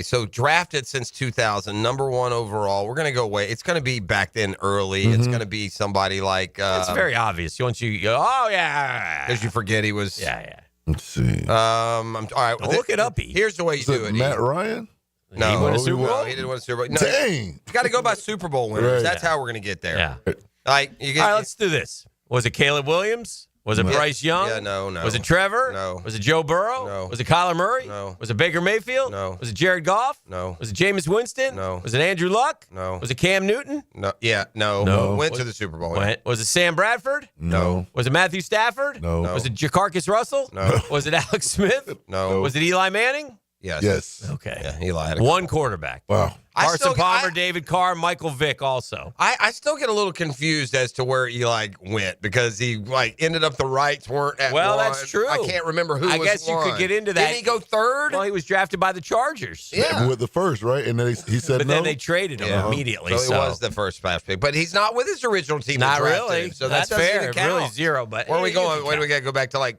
so drafted since 2000, number 1 overall. We're gonna go away. It's gonna be back then early. It's gonna be somebody like. It's very obvious. Once you go, oh yeah, because you forget he was. Yeah. Let's see. All right. Look it up. Here's the way you do it. Matt Ryan? No, he won a Super Bowl. No, he didn't win a Super Bowl. No, Dang. You got to go by Super Bowl winners. Right. That's how we're gonna get there. Yeah. All right, let's do this. Was it Caleb Williams? Was it Bryce Young? Yeah, no. Was it Trevor? No. Was it Joe Burrow? No. Was it Kyler Murray? No. Was it Baker Mayfield? No. Was it Jared Goff? No. Was it Jameis Winston? No. Was it Andrew Luck? No. Was it Cam Newton? No. Yeah. No. Went to the Super Bowl. Was it Sam Bradford? No. Was it Matthew Stafford? No. Was it Jacarkis Russell? No. Was it Alex Smith? No. Was it Eli Manning? Yes. Okay. Yeah, Eli had one quarterback. Wow. Carson Palmer, David Carr, Michael Vick also. I still get a little confused as to where Eli went because he ended up the rights weren't at Well, one. that's true. I can't remember who I was guess you one. could get into that. Didn't he go third? Well, he was drafted by the Chargers. Yeah. With the first, right? And then he said But no. then they traded him immediately. So he was the first draft pick. But he's not with his original team. Not that drafted really. him, so That's that doesn't fair. even count. Really zero. But Where are we going? Where do we got to go back to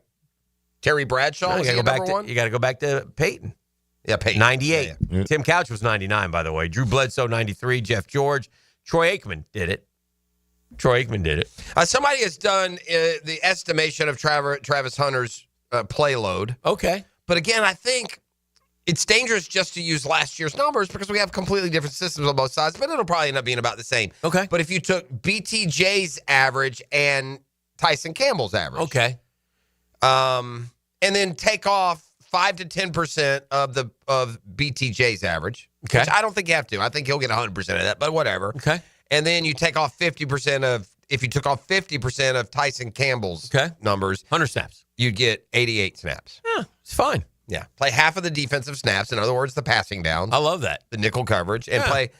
Terry Bradshaw? No, Was you he got number one? to go back to Peyton. Yeah, Peyton. 98. Yeah. Tim Couch was 99, by the way. Drew Bledsoe, 93. Jeff George. Troy Aikman did it. Somebody has done the estimation of Travis Hunter's play load. Okay. But again, I think it's dangerous just to use last year's numbers because we have completely different systems on both sides, but it'll probably end up being about the same. Okay. But if you took BTJ's average and Tyson Campbell's average. Okay. And then take off 5 to 10% of BTJ's average. Okay. Which I don't think you have to. I think he'll get 100% of that, but whatever. Okay. And then you take off 50% if you took off 50% of Tyson Campbell's numbers. 100 snaps. You'd get 88 snaps. Yeah, it's fine. Yeah. Play half of the defensive snaps. In other words, the passing downs. I love that. The nickel coverage. And play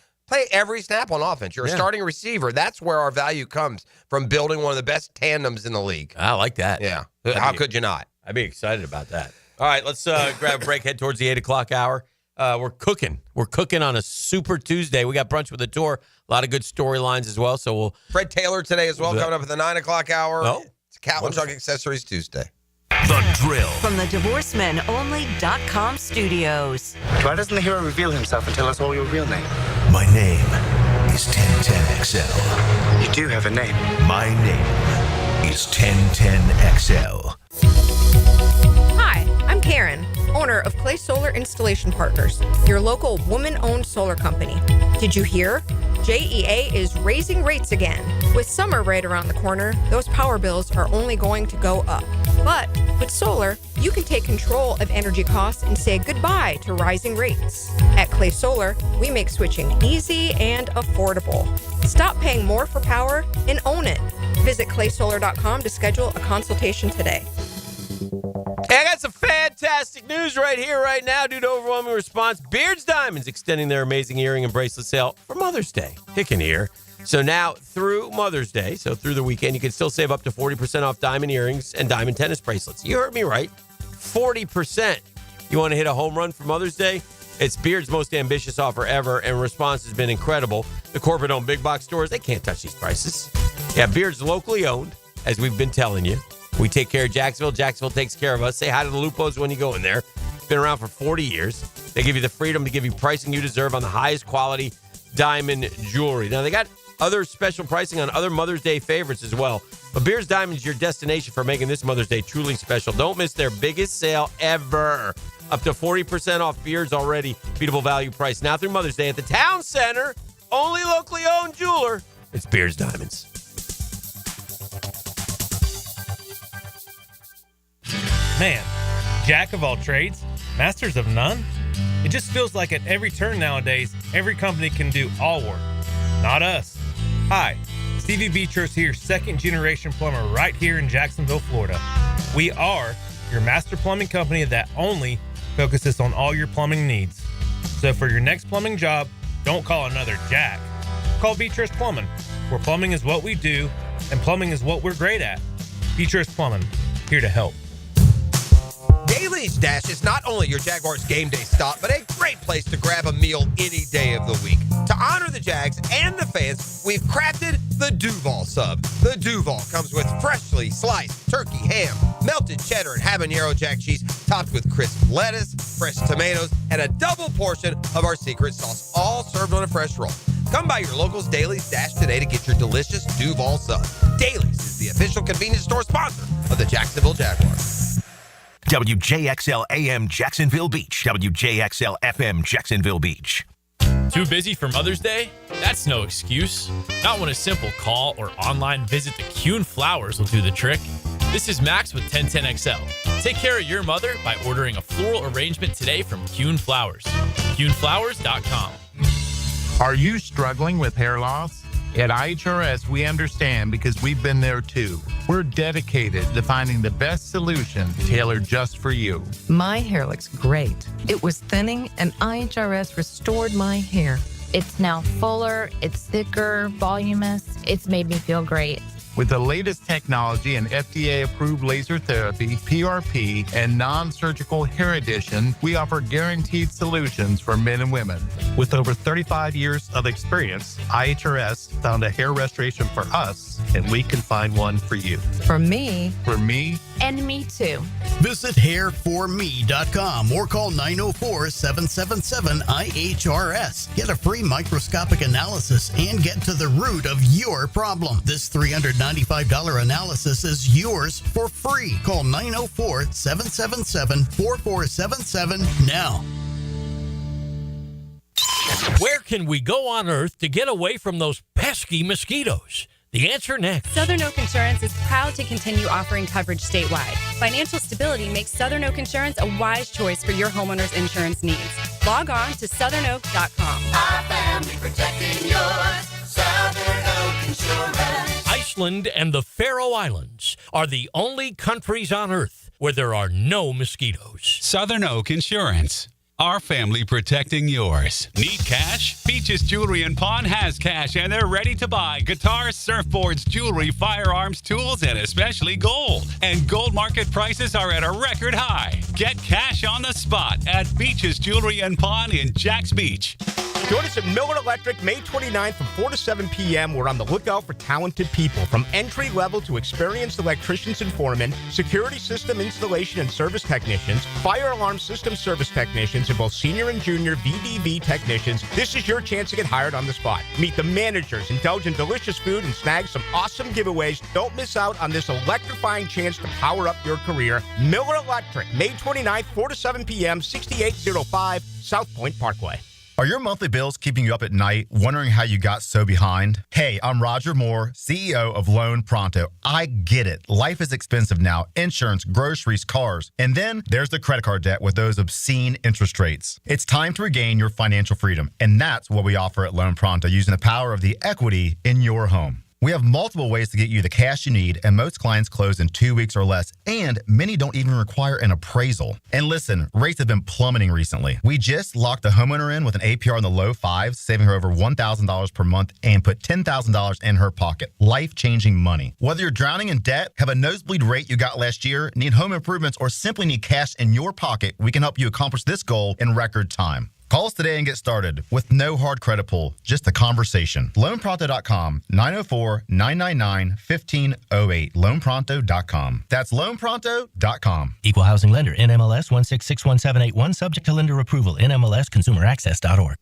every snap on offense. You're a starting receiver. That's where our value comes from building one of the best tandems in the league. I like that. Yeah. How could you not? I'd be excited about that. All right, let's grab a break, head towards the 8 o'clock hour. We're cooking. We're cooking on a Super Tuesday. We got brunch with the tour. A lot of good storylines as well. So we'll Fred Taylor today as well, coming up at the 9 o'clock hour. Oh, it's Catlin Truck Accessories Tuesday. The Drill. From the DivorceMenOnly.com studios. Why doesn't the hero reveal himself and tell us all your real name? My name is 1010XL. You do have a name. My name is 1010XL. Hi, I'm Karen, owner of Clay Solar Installation Partners, your local woman-owned solar company. Did you hear? JEA is raising rates again. With summer right around the corner, those power bills are only going to go up. But with solar, you can take control of energy costs and say goodbye to rising rates. At Clay Solar, we make switching easy and affordable. Stop paying more for power and own it. Visit claysolar.com to schedule a consultation today. Hey, I got some fantastic news right here, right now, due to overwhelming response. Beards Diamonds extending their amazing earring and bracelet sale for Mother's Day. Hicken here. So now through Mother's Day, so through the weekend, you can still save up to 40% off diamond earrings and diamond tennis bracelets. You heard me right. 40%. You want to hit a home run for Mother's Day? It's Beard's most ambitious offer ever, and response has been incredible. The corporate-owned big box stores, they can't touch these prices. Yeah, Beard's locally owned, as we've been telling you. We take care of Jacksonville. Jacksonville takes care of us. Say hi to the Lupos when you go in there. It's been around for 40 years. They give you the freedom to give you pricing you deserve on the highest quality diamond jewelry. Now, they got other special pricing on other Mother's Day favorites as well. But Beard's Diamond is your destination for making this Mother's Day truly special. Don't miss their biggest sale ever. Up to 40% off Beard's already beatable value price. Now through Mother's Day at the Town Center. Only locally owned jeweler. It's Beard's Diamonds. Man, jack of all trades, masters of none? It just feels like at every turn nowadays, every company can do all work. Not us. Hi, Stevie Beatrice here, second generation plumber right here in Jacksonville, Florida. We are your master plumbing company that only focuses on all your plumbing needs. So for your next plumbing job, don't call another Jack. Call Beatrice Plumbing, where plumbing is what we do and plumbing is what we're great at. Beatrice Plumbing, here to help. Daly's Dash is not only your Jaguars game day stop, but a great place to grab a meal any day of the week. To honor the Jags and the fans, we've crafted the Duval sub. The Duval comes with freshly sliced turkey, ham, melted cheddar, and habanero jack cheese, topped with crisp lettuce, fresh tomatoes, and a double portion of our secret sauce, all served on a fresh roll. Come by your local's Daly's Dash today to get your delicious Duval sub. Daly's is the official convenience store sponsor of the Jacksonville Jaguars. WJXL AM Jacksonville Beach. WJXL FM Jacksonville Beach. Too busy for Mother's Day? That's no excuse. Not when a simple call or online visit to Kuhn Flowers will do the trick. This is Max with 1010XL. Take care of your mother by ordering a floral arrangement today from Kuhn Flowers. KuhnFlowers.com. Are you struggling with hair loss? At IHRS, we understand because we've been there too. We're dedicated to finding the best solution tailored just for you. My hair looks great. It was thinning, and IHRS restored my hair. It's now fuller, it's thicker, voluminous. It's made me feel great. With the latest technology and FDA-approved laser therapy, PRP, and non-surgical hair addition, we offer guaranteed solutions for men and women. With over 35 years of experience, IHRS found a hair restoration for us, and we can find one for you. For me. For me. And me too. Visit hairforme.com or call 904-777-IHRS. Get a free microscopic analysis and get to the root of your problem. This $395 analysis is yours for free. Call 904-777-4477 now. Where can we go on Earth to get away from those pesky mosquitoes? The answer next. Southern Oak Insurance is proud to continue offering coverage statewide. Financial stability makes Southern Oak Insurance a wise choice for your homeowner's insurance needs. Log on to southernoak.com. Our family protecting yours. Southern Oak Insurance. Iceland and the Faroe Islands are the only countries on Earth where there are no mosquitoes. Southern Oak Insurance. Our family protecting yours. Need cash? Beaches Jewelry and Pawn has cash, and they're ready to buy guitars, surfboards, jewelry, firearms, tools, and especially gold. And gold market prices are at a record high. Get cash on the spot at Beaches Jewelry and Pawn in Jacks Beach. Join us at Miller Electric May 29th from 4 to 7 p.m. We're on the lookout for talented people, from entry-level to experienced electricians and foremen, security system installation and service technicians, fire alarm system service technicians, and both senior and junior VDV technicians. This is your chance to get hired on the spot. Meet the managers, indulge in delicious food, and snag some awesome giveaways. Don't miss out on this electrifying chance to power up your career. Miller Electric, May 29th, 4 to 7 p.m., 6805 South Point Parkway. Are your monthly bills keeping you up at night, wondering how you got so behind? Hey, I'm Roger Moore, CEO of Loan Pronto. I get it. Life is expensive now. Insurance, groceries, cars. And then there's the credit card debt with those obscene interest rates. It's time to regain your financial freedom. And that's what we offer at Loan Pronto, using the power of the equity in your home. We have multiple ways to get you the cash you need, and most clients close in 2 weeks or less, and many don't even require an appraisal. And listen, rates have been plummeting recently. We just locked a homeowner in with an APR in the low fives, saving her over $1,000 per month, and put $10,000 in her pocket. Life-changing money. Whether you're drowning in debt, have a nosebleed rate you got last year, need home improvements, or simply need cash in your pocket, we can help you accomplish this goal in record time. Call us today and get started with no hard credit pull, just a conversation. LoanPronto.com, 904-999-1508. LoanPronto.com. That's LoanPronto.com. Equal housing lender, NMLS 1661781, subject to lender approval, NMLSConsumerAccess.org.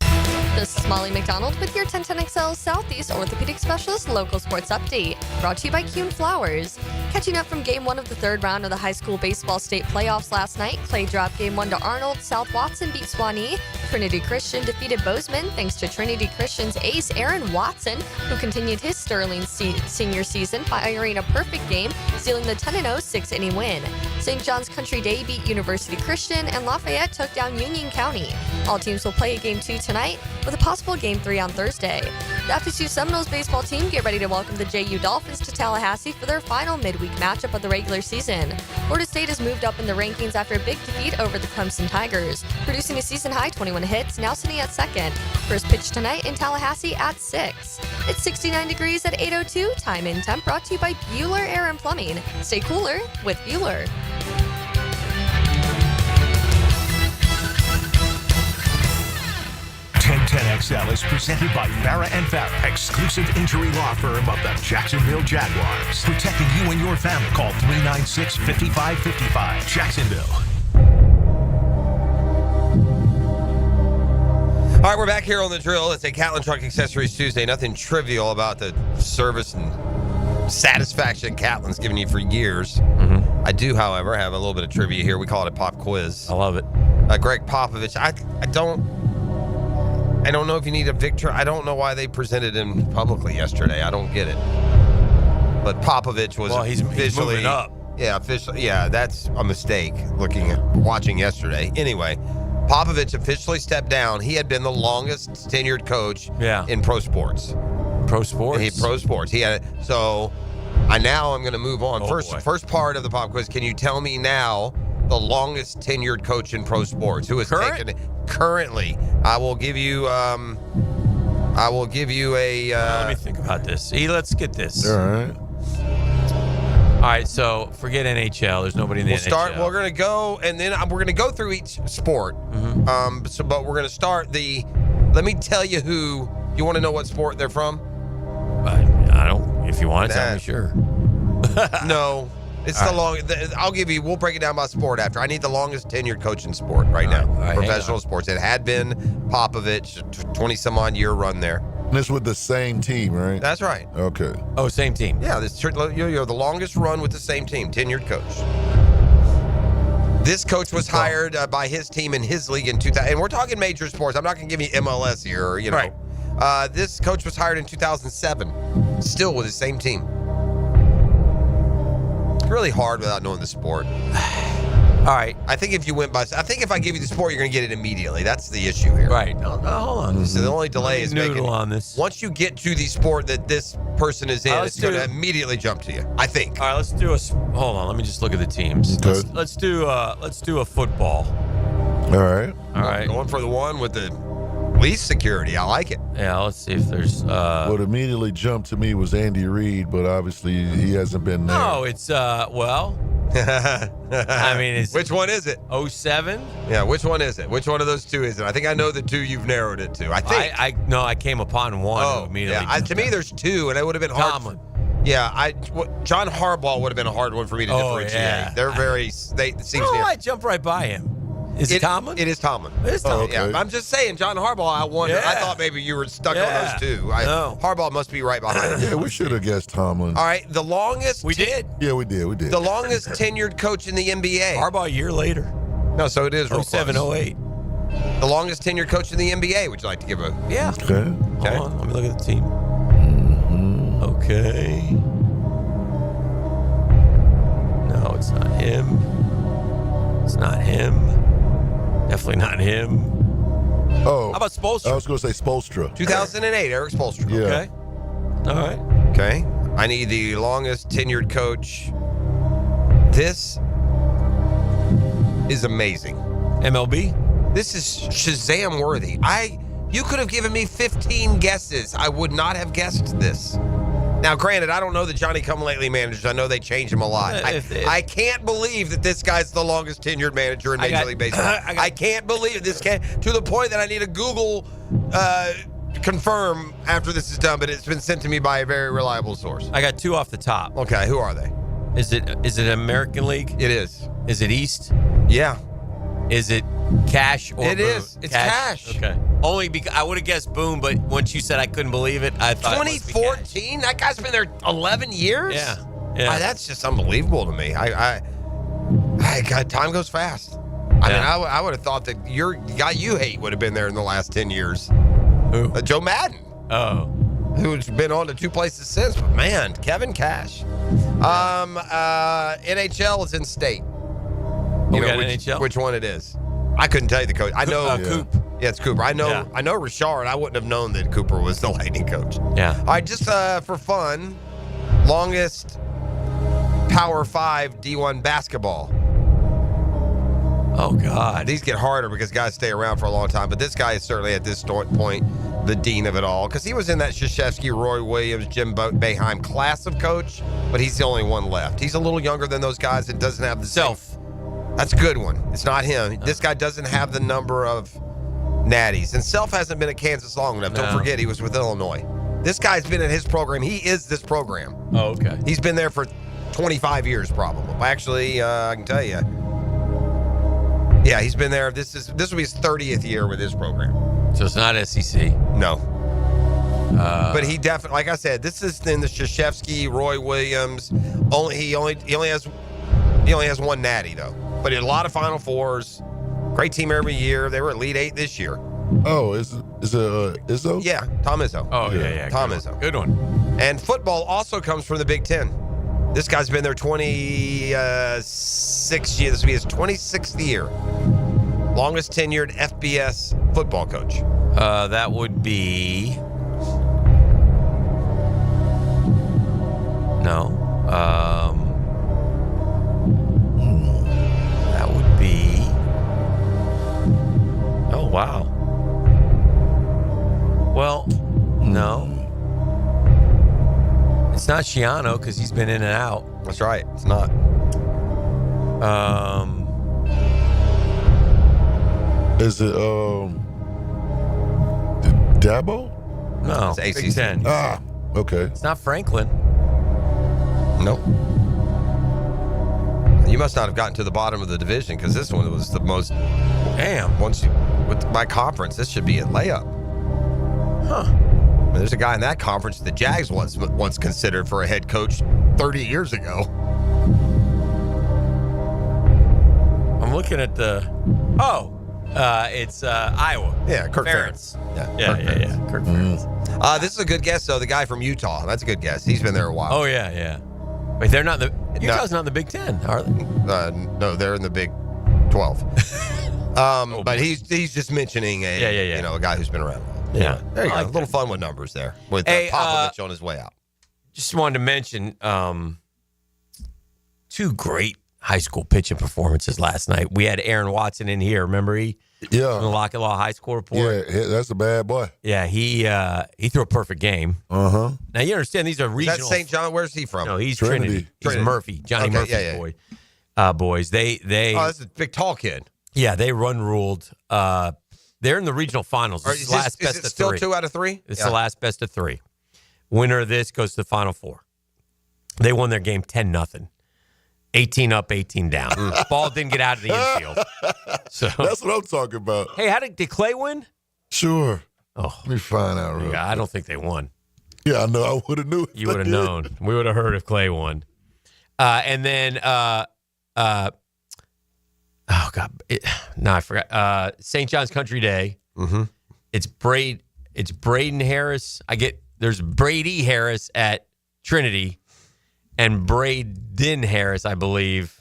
This is Molly McDonald with your 1010XL Southeast Orthopedic Specialist Local Sports Update, brought to you by Kuhn Flowers. Catching up from Game 1 of the third round of the high school baseball state playoffs last night, Clay dropped Game 1 to Arnold, South Watson beat Swanee, Trinity Christian defeated Bozeman thanks to Trinity Christian's ace Aaron Watson, who continued his sterling senior season, firing a perfect game, sealing the 10-0 6-inning win. St. John's Country Day beat University Christian, and Lafayette took down Union County. All teams will play a Game 2 tonight, with a possible Game 3 on Thursday. The FSU Seminoles baseball team get ready to welcome the JU Dolphins to Tallahassee for their final midweek matchup of the regular season. Florida State has moved up in the rankings after a big defeat over the Clemson Tigers, producing a season-high 21 hits, now sitting at second. First pitch tonight in Tallahassee at 6. It's 69 degrees at 8:02. Time and temp brought to you by Bueller Air and Plumbing. Stay cooler with Bueller. XL is presented by Farah & Farah, exclusive injury law firm of the Jacksonville Jaguars. Protecting you and your family. Call 396-5555. Jacksonville. All right, we're back here on The Drill. It's a Catlin Truck Accessories Tuesday. Nothing trivial about the service and satisfaction Catlin's given you for years. I do, however, have a little bit of trivia here. We call it a pop quiz. I love it. Greg Popovich, I don't know if you need a victory. I don't know why they presented him publicly yesterday. I don't get it. But Popovich was he's officially moving up. Yeah, officially. Yeah, that's a mistake. Watching yesterday. Anyway, Popovich officially stepped down. He had been the longest tenured coach in pro sports. pro sports. Pro sports. He had so. I'm going to move on. First part of the pop quiz. Can you tell me now the longest tenured coach in pro sports who has taken it currently? I will give you a. Let me think about this. Let's get this. All right. All right, so forget NHL. There's nobody in the NHL. We're going to go, and then we're going to go through each sport. Mm-hmm. But we're going to start let me tell you who. You want to know what sport they're from? I don't. If you want to tell me, sure. No. It's the long. I'll give you. We'll break it down by sport after. I need the longest tenured coach in sport right now. Professional sports. It had been Popovich, 20-some-odd year run there. And it's with the same team, right? That's right. Okay. Oh, same team. Yeah, you're the longest run with the same team, tenured coach. This coach was hired by his team in his league in 2000. And we're talking major sports. I'm not going to give you MLS here, or, Right. This coach was hired in 2007, still with the same team. It's really hard without knowing the sport. All right. I think if I give you the sport, you're going to get it immediately. That's the issue here. Right. No, hold on. So the only delay is making on this. Once you get to the sport that this person is in, it's going to immediately jump to you. I think. All right. Let's do hold on. Let me just look at the teams. Okay. Let's do a football. All right. All right. Going for the one with the least security. I like it. Yeah. Let's see if there's. What immediately jumped to me was Andy Reid, but obviously he hasn't been there. No, it's well. I mean, which one is it? 07? Yeah, which one is it? Which one of those two is it? I think I know the two you've narrowed it to. I think. I came upon one who immediately. Yeah, to me, there's two, and it would have been hard. Tomlin. Yeah, John Harbaugh would have been a hard one for me to differentiate. Yeah. They're very. I jumped right by him. Is it Tomlin? It is Tomlin. It is Tomlin. Yeah, I'm just saying, John Harbaugh, I wonder. I thought maybe you were stuck on those two. No. Harbaugh must be right behind him. Yeah, we should have guessed Tomlin. All right, the longest. We did. Yeah, we did. The longest tenured coach in the NBA. Harbaugh a year later. No, so it is 07, 08. The longest tenured coach in the NBA. Would you like to give a? Yeah. Okay. Hold on. Let me look at the team. Okay. No, it's not him. It's not him. Definitely not him. Oh. How about Spoelstra? I was going to say Spoelstra. 2008, Eric Spoelstra. Yeah. Okay. All right. Okay. I need the longest tenured coach. This is amazing. MLB? This is Shazam worthy. You could have given me 15 guesses. I would not have guessed this. Now, granted, I don't know the Johnny-come-lately managers. I know they change them a lot. I can't believe that this guy's the longest tenured manager in Major League Baseball. I can't believe this to the point that I need to Google confirm after this is done, but it's been sent to me by a very reliable source. I got two off the top. Okay, who are they? Is it American League? It is. Is it East? Yeah. Is it Cash or It Boone? is. It's Cash. Okay. Only because I would have guessed Boone, but once you said I couldn't believe it, I thought 2014? That guy's been there 11 years? Yeah. That's just unbelievable to me. God, time goes fast. I mean, I would have thought that your guy you hate would have been there in the last 10 years. Who? Joe Madden. Oh. Who's been on to two places since. But man, Kevin Cash. NHL is in state. You know NHL? which one it is. I couldn't tell you the coach. I know Coop. Yeah, it's Cooper. I know Richard. I wouldn't have known that Cooper was the Lightning coach. Yeah. All right, just for fun, longest Power 5 D1 basketball. Oh, God. These get harder because guys stay around for a long time, but this guy is certainly at this point the dean of it all because he was in that Krzyzewski, Roy Williams, Jim Boeheim class of coach, but he's the only one left. He's a little younger than those guys and doesn't have the Self. That's a good one. It's not him. This guy doesn't have the number of natties. And Self hasn't been at Kansas long enough. Don't forget, he was with Illinois. This guy's been in his program. He is this program. Oh, okay. He's been there for 25 years probably. Actually, I can tell you. Yeah, he's been there. This will be his 30th year with his program. So it's not SEC. No. But he definitely, like I said, this is in the Krzyzewski, Roy Williams. He only has one natty though. But he had a lot of Final Fours. Great team every year. They were Elite 8 this year. Oh, is it Izzo? Yeah, Tom Izzo. Oh, yeah. Tom Izzo. Good one. And football also comes from the Big Ten. This guy's been there 26 years. This will be his 26th year. Longest tenured FBS football coach. That would be It's not Shiano because he's been in and out. That's right. It's not. Is it Dabo? No, It's Big ACC. Ten. Ah, okay. It's not Franklin. Nope. You must not have gotten to the bottom of the division because this one was the most. Damn. With my conference, this should be a layup. Huh. There's a guy in that conference the Jags once considered for a head coach 30 years ago. I'm looking at the. Oh, it's Iowa. Yeah, Kirk Ferentz. Ferentz. Yeah. Kirk Ferentz. This is a good guess, though. The guy from Utah. That's a good guess. He's been there a while. Oh, yeah. Wait, they're not Utah's not in the Big Ten, are they? No, they're in the Big 12. But he's just mentioning a guy who's been around. Yeah. There you go. A little fun with numbers there with Popovich on his way out. Just wanted to mention two great high school pitching performances last night. We had Aaron Watson in here. Remember from the Lockett Law High School report? Yeah, that's a bad boy. Yeah, he threw a perfect game. Uh-huh. Now, you understand these are regional. Is that St. John? Where's he from? No, he's Trinity. He's Murphy. Johnny Murphy's boy. Boys. They that's a big tall kid. Yeah, they run ruled. They're in the regional finals. This is the last best of still three. 2 out of 3? It's the last best of 3. Winner of this goes to the Final Four. They won their game 10-0. 18 up, 18 down. Ball didn't get out of the infield. So that's what I'm talking about. Hey, did Clay win? Sure. Oh, let me find out. Real I don't think they won. Yeah, I know. I would have knew. You would have known. We would have heard if Clay won. And then, oh God, I forgot. St. John's Country Day. Mm-hmm. It's Braden Harris. There's Brady Harris at Trinity, and Braden Harris, I believe,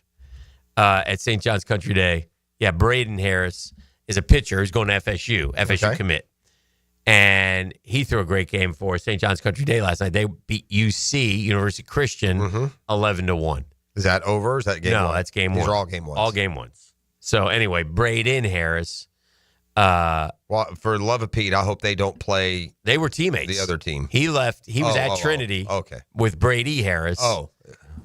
at St. John's Country Day. Yeah, Braden Harris is a pitcher who's going to FSU commit. And he threw a great game for St. John's Country Day last night. They beat UC, University Christian, 11-1. Is that over? Or is that game one? No, that's game one. These are all game ones. All game ones. So anyway, Braden Harris. Well, for the love of Pete, I hope they don't play. They were teammates. The other team. He left. He was at Trinity. With Brady Harris. Oh.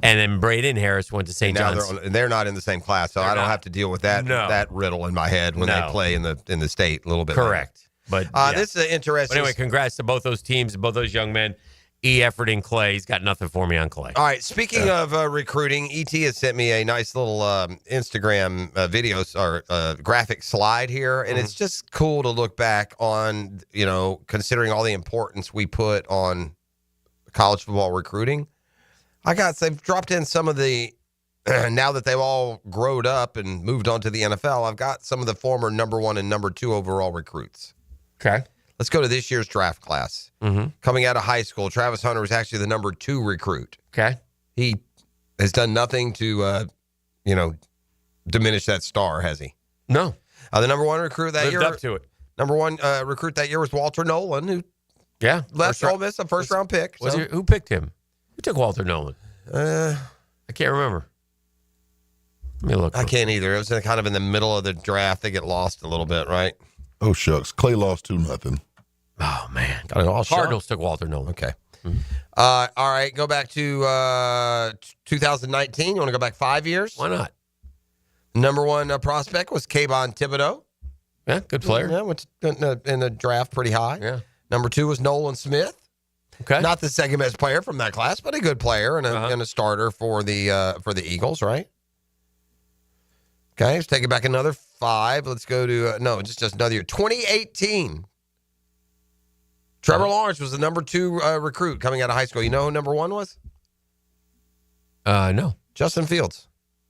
And then Braden Harris went to St. John's. They're not in the same class, so I don't have to deal with that riddle in my head when they play in the state a little bit. Correct. But this is interesting. But anyway, congrats to both those teams, both those young men. Effort in Clay. He's got nothing for me on Clay. All right. Speaking of recruiting, ET has sent me a nice little Instagram videos or graphic slide here, and it's just cool to look back on. Considering all the importance we put on college football recruiting. They've dropped in some of the. Now that they've all growed up and moved on to the NFL, I've got some of the former number 1 and number 2 overall recruits. Okay. Let's go to this year's draft class. Coming out of high school, Travis Hunter was actually the number 2 recruit. Okay. He has done nothing to, diminish that star, has he? No. The number 1 recruit that year. Lived up to it. Number 1 recruit that year was Walter Nolan, who left Ole Miss, a first-round pick. Who picked him? Who took Walter Nolan? I can't remember. Let me look. I can't either. It was kind of in the middle of the draft. They get lost a little bit, right? Oh, shucks. Clay lost 2-0. Oh, man. Cardinals took Walter Nolan. Okay. All right. Go back to 2019. You want to go back 5 years? Why not? Number 1 prospect was Kayvon Thibodeau. Yeah, good player. Yeah, went in the draft pretty high. Yeah. Number 2 was Nolan Smith. Okay. Not the second best player from that class, but a good player and a starter for the Eagles, right? Okay, let's take it back another 5. Let's go to just another year. 2018. Trevor Lawrence was the number 2 recruit coming out of high school. You know who number 1 was? No. Justin Fields.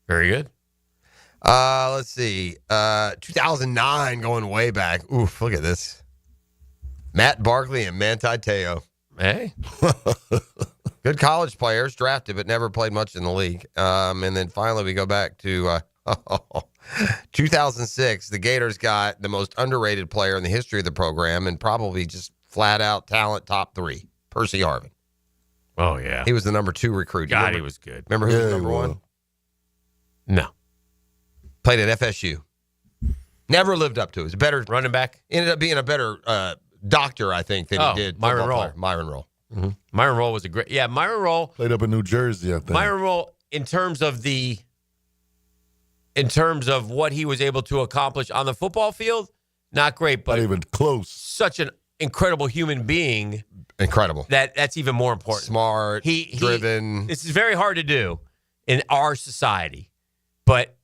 Very good. Let's see. 2009, going way back. Oof, look at this. Matt Barkley and Manti Te'o. Hey. Good college players, drafted, but never played much in the league. And then finally we go back to 2006. The Gators got the most underrated player in the history of the program and probably just flat out talent top 3, Percy Harvin. Oh, yeah. He was the number 2 recruit. God, he was good. Remember who was number 1? No. Played at FSU. Never lived up to it. Was a better running back. Ended up being a better doctor, I think, than he did. Myron Roll. Myron Roll. Mm-hmm. Myron Rolle was a great. Yeah, Myron Rolle played up in New Jersey, I think. Myron Rolle, in terms of what he was able to accomplish on the football field, not great, but not even close. Such an incredible human being. Incredible. That's even more important. Smart, driven. This is very hard to do in our society, but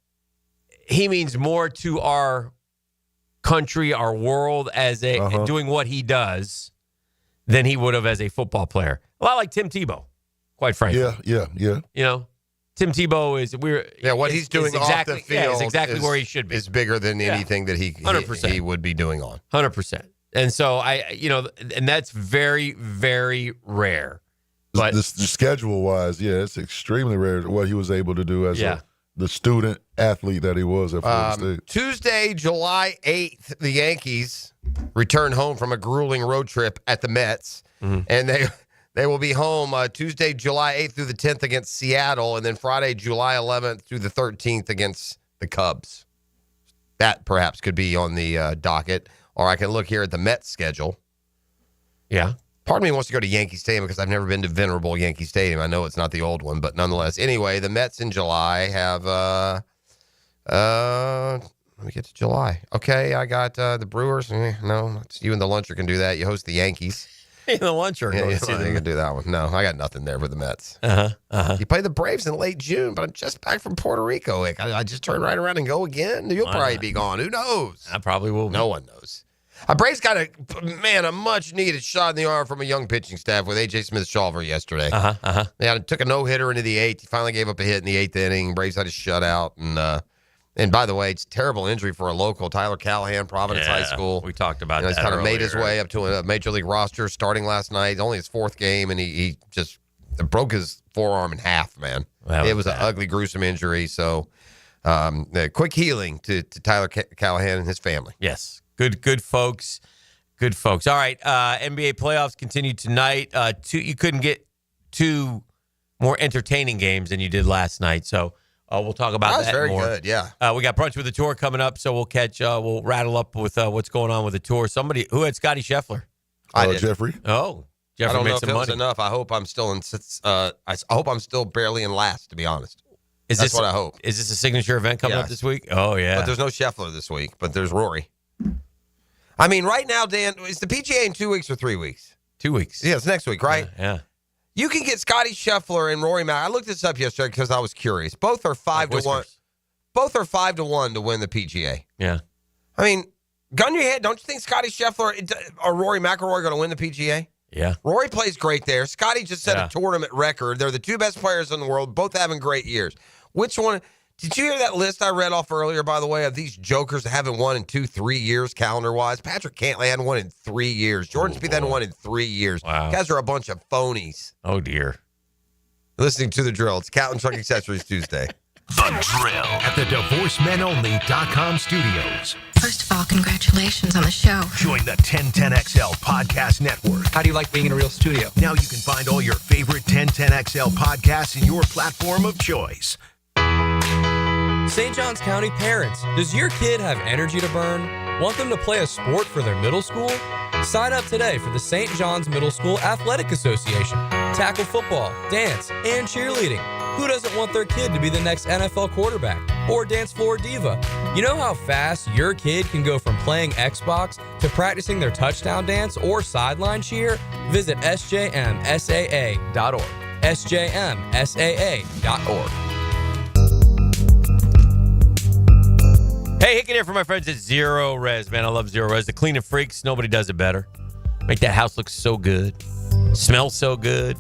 he means more to our country, our world, as doing what he does than he would have as a football player. A lot like Tim Tebow, quite frankly. Yeah. You know, Tim Tebow is what he's doing off the field is exactly where he should be. Is bigger than anything that he 100%. He would be doing on 100%. And so and that's very, very rare. But the schedule wise, it's extremely rare what he was able to do as the student athlete that he was at Florida State. Tuesday, July 8th, the Yankees return home from a grueling road trip at the Mets, and they will be home Tuesday, July 8th through the 10th against Seattle, and then Friday, July 11th through the 13th against the Cubs. That perhaps could be on the docket, or I can look here at the Mets schedule. Yeah. Part of me wants to go to Yankee Stadium because I've never been to venerable Yankee Stadium. I know it's not the old one, but nonetheless. Anyway, the Mets in July have, let me get to July. Okay, I got the Brewers. No, it's you and the Luncher can do that. You host the Yankees. The Luncher. You can do that one. No, I got nothing there with the Mets. You play the Braves in late June, but I'm just back from Puerto Rico. I just turn right around and go again. You'll probably be gone. Who knows? I probably will be. No one knows. Braves got a much-needed shot in the arm from a young pitching staff with A.J. Smith-Shawver yesterday. Yeah, took a no-hitter into the 8th. He finally gave up a hit in the 8th inning. Braves had a shutout. And by the way, it's a terrible injury for a local, Tyler Callahan, Providence High School. We talked about that. He's kind of made his way up to a major league roster starting last night. Only his 4th game, and he just broke his forearm in half, man. It was an ugly, gruesome injury. So quick healing to Tyler Callahan and his family. Yes. Good folks. Good folks. All right. NBA playoffs continue tonight. You couldn't get 2 more entertaining games than you did last night. So we'll talk about that very more. Good, yeah. We got Brunch with the Tour coming up, so we'll rattle up with what's going on with the Tour. Somebody who had Scotty Scheffler. I did. Jeffrey. Oh, Jeffrey I don't made know if some it was money. enough. I hope I'm still in. I hope I'm still barely in last, to be honest. That's what I hope. Is this a signature event coming up this week? Oh yeah. But there's no Scheffler this week. But there's Rory. I mean, right now, Dan, is the PGA in 2 weeks or 3 weeks? 2 weeks. Yeah, it's next week, right? Yeah. You can get Scotty Scheffler and Rory Mac. I looked this up yesterday because I was curious. Both are 5-1. Both are 5-1 to win the PGA. Yeah. I mean, gun to your head, don't you think Scotty Scheffler or Rory McIlroy are going to win the PGA? Yeah. Rory plays great there. Scotty just set a tournament record. They're the 2 best players in the world, both having great years. Which one? Did you hear that list I read off earlier, by the way, of these jokers that haven't won in 2-3 years calendar-wise? Patrick Cantlay hadn't won in 3 years. Jordan Spieth hadn't won in 3 years. Wow. Guys are a bunch of phonies. Oh, dear. Listening to The Drill. It's Cat and Truck Accessories Tuesday. The Drill at the DivorceMenOnly.com studios. First of all, congratulations on the show. Join the 1010XL Podcast Network. How do you like being in a real studio? Now you can find all your favorite 1010XL podcasts in your platform of choice. St. Johns County parents, does your kid have energy to burn? Want them to play a sport for their middle school? Sign up today for the St. John's Middle School Athletic Association. Tackle football, dance, and cheerleading. Who doesn't want their kid to be the next NFL quarterback or dance floor diva? You know how fast your kid can go from playing Xbox to practicing their touchdown dance or sideline cheer? Visit sjmsaa.org. sjmsaa.org. Hey, Hicken here for my friends at Zero Res, man. I love Zero Res. The cleaning freaks, nobody does it better. Make that house look so good. Smell so good.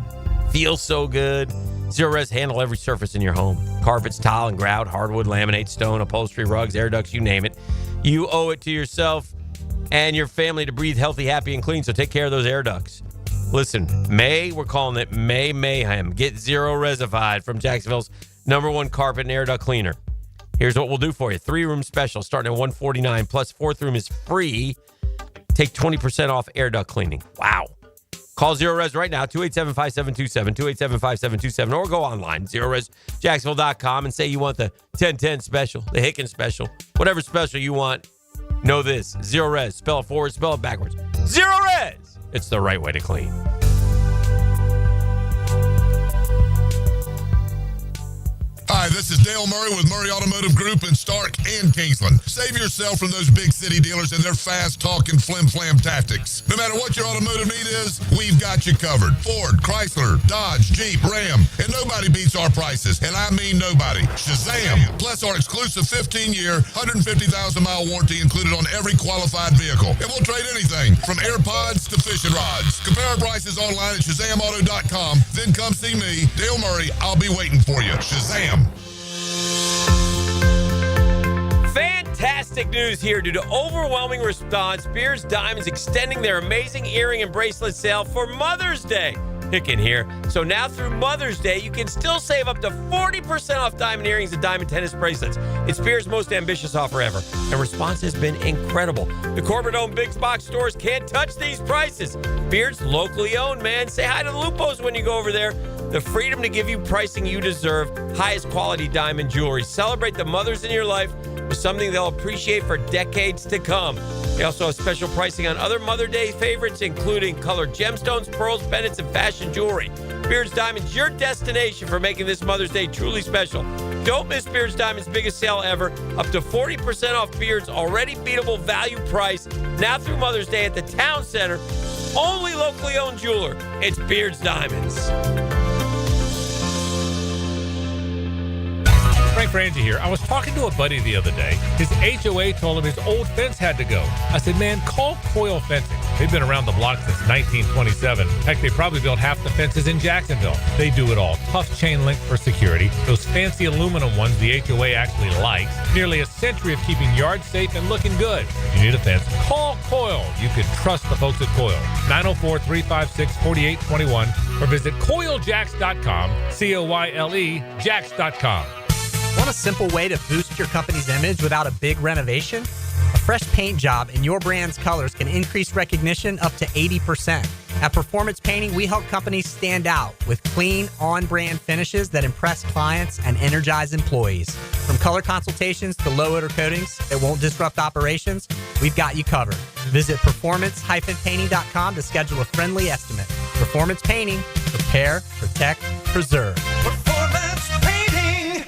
Feel so good. Zero Res handle every surface in your home. Carpets, tile and grout, hardwood, laminate, stone, upholstery, rugs, air ducts, you name it. You owe it to yourself and your family to breathe healthy, happy, and clean, so take care of those air ducts. Listen, we're calling it May Mayhem. Get Zero Resified from Jacksonville's #1 carpet and air duct cleaner. Here's what we'll do for you. 3-room special starting at $149, plus 4th room is free. Take 20% off air duct cleaning. Wow. Call Zero Res right now, 287-5727, 287-5727, or go online, ZeroResJacksonville.com, and say you want the 1010 special, the Hicken special, whatever special you want. Know this, Zero Res, spell it forward, spell it backwards. Zero Res! It's the right way to clean. Hi, this is Dale Murray with Murray Automotive Group in Stark and Kingsland. Save yourself from those big city dealers and their fast-talking flim-flam tactics. No matter what your automotive need is, we've got you covered. Ford, Chrysler, Dodge, Jeep, Ram, and nobody beats our prices, and I mean nobody. Shazam! Plus our exclusive 15-year, 150,000-mile warranty included on every qualified vehicle. And we'll trade anything from AirPods to fishing rods. Compare our prices online at ShazamAuto.com. Then come see me, Dale Murray. I'll be waiting for you. Shazam! Fantastic news here. Due to overwhelming response, Beers Diamonds extending their amazing earring and bracelet sale for Mother's Day. Hicken here. So now through Mother's Day, you can still save up to 40% off diamond earrings and diamond tennis bracelets. It's Beers' most ambitious offer ever, and response has been incredible. The corporate-owned big box stores can't touch these prices. Beers, locally owned, man. Say hi to the Lupos when you go over there. The freedom to give you pricing you deserve, highest quality diamond jewelry. Celebrate the mothers in your life with something they'll appreciate for decades to come. They also have special pricing on other Mother Day favorites, including colored gemstones, pearls, pendants, and fashion jewelry. Beards Diamonds, your destination for making this Mother's Day truly special. Don't miss Beards Diamonds' biggest sale ever. Up to 40% off Beards' already beatable value price. Now through Mother's Day at the Town Center. Only locally owned jeweler. It's Beards Diamonds. Frank Frangie here. I was talking to a buddy the other day. His HOA told him his old fence had to go. I said, man, call Coil Fencing. They've been around the block since 1927. Heck, they probably built half the fences in Jacksonville. They do it all. Tough chain link for security. Those fancy aluminum ones the HOA actually likes. Nearly a century of keeping yards safe and looking good. If you need a fence, call Coil. You can trust the folks at Coil. 904-356-4821 or visit coiljacks.com. COYLE Jacks.com. Want a simple way to boost your company's image without a big renovation? A fresh paint job in your brand's colors can increase recognition up to 80%. At Performance Painting, we help companies stand out with clean, on-brand finishes that impress clients and energize employees. From color consultations to low-odor coatings that won't disrupt operations, we've got you covered. Visit performance-painting.com to schedule a friendly estimate. Performance Painting. Prepare, protect, preserve. Performance Painting.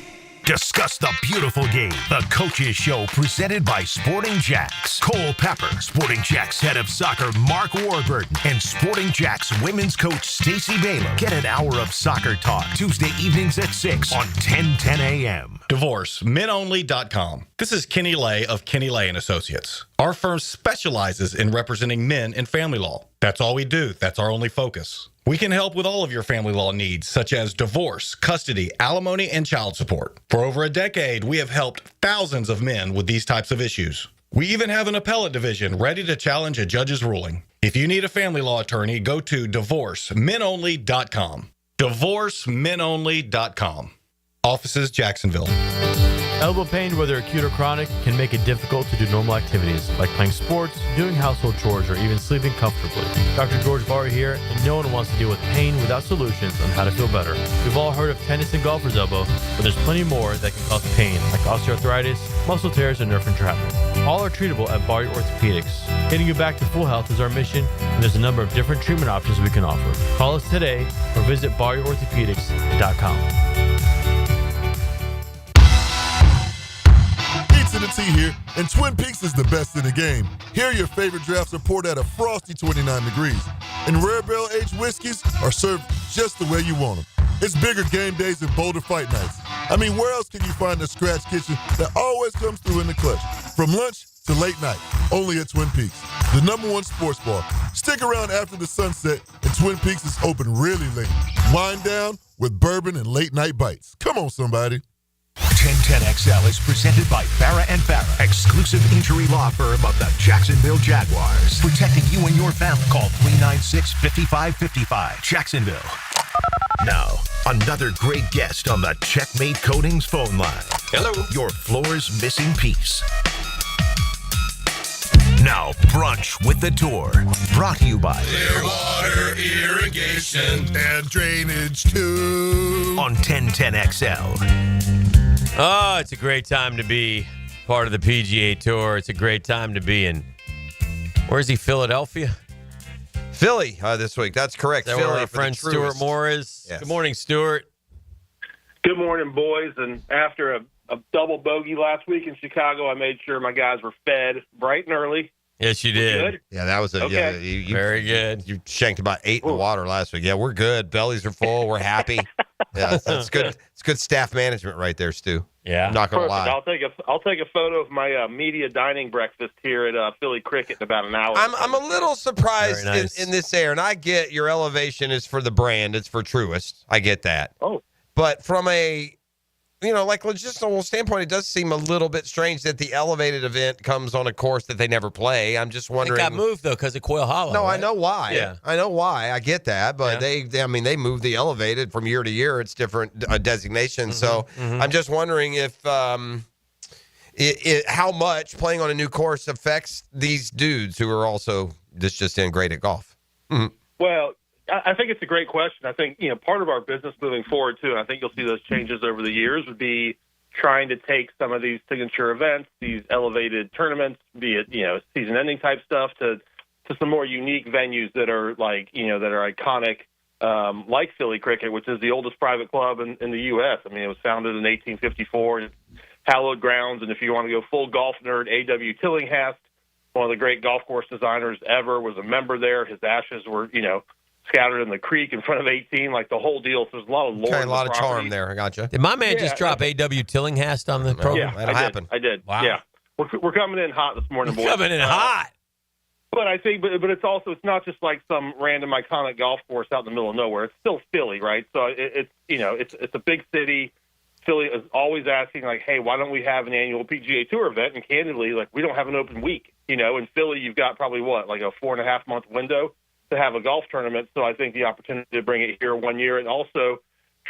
Discuss the beautiful game. The Coaches Show presented by Sporting Jacks. Cole Pepper, Sporting Jacks head of soccer Mark Warburton, and Sporting Jacks women's coach Stacey Baylor. Get an hour of soccer talk Tuesday evenings at 6 on 1010 a.m. DivorceMenOnly.com. This is Kenny Lay of Kenny Lay & Associates. Our firm specializes in representing men in family law. That's all we do. That's our only focus. We can help with all of your family law needs, such as divorce, custody, alimony, and child support. For over a decade, we have helped thousands of men with these types of issues. We even have an appellate division ready to challenge a judge's ruling. If you need a family law attorney, go to DivorceMenOnly.com. DivorceMenOnly.com. Offices, Jacksonville. Elbow pain, whether acute or chronic, can make it difficult to do normal activities like playing sports, doing household chores, or even sleeping comfortably. Dr. George Barr here, and no one wants to deal with pain without solutions on how to feel better. We've all heard of tennis and golfer's elbow, but there's plenty more that can cause pain, like osteoarthritis, muscle tears, and nerve entrapment. All are treatable at Barr Orthopedics. Getting you back to full health is our mission, and there's a number of different treatment options we can offer. Call us today or visit barrorthopedics.com. To the T here, and Twin Peaks is the best in the game. Here, your favorite drafts are poured at a frosty 29 degrees, and rare barrel-aged whiskeys are served just the way you want them. It's bigger game days and bolder fight nights. I mean, where else can you find a scratch kitchen that always comes through in the clutch? From lunch to late night, only at Twin Peaks, the #1 sports bar. Stick around after the sunset, and Twin Peaks is open really late. Wind down with bourbon and late-night bites. Come on, somebody. 1010XL is presented by Farrah & Farrah, exclusive injury law firm of the Jacksonville Jaguars. Protecting you and your family. Call 396-5555. Jacksonville. Now, another great guest on the Checkmate Coatings phone line. Hello. Your floor's missing piece. Now, Brunch with the Tour. Brought to you by Clearwater Irrigation and Drainage too. On 1010XL. Oh, it's a great time to be part of the PGA Tour. It's a great time to be in, where's he, Philadelphia? Philly this week. That's correct. Is that Philly, where our friend Stuart Moore is? Yes. Good morning, Stuart. Good morning, boys. And after a double bogey last week in Chicago, I made sure my guys were fed bright and early. Yes, you did. Good? Yeah, that was Okay. Very good. You shanked about 8 in the water last week. Yeah, we're good. Bellies are full. We're happy. Yeah, that's good. It's good staff management right there, Stu. Yeah, I'm not gonna Perfect. lie. I'll take a photo of my media dining breakfast here at Philly Cricket in about an hour. I'm a little surprised Very nice. in this air, and I get your elevation is for the brand. It's for Truist. I get that. Oh. But from a like logistical standpoint, it does seem a little bit strange that the elevated event comes on a course that they never play. I'm just It wondering. got moved, though, because of Quail Hollow. No, I right? know why. Yeah. I know why. I get that, but they move the elevated from year to year. It's different designations. So I'm just wondering if how much playing on a new course affects these dudes who are also just in great at golf. Well, I think it's a great question. I think, part of our business moving forward, too, and I think you'll see those changes over the years, would be trying to take some of these signature events, these elevated tournaments, be it, season-ending type stuff, to some more unique venues that are that are iconic, like Philly Cricket, which is the oldest private club in the U.S. I mean, it was founded in 1854. It's hallowed grounds, and if you want to go full golf nerd, A.W. Tillinghast, one of the great golf course designers ever, was a member there. His ashes were, scattered in the creek in front of 18, like the whole deal. So there's a lot of lore. Okay, a lot of charm there. I gotcha. Did my man just drop A.W. Tillinghast on the program? Yeah, That'll happen. I did. Wow. Yeah. We're coming in hot this morning, boys. Coming in hot. But I think, but it's not just like some random iconic golf course out in the middle of nowhere. It's still Philly, right? So it's a big city. Philly is always asking, like, hey, why don't we have an annual PGA Tour event? And candidly, like, we don't have an open week. In Philly, you've got probably like a 4.5 month window to have a golf tournament. So I think the opportunity to bring it here one year, and also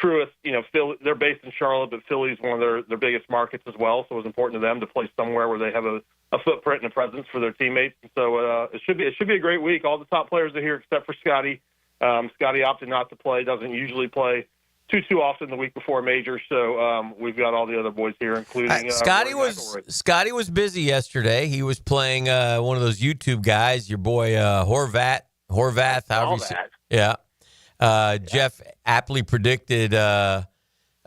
Truist, Philly, they're based in Charlotte, but Philly's one of their biggest markets as well. So it was important to them to play somewhere where they have a footprint and a presence for their teammates. So it should be a great week. All the top players are here except for Scotty. Scotty opted not to play. Doesn't usually play too often the week before a major. So we've got all the other boys here, including Scotty was busy yesterday. He was playing one of those YouTube guys. Your boy Horvath. However you say, yeah. Jeff aptly predicted a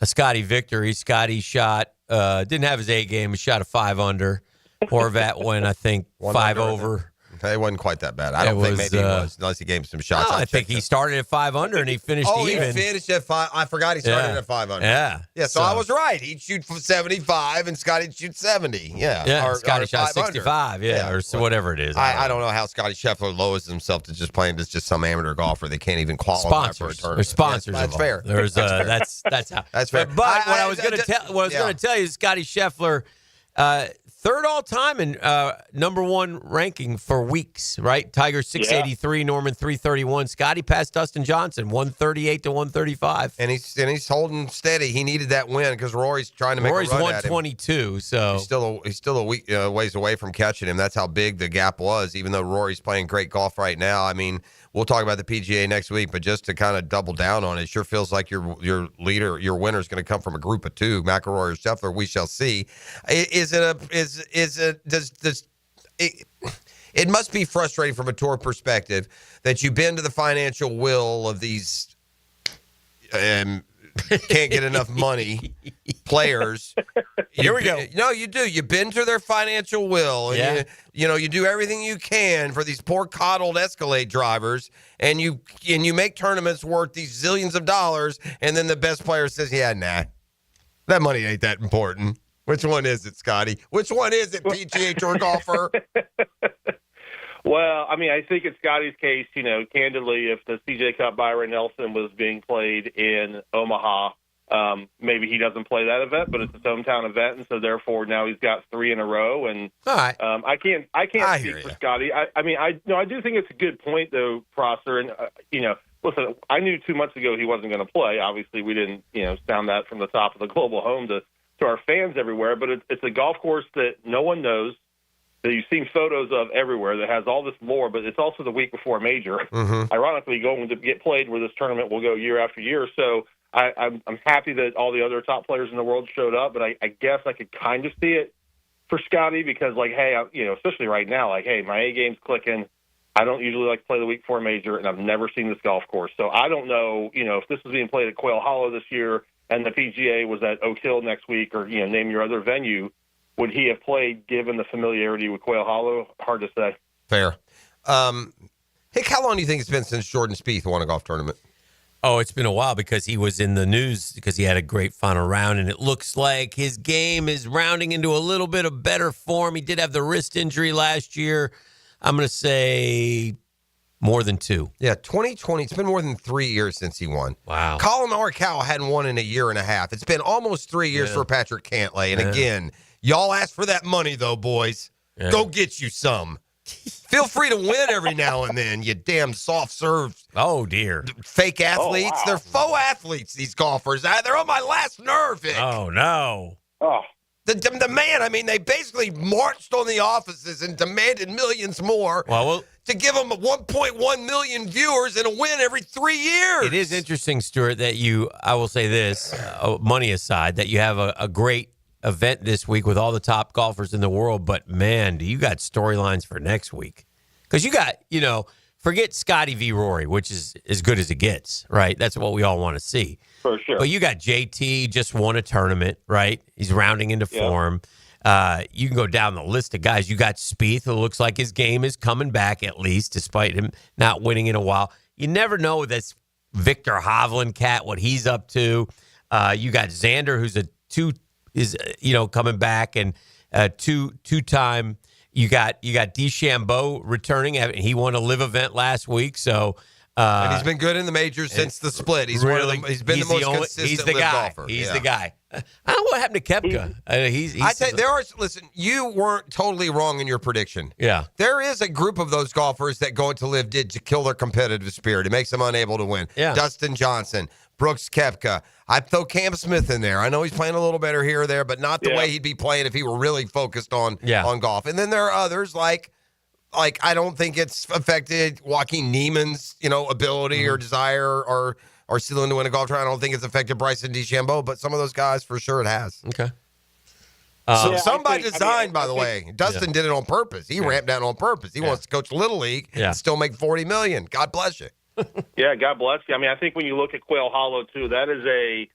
Scotty victory. Scotty shot didn't have his A game. He shot a 5 under. Horvath went, I think, 5 over. It wasn't quite that bad. I don't think maybe it was, unless he gave him some shots. No, I think he started at 5 under and he finished even. He finished at 5. I forgot he started at 5 under. Yeah. Yeah, so I was right. He'd shoot 75 and Scotty'd shoot 70. Yeah. Yeah, Scotty shot 5 under. 65, or so whatever it is. I don't know how Scotty Scheffler lowers himself to just playing as just some amateur golfer. They can't even qualify for a tournament. There's sponsors. That's fair. There's that's how. That's fair. But what I was going to tell you is Scotty Scheffler, third all time in number one ranking for weeks, right? Tiger 683, Norman 331. Scotty passed Dustin Johnson 138 to 135, and he's holding steady. He needed that win because Rory's trying to make Rory's a run 122, at him. so he's still a week ways away from catching him. That's how big the gap was. Even though Rory's playing great golf right now, I mean, we'll talk about the PGA next week, but just to kind of double down on it, sure feels like your leader, your winner is going to come from a group of two, McIlroy or Scheffler. We shall see. It must be frustrating from a tour perspective that you bend to the financial will of these can't get enough money players. Here we go. No, you do. You bend to their financial will, and you do everything you can for these poor coddled Escalade drivers, and you make tournaments worth these zillions of dollars, and then the best player says, "Yeah, nah, that money ain't that important." Which one is it, Scotty? Which one is it, PGA Tour golfer? Well, I mean, I think in Scotty's case, candidly, if the CJ Cup Byron Nelson was being played in Omaha, maybe he doesn't play that event, but it's his hometown event, and so therefore now he's got 3 in a row. And all right, I can't speak for Scotty. I do think it's a good point though, Prosser. And listen, I knew 2 months ago he wasn't going to play. Obviously, we didn't sound that from the top of the global home to our fans everywhere. But it's a golf course that no one knows, that you've seen photos of everywhere, that has all this lore, but it's also the week before a major. Mm-hmm. Ironically, going to get played where this tournament will go year after year. So I'm happy that all the other top players in the world showed up, but I guess I could kind of see it for Scotty because, like, hey, especially right now, like, hey, my A game's clicking. I don't usually like to play the week before a major, and I've never seen this golf course. So I don't know, if this is being played at Quail Hollow this year, and the PGA was at Oak Hill next week, or name your other venue, would he have played given the familiarity with Quail Hollow? Hard to say. Fair. Hick, how long do you think it's been since Jordan Spieth won a golf tournament? Oh, it's been a while because he was in the news because he had a great final round, and it looks like his game is rounding into a little bit of better form. He did have the wrist injury last year. I'm going to say more than 2. Yeah, 2020. It's been more than 3 years since he won. Wow. Colin Morikawa hadn't won in a year and a half. It's been almost 3 years for Patrick Cantlay. And again, y'all asked for that money, though, boys. Yeah. Go get you some. Feel free to win every now and then, you damn soft serve. Oh, dear. Fake athletes. Oh, wow. They're faux athletes, these golfers. They're on my last nerve, Hick. Oh, no. Oh. The man, I mean, they basically marched on the offices and demanded millions more to give them 1.1 million viewers and a win every 3 years. It is interesting, Stuart, that I will say this, money aside, that you have a great event this week with all the top golfers in the world. But, man, do you got storylines for next week? Because you got, forget Scotty v. Rory, which is as good as it gets, right? That's what we all want to see. For sure. But you got JT just won a tournament, right? He's rounding into form. You can go down the list of guys. You got Spieth, who looks like his game is coming back at least, despite him not winning in a while. You never know with this Victor Hovland cat, what he's up to. You got Xander, who's coming back, and two-time. You got DeChambeau returning. He won a live event last week, so. And he's been good in the majors since the split. He's been the most consistent he's the live guy. golfer. He's the guy. I don't know what happened to Koepka. I tell you, listen, you weren't totally wrong in your prediction. Yeah. There is a group of those golfers that go into live did to kill their competitive spirit. It makes them unable to win. Yeah. Dustin Johnson, Brooks Koepka. I'd throw Cam Smith in there. I know he's playing a little better here or there, but not the way he'd be playing if he were really focused on golf. And then there are others like I don't think it's affected Joaquin Neiman's, ability or desire or ceiling to win a golf tournament. I don't think it's affected Bryson DeChambeau, but some of those guys for sure it has. Okay. Some by design, by the way. Dustin did it on purpose. He ramped down on purpose. He wants to coach Little League and still make $40 million. God bless you. Yeah, God bless you. I mean, I think when you look at Quail Hollow too, that is a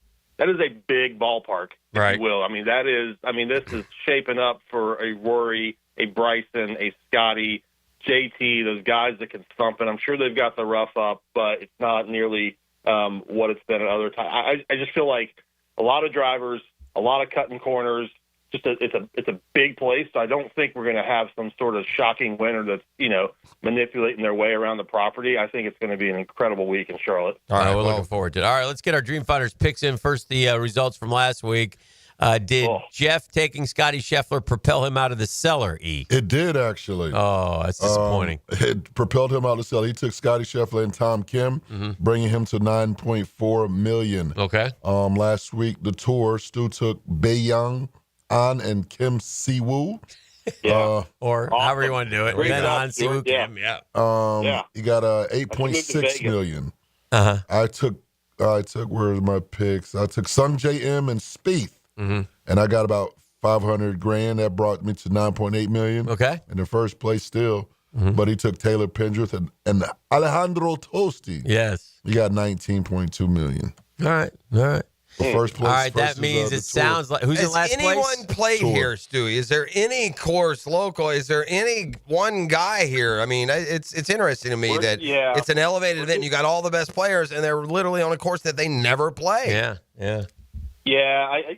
big ballpark, if you will. This is shaping up for a Rory, a Bryson, a Scotty, JT, those guys that can thump it. I'm sure they've got the rough up, but it's not nearly what it's been at other times. I just feel like a lot of drivers, a lot of cutting corners. It's a big place, so I don't think we're going to have some sort of shocking winner that's manipulating their way around the property. I think it's going to be an incredible week in Charlotte. All right, we're looking forward to it. All right, let's get our Dream Fighters picks in. First, the results from last week. Did Jeff taking Scotty Scheffler propel him out of the cellar, E? It did, actually. Oh, that's disappointing. It propelled him out of the cellar. He took Scotty Scheffler and Tom Kim, bringing him to $9.4 million. Okay. Last week, the tour, Stu took Bae-Young An and Kim Si-woo. Or however you want to do it. Ben An, Si-woo, Kim. Yeah. He got $8.6 million. Uh-huh. I took where's my picks? I took Sung J M and Spieth. And I got about $500,000. That brought me to $9.8 million. Okay. In the first place still. But he took Taylor Pendrith and Alejandro Tosti. Yes. He got $19.2 million. All right. The first place. All right, that means it sounds like who's in last place? Has anyone played here, Stewie? Is there any course local? Is there any one guy here? I mean, it's interesting to me that it's an elevated event. And you got all the best players, and they're literally on a course that they never play. Yeah.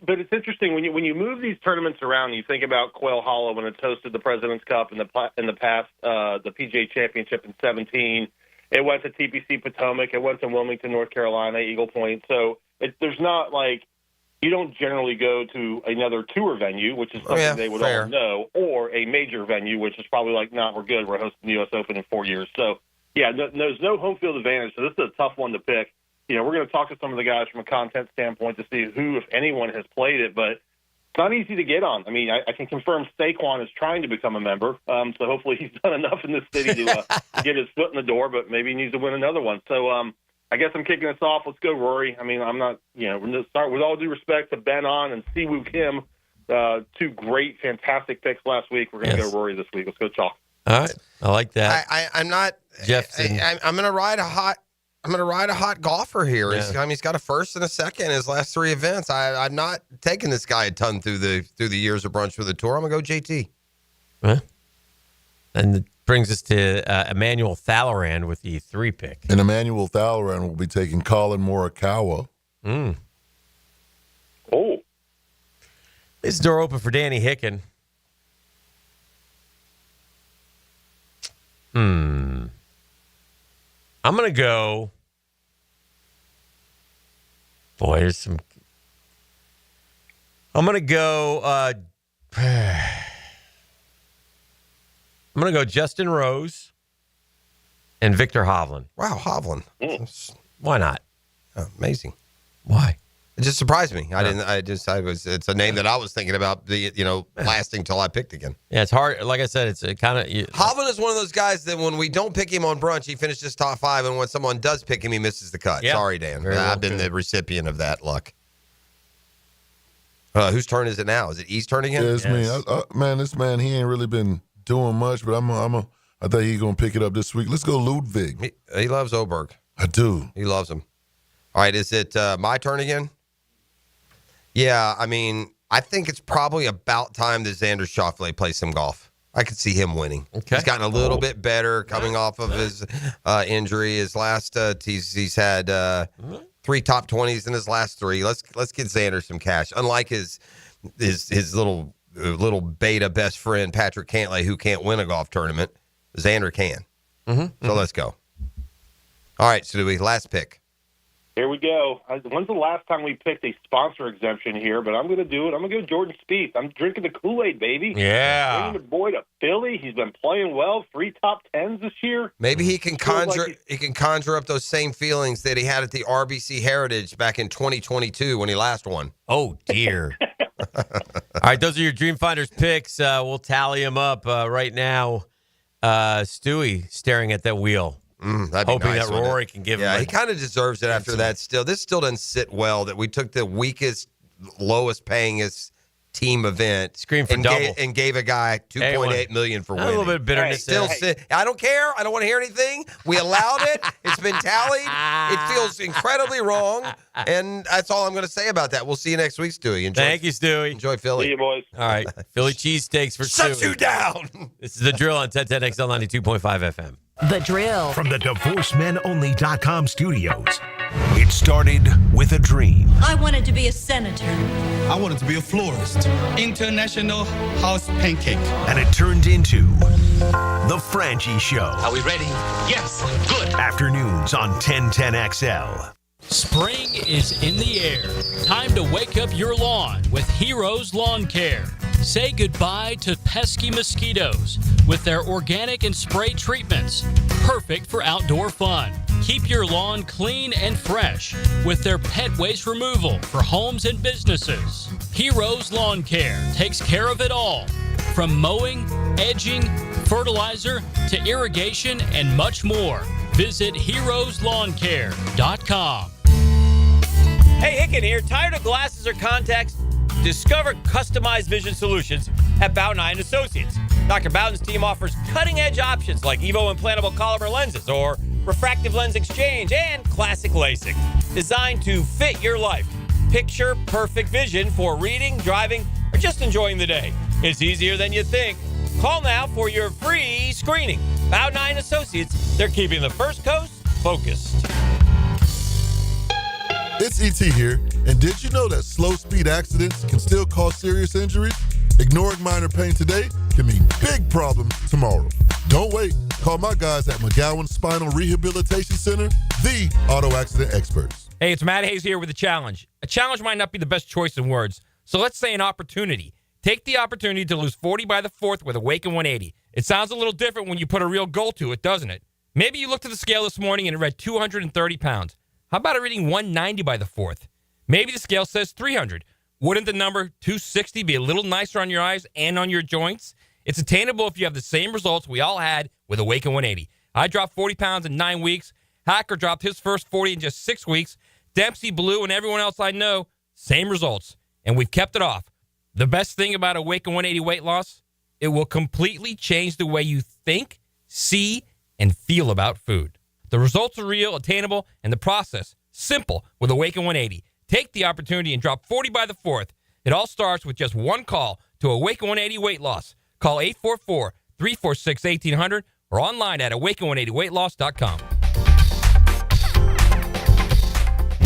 But it's interesting when you move these tournaments around. You think about Quail Hollow when it's hosted the President's Cup in the past, the PGA Championship in 2017. It went to TPC Potomac. It went to Wilmington, North Carolina, Eagle Point. So there's not like you don't generally go to another tour venue, which is something they would all know, or a major venue, which is probably like, we're good. We're hosting the U.S. Open in 4 years. So there's no home field advantage. So this is a tough one to pick. We're going to talk to some of the guys from a content standpoint to see who, if anyone, has played it, but it's not easy to get on. I mean, I can confirm Saquon is trying to become a member, so hopefully he's done enough in this city to get his foot in the door, but maybe he needs to win another one. So I guess I'm kicking us off. Let's go, Rory. I mean, I'm not, we're going to start with all due respect to Ben An and Si-woo Kim, two great, fantastic picks last week. We're going to go Rory this week. Let's go, Chalk. All right. I like that. I'm not. Jeff's I'm going to ride a hot gonna ride a hot golfer here. Yeah. He's got a first and a second in his last 3 events. I'm not taking this guy a ton through the years of brunch with the tour. I'm gonna go JT. Huh? And it brings us to Emmanuel Thalleran with the 3 pick. And Emmanuel Thalleran will be taking Colin Morikawa. Oh. This door open for Danny Hicken. I'm going to go. Boy, there's some. I'm going to go. I'm going to go Justin Rose and Victor Hovland. Wow, Hovland. Why not? Oh, amazing. Why? It just surprised me. It's a name that I was thinking about lasting till I picked again. Yeah, it's hard. Like I said, it's kind of. Hovland is one of those guys that when we don't pick him on brunch, he finishes top 5, and when someone does pick him, he misses the cut. Yeah. Sorry, Dan. Very well I've been true. the recipient of that luck. Whose turn is it now? Is it E's turn again? Yeah, it's me. Man, this man, he ain't really been doing much, but I think he's going to pick it up this week. Let's go Ludwig. He loves Oberg. I do. He loves him. All right, is it my turn again? Yeah, I mean, I think it's probably about time that Xander Schauffele plays some golf. I could see him winning. Okay. He's gotten a little bit better coming off of his injury. His last, he's had 3 top 20s in his last 3. Let's get Xander some cash. Unlike his little beta best friend Patrick Cantlay, who can't win a golf tournament, Xander can. So let's go. All right, so last pick. Here we go. When's the last time we picked a sponsor exemption here? But I'm going to do it. I'm going to go Jordan Spieth. I'm drinking the Kool-Aid, baby. Yeah. Bringing the boy to Philly. He's been playing well. 3 top 10s this year. Maybe he can conjure up those same feelings that he had at the RBC Heritage back in 2022 when he last won. Oh, dear. All right, those are your Dreamfinders picks. We'll tally them up right now. Stewie staring at that wheel. That'd be hoping nice, that wouldn't Rory it? can give him. Yeah, he kind of deserves it after that. This still doesn't sit well that we took the weakest, lowest payingest team event Scream for double. and gave a guy $2.8 million for winning. A little bit of bitterness. Still I don't care. I don't want to hear anything. We allowed it. It's been tallied. It feels incredibly wrong. And that's all I'm going to say about that. We'll see you next week, Stewie. Thank you, Stewie. Enjoy Philly. See you, boys. All right. Philly cheesesteaks for Shut Stewie. you down. This is The Drill on 1010XL 92.5 FM. The Drill. From the DivorceMenOnly.com studios. It started with a dream. I wanted to be a senator. I wanted to be a florist. International house pancake. And it turned into The Franchi Show. Are we ready? Yes. Good. Afternoons on 1010XL. Spring is in the air. Time to wake up your lawn with Heroes Lawn Care. Say goodbye to pesky mosquitoes with their organic and spray treatments. Perfect for outdoor fun. Keep your lawn clean and fresh with their pet waste removal for homes and businesses. Heroes Lawn Care takes care of it all. From mowing, edging, fertilizer, to irrigation, and much more. Visit heroeslawncare.com. Hey, Hicken here. Tired of glasses or contacts? Discover customized vision solutions at Bowden Eye & Associates. Dr. Bowden's team offers cutting-edge options like Evo implantable Collamer lenses or refractive lens exchange and classic LASIK, designed to fit your life. Picture perfect vision for reading, driving, or just enjoying the day. It's easier than you think. Call now for your free screening. Bowden Eye & Associates, they're keeping the First Coast focused. It's ET here, and did you know that slow speed accidents can still cause serious injuries? Ignoring minor pain today can mean big problems tomorrow. Don't wait. Call my guys at McGowan Spinal Rehabilitation Center, the auto accident experts. Hey, it's Matt Hayes here with a challenge. A challenge might not be the best choice in words, so let's say an opportunity. Take the opportunity to lose 40 by the 4th with Awaken 180. It sounds a little different when you put a real goal to it, doesn't it? Maybe you looked at the scale this morning and it read 230 pounds. How about a reading 190 by the 4th? Maybe the scale says 300. Wouldn't the number 260 be a little nicer on your eyes and on your joints? It's attainable if you have the same results we all had with Awaken 180. I dropped 40 pounds in 9 weeks. Hacker dropped his first 40 in just 6 weeks. Dempsey, Blue, and everyone else I know, same results. And we've kept it off. The best thing about Awaken 180 weight loss, it will completely change the way you think, see, and feel about food. The results are real, attainable, and the process simple with Awaken 180. Take the opportunity and drop 40 by the 4th. It all starts with just one call to Awaken 180 Weight Loss. Call 844-346-1800 or online at awaken180weightloss.com.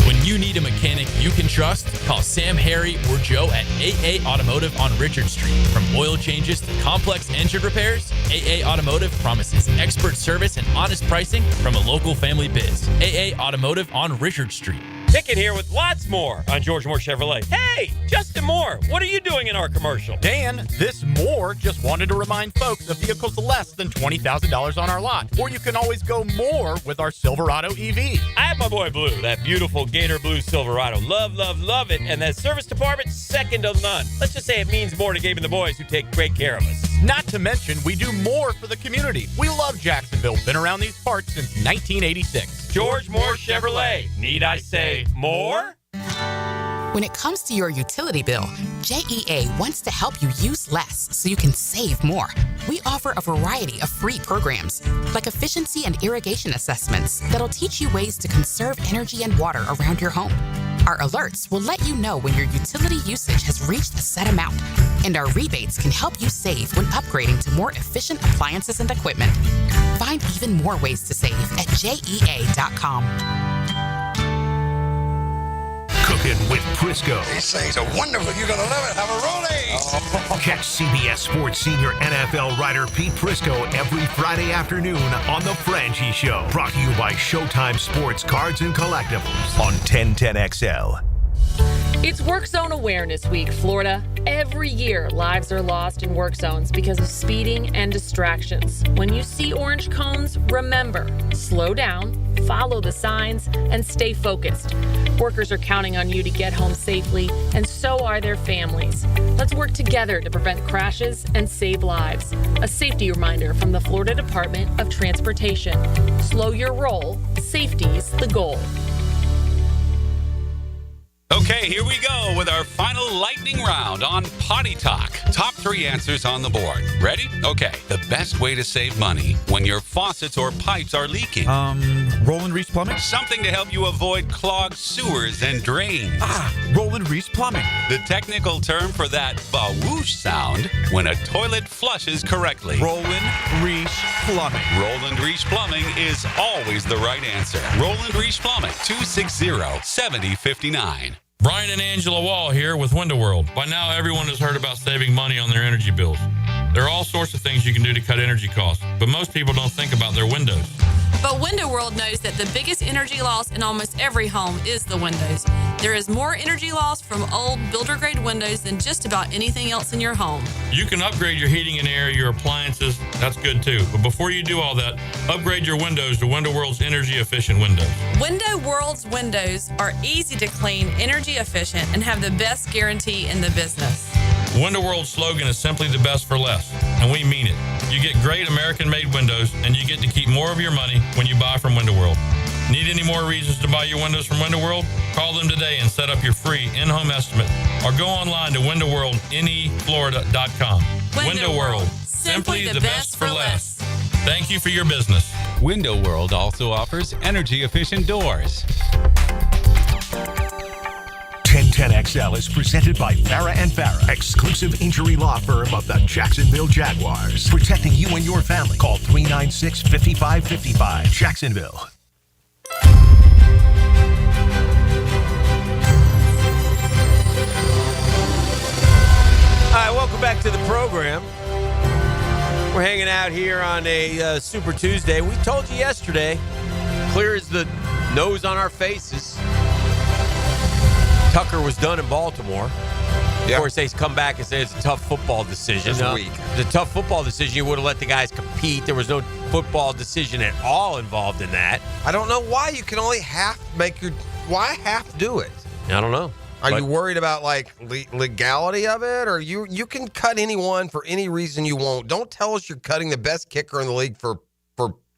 When you need a mechanic you can trust, call Sam, Harry, or Joe at AA Automotive on Richard Street. From oil changes to complex engine repairs, AA Automotive promises expert service and honest pricing from a local family biz. AA Automotive on Richard Street. Hicken here with lots more on George Moore Chevrolet. Hey, Justin Moore, what are you doing in our commercial? Dan, this Moore just wanted to remind folks of vehicles less than $20,000 on our lot. Or you can always go more with our Silverado EV. I have my boy Blue, that beautiful Gator Blue Silverado. Love, love, love it. And that service department, second to none. Let's just say it means more to Gabe and the boys who take great care of us. Not to mention, we do more for the community. We love Jacksonville. Been around these parts since 1986. George Moore Chevrolet. Need I say more? When it comes to your utility bill, JEA wants to help you use less so you can save more. We offer a variety of free programs, like efficiency and irrigation assessments that'll teach you ways to conserve energy and water around your home. Our alerts will let you know when your utility usage has reached a set amount, and our rebates can help you save when upgrading to more efficient appliances and equipment. Find even more ways to save at JEA.com. Cooking with Prisco. These things are wonderful. You're going to love it. Have a rollie. Catch CBS Sports senior NFL writer Pete Prisco every Friday afternoon on The Franchi Show. Brought to you by Showtime Sports Cards and Collectibles on 1010XL. It's Work Zone Awareness Week, Florida. Every year, lives are lost in work zones because of speeding and distractions. When you see orange cones, remember, slow down, follow the signs, and stay focused. Workers are counting on you to get home safely, and so are their families. Let's work together to prevent crashes and save lives. A safety reminder from the Florida Department of Transportation. Slow your roll. Safety's the goal. Okay, here we go with our final lightning round on Potty Talk. Top 3 answers on the board. Ready? Okay. The best way to save money when your faucets or pipes are leaking. Roland Reese Plumbing? Something to help you avoid clogged sewers and drains. Roland Reese Plumbing. The technical term for that ba-whoosh sound when a toilet flushes correctly. Roland Reese Plumbing. Roland Reese Plumbing is always the right answer. Roland Reese Plumbing, 260-7059. Brian and Angela Wall here with Window World. By now, everyone has heard about saving money on their energy bills. There are all sorts of things you can do to cut energy costs, but most people don't think about their windows. But Window World knows that the biggest energy loss in almost every home is the windows. There is more energy loss from old builder-grade windows than just about anything else in your home. You can upgrade your heating and air, your appliances. That's good too. But before you do all that, upgrade your windows to Window World's energy-efficient windows. Window World's windows are easy to clean, energy efficient, and have the best guarantee in the business. Window World's slogan is simply the best for less, and we mean it. You get great American-made windows, and you get to keep more of your money when you buy from Window World. Need any more reasons to buy your windows from Window World? Call them today and set up your free in-home estimate, or go online to windowworldneflorida.com. Window World, simply the best for less. Thank you for your business. Window World also offers energy-efficient doors. 1010XL is presented by Farah and Farah, exclusive injury law firm of the Jacksonville Jaguars. Protecting you and your family. Call 396-5555. Jacksonville. All right, welcome back to the program. We're hanging out here on a Super Tuesday. We told you yesterday, clear as the nose on our faces, Tucker was done in Baltimore. Of course, they come back and say it's a tough football decision. This week. It's a tough football decision. You would have let the guys compete. There was no football decision at all involved in that. I don't know why you can only why half do it? I don't know. Are you worried about like legality of it, or you can cut anyone for any reason you want? Don't tell us you're cutting the best kicker in the league for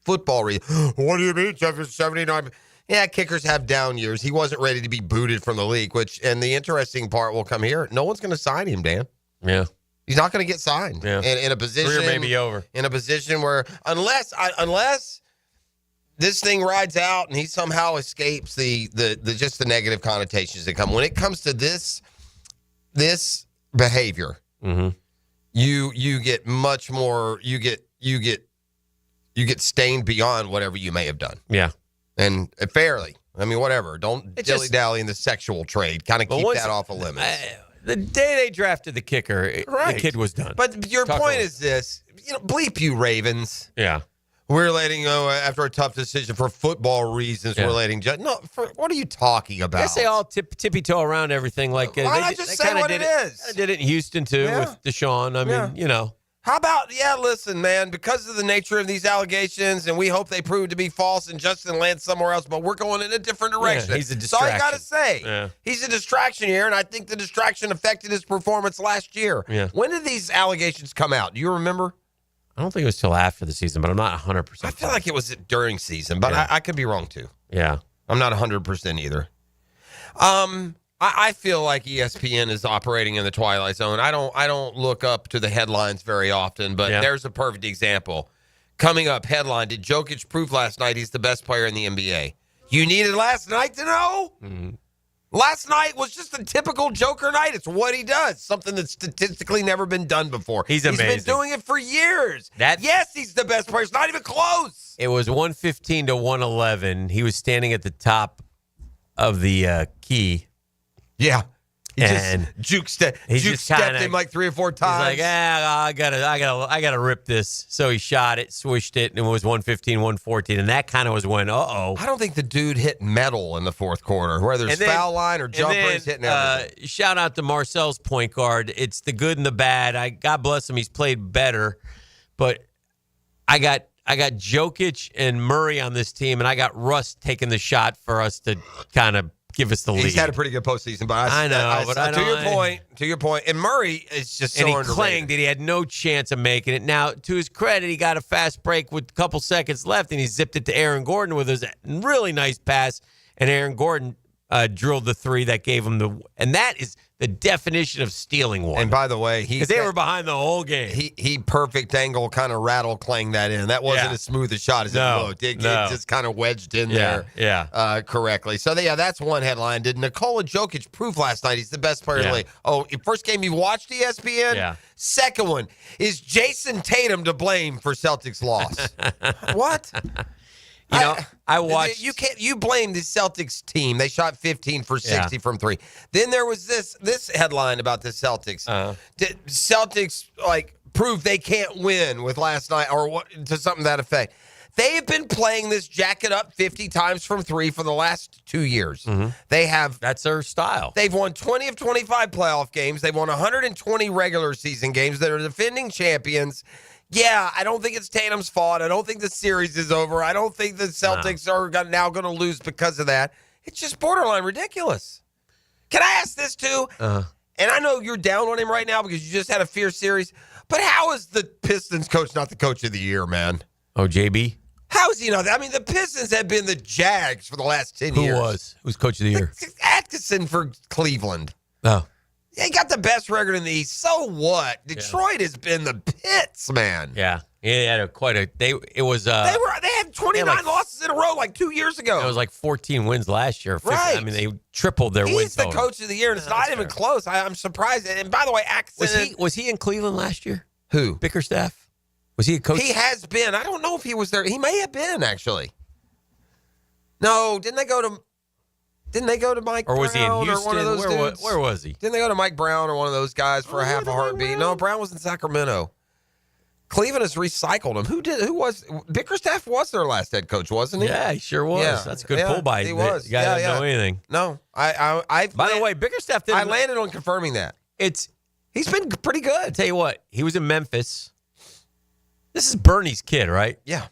football reasons. What do you mean, 79? Yeah, kickers have down years. He wasn't ready to be booted from the league, and the interesting part will come here. No one's going to sign him, Dan. Yeah. He's not going to get signed. Yeah. In a position, career may be over. In a position where, unless this thing rides out, and he somehow escapes the just the negative connotations that come when it comes to this behavior. Mm-hmm. You get much more. You get stained beyond whatever you may have done. Yeah, and fairly. I mean, whatever. Don't dilly-dally in the sexual trade. Kind of keep that off of limits. The day they drafted the kicker, the kid was done. But your point is this. Bleep you, Ravens. Yeah. We're letting go after a tough decision for football reasons. Yeah. We're letting what are you talking about? I guess they all tippy-toe around everything. Like Why not just say what it is? They did it in Houston, too, with Deshaun. I mean, How about, listen, man, because of the nature of these allegations, and we hope they prove to be false and Justin lands somewhere else, but we're going in a different direction. Yeah, he's a That's all you got to distraction. say. Yeah. He's a distraction here, and I think the distraction affected his performance last year. Yeah. When did these allegations come out? Do you remember? I don't think it was till after the season, but I'm not 100%. I feel like it was during season, but I could be wrong, too. Yeah. I'm not 100% either. I feel like ESPN is operating in the twilight zone. I don't look up to the headlines very often, but there's a perfect example. Coming up, headline, did Jokic prove last night he's the best player in the NBA? You needed last night to know? Mm-hmm. Last night was just a typical Joker night. It's what he does, something that's statistically never been done before. He's amazing. He's been doing it for years. Yes, he's the best player. It's not even close. It was 115 to 111. He was standing at the top of the key. Yeah. He and just stepped him like 3 or 4 times. He's like, I gotta rip this. So he shot it, swished it, and it was 115, 114. And that kind of was when, I don't think the dude hit metal in the fourth quarter, whether it's foul line or jumper, he's hitting everything. Shout out to Marcel's point guard. It's the good and the bad. God bless him. He's played better. But I got Jokic and Murray on this team, and I got Russ taking the shot for us to kind of give us the lead. He's had a pretty good postseason, but to your point, and Murray is just so underrated. He claimed that he had no chance of making it. Now, to his credit, he got a fast break with a couple seconds left, and he zipped it to Aaron Gordon with his really nice pass, and Aaron Gordon drilled the three that gave him and that is the definition of stealing one. And by the way, because they were behind the whole game. He perfect angle kind of rattle clanged that in. That wasn't as smooth a shot as it looked. It just kind of wedged in there correctly. So, that's one headline. Did Nikola Jokic prove last night he's the best player in the league? Oh, first game you watched ESPN? Yeah. Second one, is Jason Tatum to blame for Celtics' loss? What? I watched. You blame the Celtics team. They shot 15 for 60 from 3. Then there was this headline about the Celtics. Did Celtics prove they can't win with last night or what, to something to that effect? They have been playing this jacket up 50 times from 3 for the last 2 years. Mm-hmm. They have. That's their style. They've won 20 of 25 playoff games. They've won 120 regular season games. They're defending champions. Yeah, I don't think it's Tatum's fault. I don't think the series is over. I don't think the Celtics are now going to lose because of that. It's just borderline ridiculous. Can I ask this too? And I know you're down on him right now because you just had a fierce series, but how is the Pistons coach not the coach of the year, man? Oh, JB? How is he not? I mean, the Pistons have been the Jags for the last 10 years. Who's coach of the year? Atkinson for Cleveland. Oh. They got the best record in the East. So what? Detroit has been the pits, man. Yeah. They had they had 29 losses in a row like 2 years ago. It was like 14 wins last year. Right. I mean, they tripled their wins. He's the coach of the year, and it's not even close. I'm surprised. And by the way, Atkinson was he in Cleveland last year? Who? Bickerstaff? Was he a coach? He has been. I don't know if he was there. He may have been, actually. No, didn't they go to Mike Brown? Or was he in Houston? Or one of those dudes? Where was he? Didn't they go to Mike Brown or one of those guys for a half a heartbeat? No, Brown was in Sacramento. Cleveland has recycled him. Who was Bickerstaff was their last head coach, wasn't he? Yeah, he sure was. Yeah. That's a good pull by. He was. The guy didn't know anything. No, By the way, Bickerstaff didn't. I landed on confirming that. He's been pretty good. I'll tell you what, he was in Memphis. This is Bernie's kid, right? Yeah.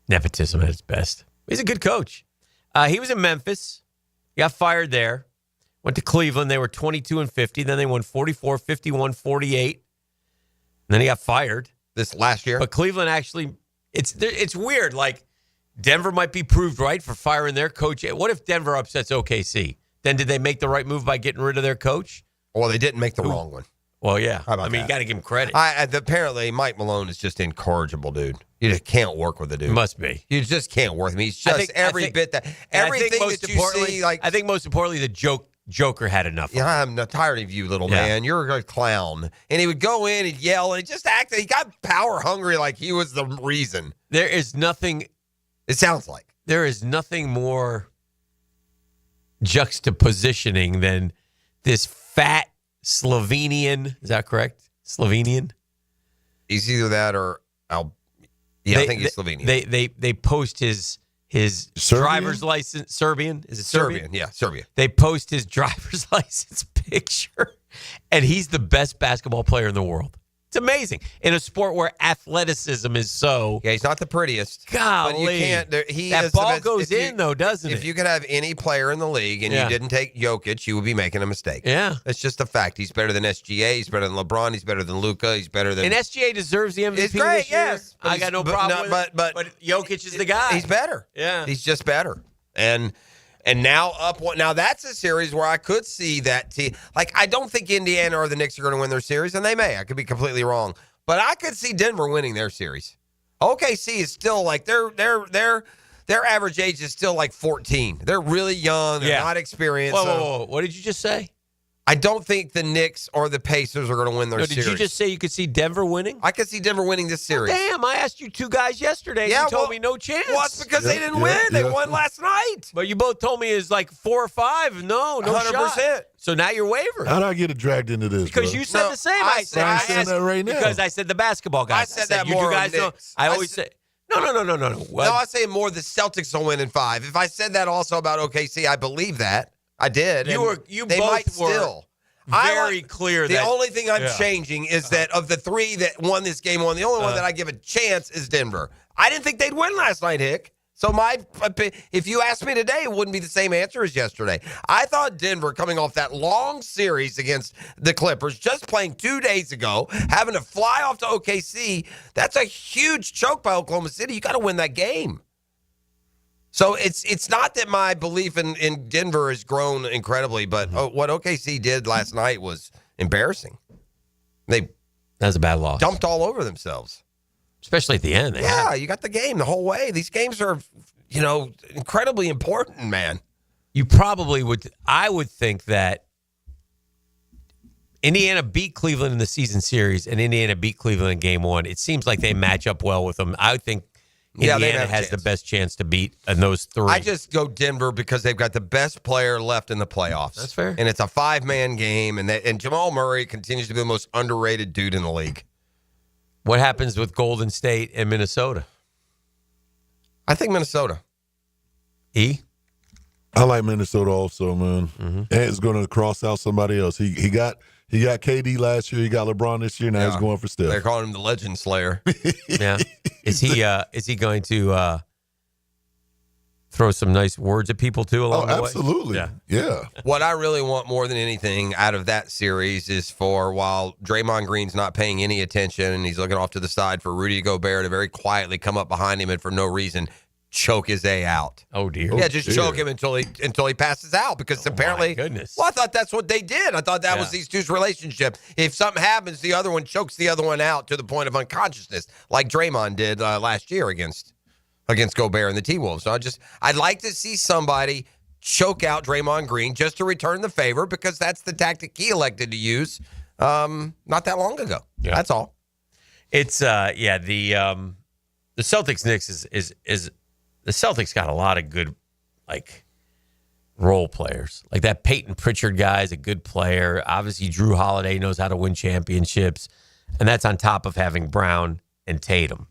Nepotism at its best. He's a good coach. He was in Memphis. He got fired there. Went to Cleveland. They were 22-50. Then they won 44, 51, 48. And then he got fired. This last year? But Cleveland actually, it's weird. Like, Denver might be proved right for firing their coach. What if Denver upsets OKC? Then did they make the right move by getting rid of their coach? Well, they didn't make the wrong one. Well, yeah. How about I mean, that? you got to give him credit. Apparently, Mike Malone is just incorrigible, dude. You just can't work with the dude. Must be. You just can't work with him. He's just everything that you see. Like, I think most importantly, the Joker had enough. Yeah, I'm tired of you, little man. You're a clown. And he would go in and yell, and he just acted. He got power hungry, like he was the reason. There is nothing. It sounds like there is nothing more juxtapositioning than this fat Slovenian. Is that correct? Slovenian. He's either that or I think he's Slovenian. They post his driver's license. Serbian? Is it Serbian? Yeah, Serbia. They post his driver's license picture, and he's the best basketball player in the world. It's amazing in a sport where athleticism is so. Yeah, he's not the prettiest. Golly, but you can't. That ball goes in though, doesn't it? If you could have any player in the league and you didn't take Jokic, you would be making a mistake. Yeah, that's just a fact. He's better than SGA. He's better than LeBron. He's better than Luka. He's better than. And SGA deserves the MVP. It's great, this year. yes. I got no problem with it. But Jokic is the guy. He's better. Yeah, he's just better. And now now that's a series where I could see that team. Like, I don't think Indiana or the Knicks are going to win their series, and they may. I could be completely wrong, but I could see Denver winning their series. OKC is still like their average age is still like 14. They're really young. They're not experienced. Whoa. What did you just say? I don't think the Knicks or the Pacers are going to win their series. Did you just say you could see Denver winning? I could see Denver winning this series. Damn, I asked you two guys yesterday. Yeah, you told me no chance. Well, it's because they didn't win. They won last night. But you both told me it's like 4 or 5. No 100%. shot. So now you're wavering. How'd I get dragged into this? Because you said the same. I said that right now. Because I said the basketball guys. I said that you more. You guys know. I always say. No. No, I say more the Celtics will win in 5. If I said that also about OKC, I believe that. I did. They both might still. Were very clear. The only thing I'm changing is that of the 3 that won this game, the only one that I give a chance is Denver. I didn't think they'd win last night, Hick. So if you asked me today, it wouldn't be the same answer as yesterday. I thought Denver, coming off that long series against the Clippers, just playing 2 days ago, having to fly off to OKC, that's a huge choke by Oklahoma City. You got to win that game. So it's not that my belief in Denver has grown incredibly, but what OKC did last night was embarrassing. That's a bad loss. Dumped all over themselves. Especially at the end. You got the game the whole way. These games are, incredibly important, man. You probably would. I would think that Indiana beat Cleveland in the season series and Indiana beat Cleveland in game 1. It seems like they match up well with them. I would think Indiana has the best chance to beat in those 3. I just go Denver because they've got the best player left in the playoffs. That's fair. And it's a 5-man game, and Jamal Murray continues to be the most underrated dude in the league. What happens with Golden State and Minnesota? I think Minnesota. I like Minnesota also, man. And it's going to cross out somebody else. He got KD last year. He got LeBron this year. Now he's going for Steph. They're calling him the Legend Slayer. Yeah. Is he going to throw some nice words at people too along the way? Absolutely. Yeah. What I really want more than anything out of that series is for, while Draymond Green's not paying any attention and he's looking off to the side, for Rudy Gobert to very quietly come up behind him and for no reason choke his A out. Oh dear. Yeah, just choke him until he passes out, because apparently. My goodness. Well, I thought that's what they did. I thought that was these two's relationship. If something happens, the other one chokes the other one out to the point of unconsciousness, like Draymond did last year against Gobert and the T-Wolves. So I'd like to see somebody choke out Draymond Green just to return the favor, because that's the tactic he elected to use not that long ago. Yeah. That's all. It's the Celtics-Knicks is the Celtics got a lot of good role players. Like that Peyton Pritchard guy is a good player. Obviously, Drew Holiday knows how to win championships, and that's on top of having Brown and Tatum.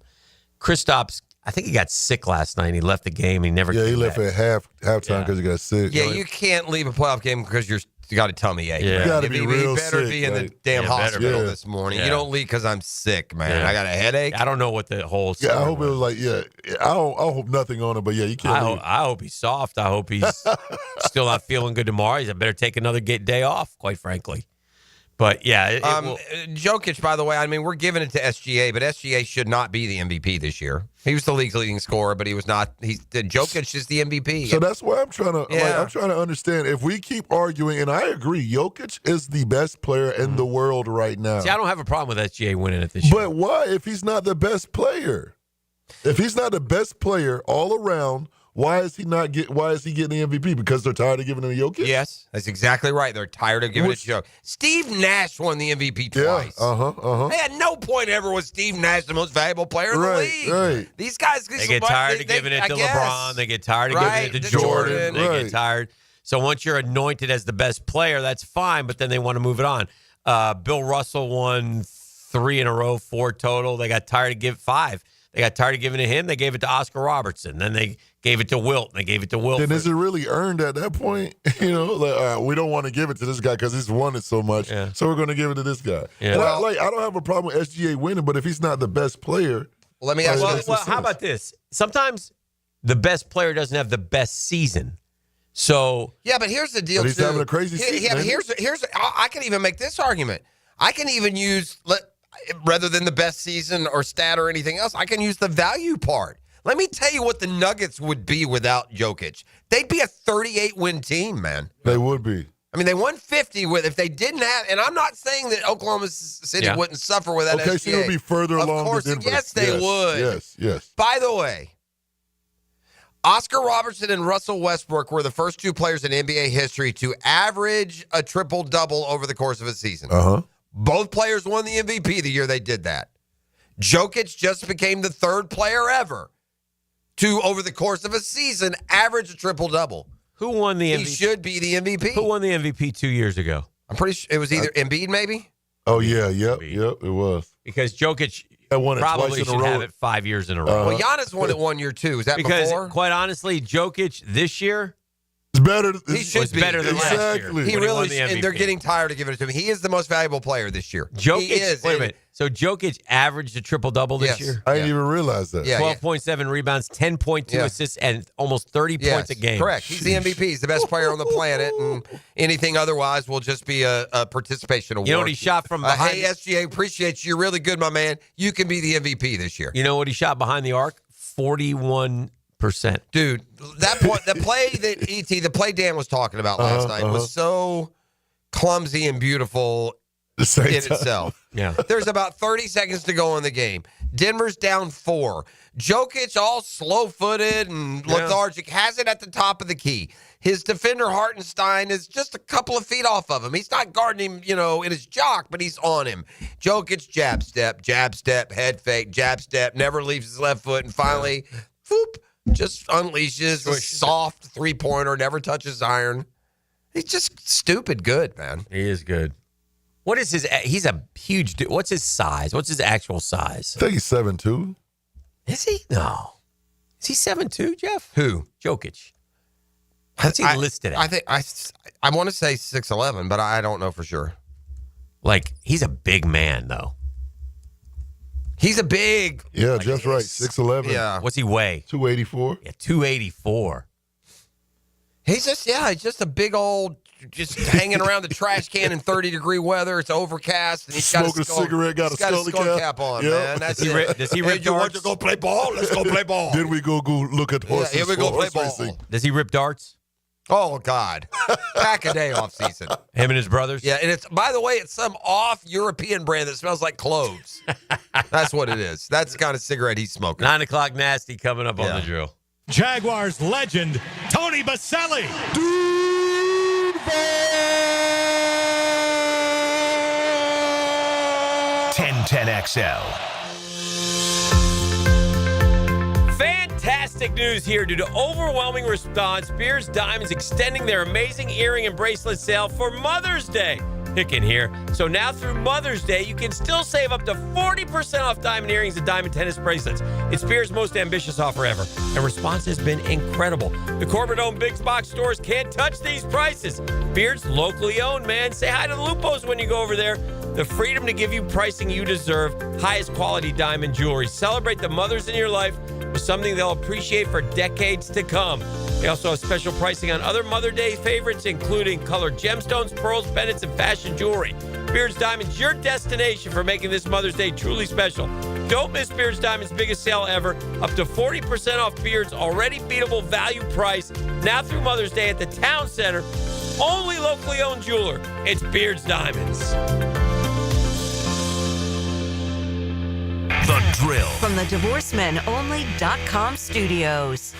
Kristaps, I think he got sick last night. He left the game. He never. Yeah, he came left back. at halftime because he got sick. Yeah, you can't leave a playoff game because you got a tummy ache. Yeah. You got to be real better sick. be in the damn hospital this morning. Yeah. You don't leave because I'm sick, man. Yeah. I got a headache. I don't know what the whole. Yeah, I hope it was I hope nothing on it, but you can't. I hope he's soft. I hope he's still not feeling good tomorrow. I better take another day off, quite frankly. But yeah, Jokic, by the way, I mean, we're giving it to SGA, but SGA should not be the MVP this year. He was the league's leading scorer, but he was not. Jokic is the MVP. So that's why I'm trying to understand. If we keep arguing, and I agree, Jokic is the best player in the world right now. See, I don't have a problem with SGA winning it this year. But why, if he's not the best player? If he's not the best player all around, why is he getting the MVP? Because they're tired of giving him to Jokic? Yes, that's exactly right. They're tired of giving it to Jokic. Steve Nash won the MVP twice. Yeah, At no point ever was Steve Nash the most valuable player in the league. Right. These guys, they get tired of giving it to LeBron. They get tired of giving it to Jordan. They get tired. So once you're anointed as the best player, that's fine, but then they want to move it on. Bill Russell won 3 in a row, 4 total. They got tired of giving 5. They got tired of giving it to him. They gave it to Oscar Robertson. Then they gave it to Wilt. They gave it to Wilford. Then is it really earned at that point? We don't want to give it to this guy because he's won it so much. Yeah. So we're going to give it to this guy. Yeah. And I don't have a problem with SGA winning, but if he's not the best player, let me ask you. Well, how about this? Sometimes the best player doesn't have the best season. So yeah, but here's the deal. But he's having a crazy season. Yeah, but here's. I can even make this argument. I can even use rather than the best season or stat or anything else, I can use the value part. Let me tell you what the Nuggets would be without Jokic. They'd be a 38-win team, man. They would be. I mean, they won 50 if they didn't have, and I'm not saying that Oklahoma City wouldn't suffer with that SGA. Okay, so it would be further along Of course, than Denver. Yes, they would. Yes. By the way, Oscar Robertson and Russell Westbrook were the first 2 players in NBA history to average a triple-double over the course of a season. Uh-huh. Both players won the MVP the year they did that. Jokic just became the 3rd player ever to, over the course of a season, average a triple-double. Who won the MVP? He should be the MVP. Who won the MVP 2 years ago? I'm pretty sure it was either Embiid, maybe? Oh, yeah. Yep, it was. Because Jokic won it probably twice in a should row. have it 5 years in a row. Well, Giannis won it 1 year, too. Is that because, before? Quite honestly, Jokic this year It's better. He should was be better than last year. He really, and they're getting tired of giving it to him. He is the most valuable player this year. Jokic, he is. Wait a minute. So Jokic averaged a triple-double this year? I didn't even realize that. 12.7 rebounds, 10.2 assists, and almost 30 points a game. Correct. He's the MVP. He's the best player on the planet, and anything otherwise will just be a participation award. You know what he shot from behind? Hey, SGA, appreciate you. You're really good, my man. You can be the MVP this year. You know what he shot behind the arc? 41%. Dude, that point, the play Dan was talking about last night was so clumsy and beautiful in itself. Yeah. There's about 30 seconds to go in the game. Denver's down 4. Jokic, all slow-footed and lethargic, has it at the top of the key. His defender, Hartenstein, is just a couple of feet off of him. He's not guarding him, in his jock, but he's on him. Jokic, jab step, head fake, jab step, never leaves his left foot, and finally, just unleashes a soft three-pointer, never touches iron. He's just stupid good, man. He is good. What is he's a huge dude. What's his size? What's his actual size? I think he's 7'2". Is he? No. Is he 7'2", Jeff? Who? Jokic. What's he listed at? I think I want to say 6'11", but I don't know for sure. Like, he's a big man, though. He's a big. Yeah, just right. 6'11". Yeah. What's he weigh? 284. Yeah, 284. He's just a big old, just hanging around the trash can in 30-degree weather. It's overcast, and he's got smoking a cigarette, got a skull cap on, man. That's does he rip darts? You want to go play ball? Let's go play ball. Then we go look at horses. Here we go play ball. Racing. Does he rip darts? Oh, God. Pack a day off season. Him and his brothers? Yeah, and by the way, it's some off-European brand that smells like cloves. That's what it is. That's the kind of cigarette he's smoking. 9 o'clock nasty coming up on the drill. Jaguars legend, Tony Baselli. 1010XL. Fantastic news here. Due to overwhelming response, Beers Diamonds extending their amazing earring and bracelet sale for Mother's Day. Hicken here. So now through Mother's Day, you can still save up to 40% off diamond earrings and diamond tennis bracelets. It's Beers' most ambitious offer ever, and response has been incredible. The corporate-owned big box stores can't touch these prices. Beers locally owned, man. Say hi to the Lupos when you go over there. The freedom to give you pricing you deserve, highest quality diamond jewelry. Celebrate the mothers in your life with something they'll appreciate for decades to come. They also have special pricing on other Mother Day favorites, including colored gemstones, pearls, pendants, and fashion jewelry. Beards Diamonds, your destination for making this Mother's Day truly special. Don't miss Beards Diamonds' biggest sale ever. Up to 40% off Beards' already beatable value price. Now through Mother's Day at the Town Center. Only locally owned jeweler. It's Beards Diamonds. The Drill. From the DivorceMenOnly.com studios.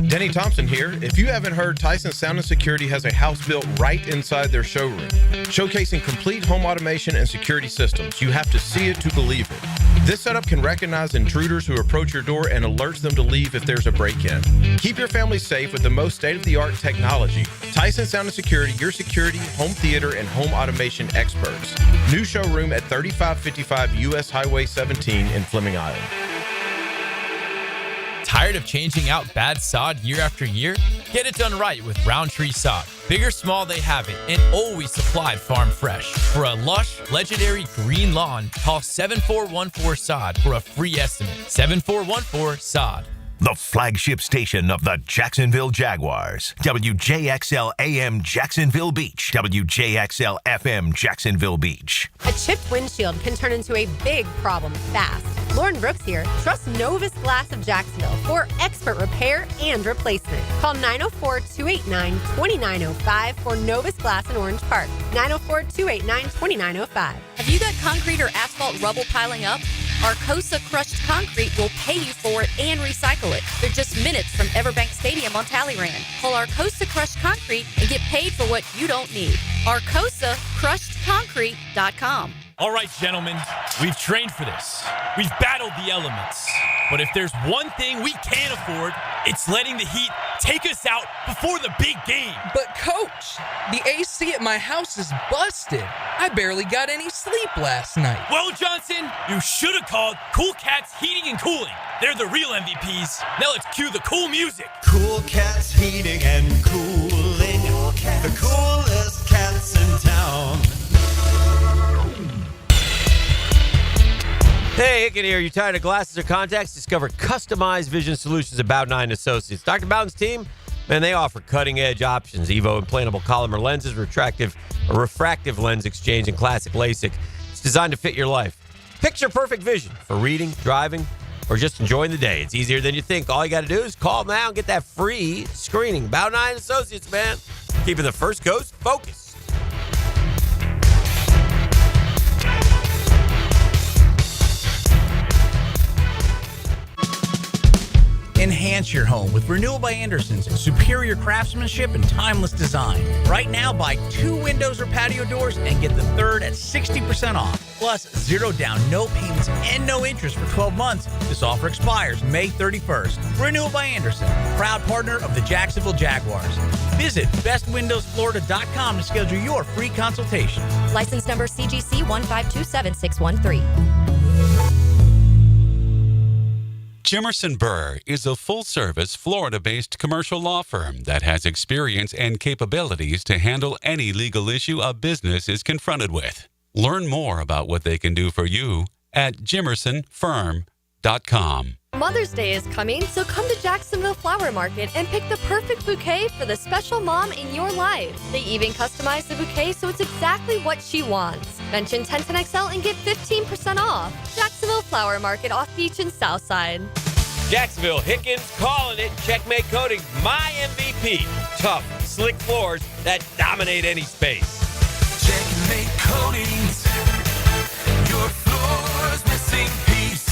Denny Thompson here. If you haven't heard, Tyson Sound and Security has a house built right inside their showroom, showcasing complete home automation and security systems. You have to see it to believe it. This setup can recognize intruders who approach your door and alerts them to leave if there's a break-in. Keep your family safe with the most state-of-the-art technology. Tyson Sound and Security, your security, home theater, and home automation experts. New showroom at 3555 U.S. Highway 17 in Fleming Island. Tired of changing out bad sod year after year? Get it done right with Roundtree Sod. Big or small, they have it, and always supplied farm fresh. For a lush, legendary green lawn, call 7414-SOD for a free estimate. 7414-SOD. The flagship station of the Jacksonville Jaguars. WJXL AM Jacksonville Beach. WJXL FM Jacksonville Beach. A chipped windshield can turn into a big problem fast. Lauren Brooks here. Trust Novus Glass of Jacksonville for expert repair and replacement. Call 904-289-2905 for Novus Glass in Orange Park. 904-289-2905. Have you got concrete or asphalt rubble piling up? Arcosa Crushed Concrete will pay you for it and recycle it. They're just minutes from Everbank Stadium on Talleyrand. Call Arcosa Crushed Concrete and get paid for what you don't need. ArcosaCrushedConcrete.com. All right, gentlemen, we've trained for this. We've battled the elements. But if there's one thing we can't afford, it's letting the heat take us out before the big game. But, Coach, the AC at my house is busted. I barely got any sleep last night. Well, Johnson, you should have called Cool Cats Heating and Cooling. They're the real MVPs. Now let's cue the cool music. Cool Cats Heating and Cooling. Cool Cats. The coolest cats in town. Hey, Hicken here. You tired of glasses or contacts? Discover customized vision solutions at Bowden Eye & Associates. Dr. Bowden's team, man, they offer cutting-edge options. Evo implantable Collamer lenses, refractive lens exchange, and classic LASIK. It's designed to fit your life. Picture-perfect vision for reading, driving, or just enjoying the day. It's easier than you think. All you got to do is call now and get that free screening. Bowden Eye & Associates, man. Keeping the First Coast focused. Enhance your home with Renewal by Anderson's superior craftsmanship and timeless design. Right now, buy 2 windows or patio doors and get the third at 60% off. Plus, 0 down, no payments, and no interest for 12 months. This offer expires May 31st. Renewal by Anderson, proud partner of the Jacksonville Jaguars. Visit bestwindowsflorida.com to schedule your free consultation. License number CGC 1527613. Jimerson Burr is a full-service, Florida-based commercial law firm that has experience and capabilities to handle any legal issue a business is confronted with. Learn more about what they can do for you at jimersonfirm.com. Mother's Day is coming, so come to Jacksonville Flower Market and pick the perfect bouquet for the special mom in your life. They even customize the bouquet so it's exactly what she wants. Mention 1010XL and get 15% off. Jacksonville Flower Market off Beach and Southside. Jacksonville, Hicken's calling it. Checkmate Coating, my MVP. Tough, slick floors that dominate any space. Checkmate Coatings. Your floor's missing piece.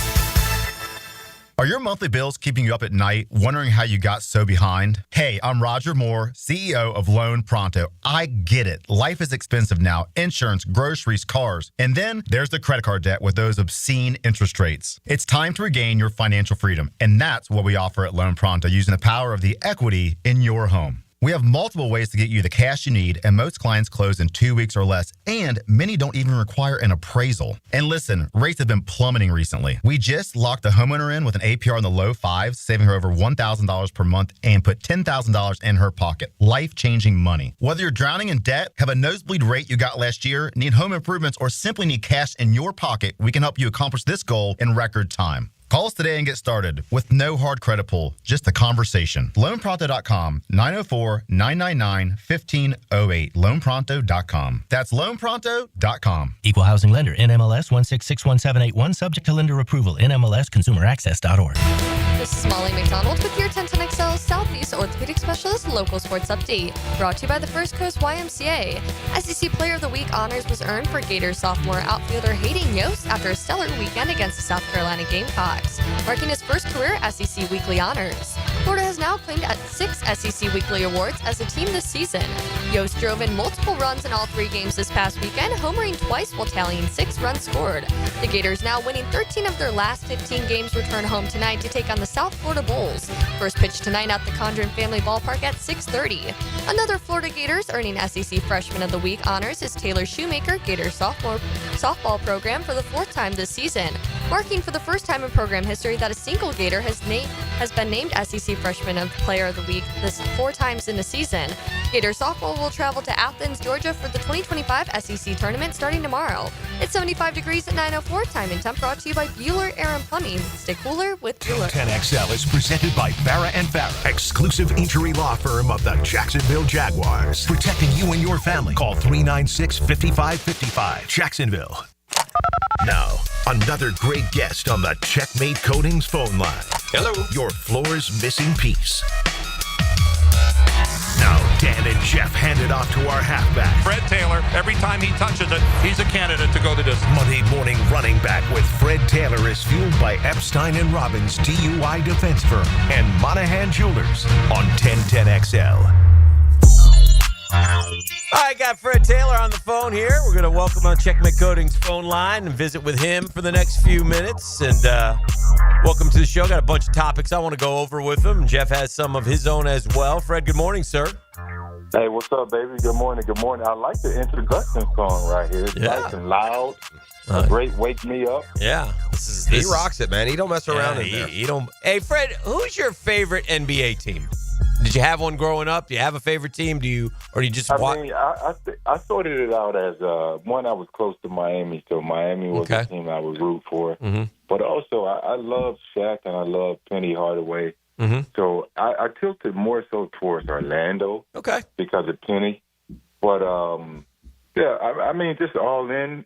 Are your monthly bills keeping you up at night, wondering how you got so behind? Hey, I'm Roger Moore, CEO of Loan Pronto. I get it. Life is expensive now. Insurance, groceries, cars. And then there's the credit card debt with those obscene interest rates. It's time to regain your financial freedom. And that's what we offer at Loan Pronto, using the power of the equity in your home. We have multiple ways to get you the cash you need, and most clients close in 2 weeks or less, and many don't even require an appraisal. And listen, rates have been plummeting recently. We just locked a homeowner in with an APR in the low 5s, saving her over $1,000 per month, and put $10,000 in her pocket. Life-changing money. Whether you're drowning in debt, have a nosebleed rate you got last year, need home improvements, or simply need cash in your pocket, we can help you accomplish this goal in record time. Call us today and get started with no hard credit pull, just a conversation. LoanPronto.com, 904-999-1508. LoanPronto.com. That's LoanPronto.com. Equal housing lender, NMLS 1661781, subject to lender approval, NMLSconsumeraccess.org. This is Molly McDonald with your 1010XL Southeast Orthopedic Specialist Local Sports Update, brought to you by the First Coast YMCA. SEC Player of the Week honors was earned for Gator sophomore outfielder Hayden Yost after a stellar weekend against the South Carolina Gamecocks, marking his first career SEC Weekly honors. Florida has now claimed 6 SEC Weekly awards as a team this season. Yost drove in multiple runs in all 3 games this past weekend, homering twice while tallying 6 runs scored. The Gators, now winning 13 of their last 15 games, return home tonight to take on the South Florida Bulls. First pitch tonight at the Condren Family Ballpark at 6:30. Another Florida Gators earning SEC Freshman of the Week honors is Taylor Shoemaker, Gator softball program for the 4th time this season, marking for the first time in program history that a single Gator has been named SEC Freshman of Player of the Week this 4 times in a season. Gator softball will travel to Athens, Georgia for the 2025 SEC tournament starting tomorrow. It's 75 degrees at 9:04. Time and temp brought to you by Bueller Air and Plumbing. Stay cooler with Bueller. 10XL is presented by Farrah & Farrah, exclusive injury law firm of the Jacksonville Jaguars. Protecting you and your family. Call 396-5555. Jacksonville. Now, another great guest on the Checkmate Coatings phone line. Hello. Your floor's missing piece. Now, Dan and Jeff hand it off to our halfback. Fred Taylor, every time he touches it, he's a candidate to go the distance. Monday morning running back with Fred Taylor is fueled by Epstein & Robbins DUI defense firm and Monahan Jewelers on 1010XL. I got Fred Taylor on the phone here. We're going to welcome on Checkmate Coatings phone line and visit with him for the next few minutes. And welcome to the show. Got a bunch of topics I want to go over with him. Jeff has some of his own as well. Fred, good morning, sir. Hey, what's up, baby? Good morning. Good morning. I like the introduction song right here. It's nice and loud. A great wake me up. Yeah. He rocks it, man. He don't mess around in there. He don't. Hey, Fred, who's your favorite NBA team? Did you have one growing up? Do you have a favorite team? Do you just watch? I mean, I sorted it out as one. I was close to Miami, so Miami was the team I would root for. Mm-hmm. But also, I love Shaq and I love Penny Hardaway. Mm-hmm. So I tilted more so towards Orlando. Okay. Because of Penny. But yeah, I mean, just all in.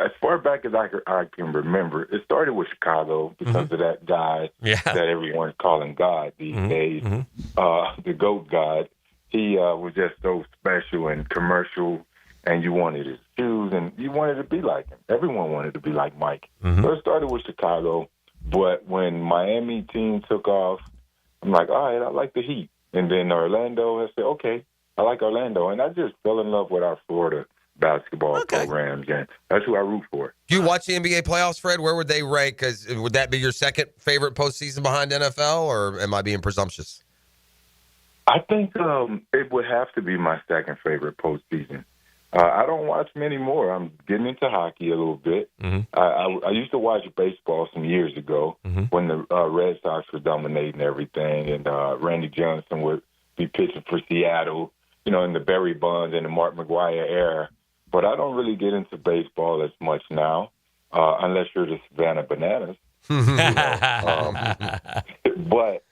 As far back as I can remember, it started with Chicago because of that guy that everyone's calling God these days, the GOAT God. He was just so special and commercial, and you wanted his shoes, and you wanted to be like him. Everyone wanted to be like Mike. So it started with Chicago, but when Miami team took off, I'm like, all right, I like the Heat. And then Orlando, I said, okay, I like Orlando. And I just fell in love with our Florida basketball programs, and that's who I root for. Do you watch the NBA playoffs, Fred? Where would they rank? Because would that be your second favorite postseason behind NFL, or am I being presumptuous? I think it would have to be my second favorite postseason. I don't watch many more. I'm getting into hockey a little bit. I used to watch baseball some years ago when the Red Sox were dominating everything, and Randy Johnson would be pitching for Seattle, you know, in the Barry Bonds and the Mark McGwire era. But I don't really get into baseball as much now, unless you're the Savannah Bananas. But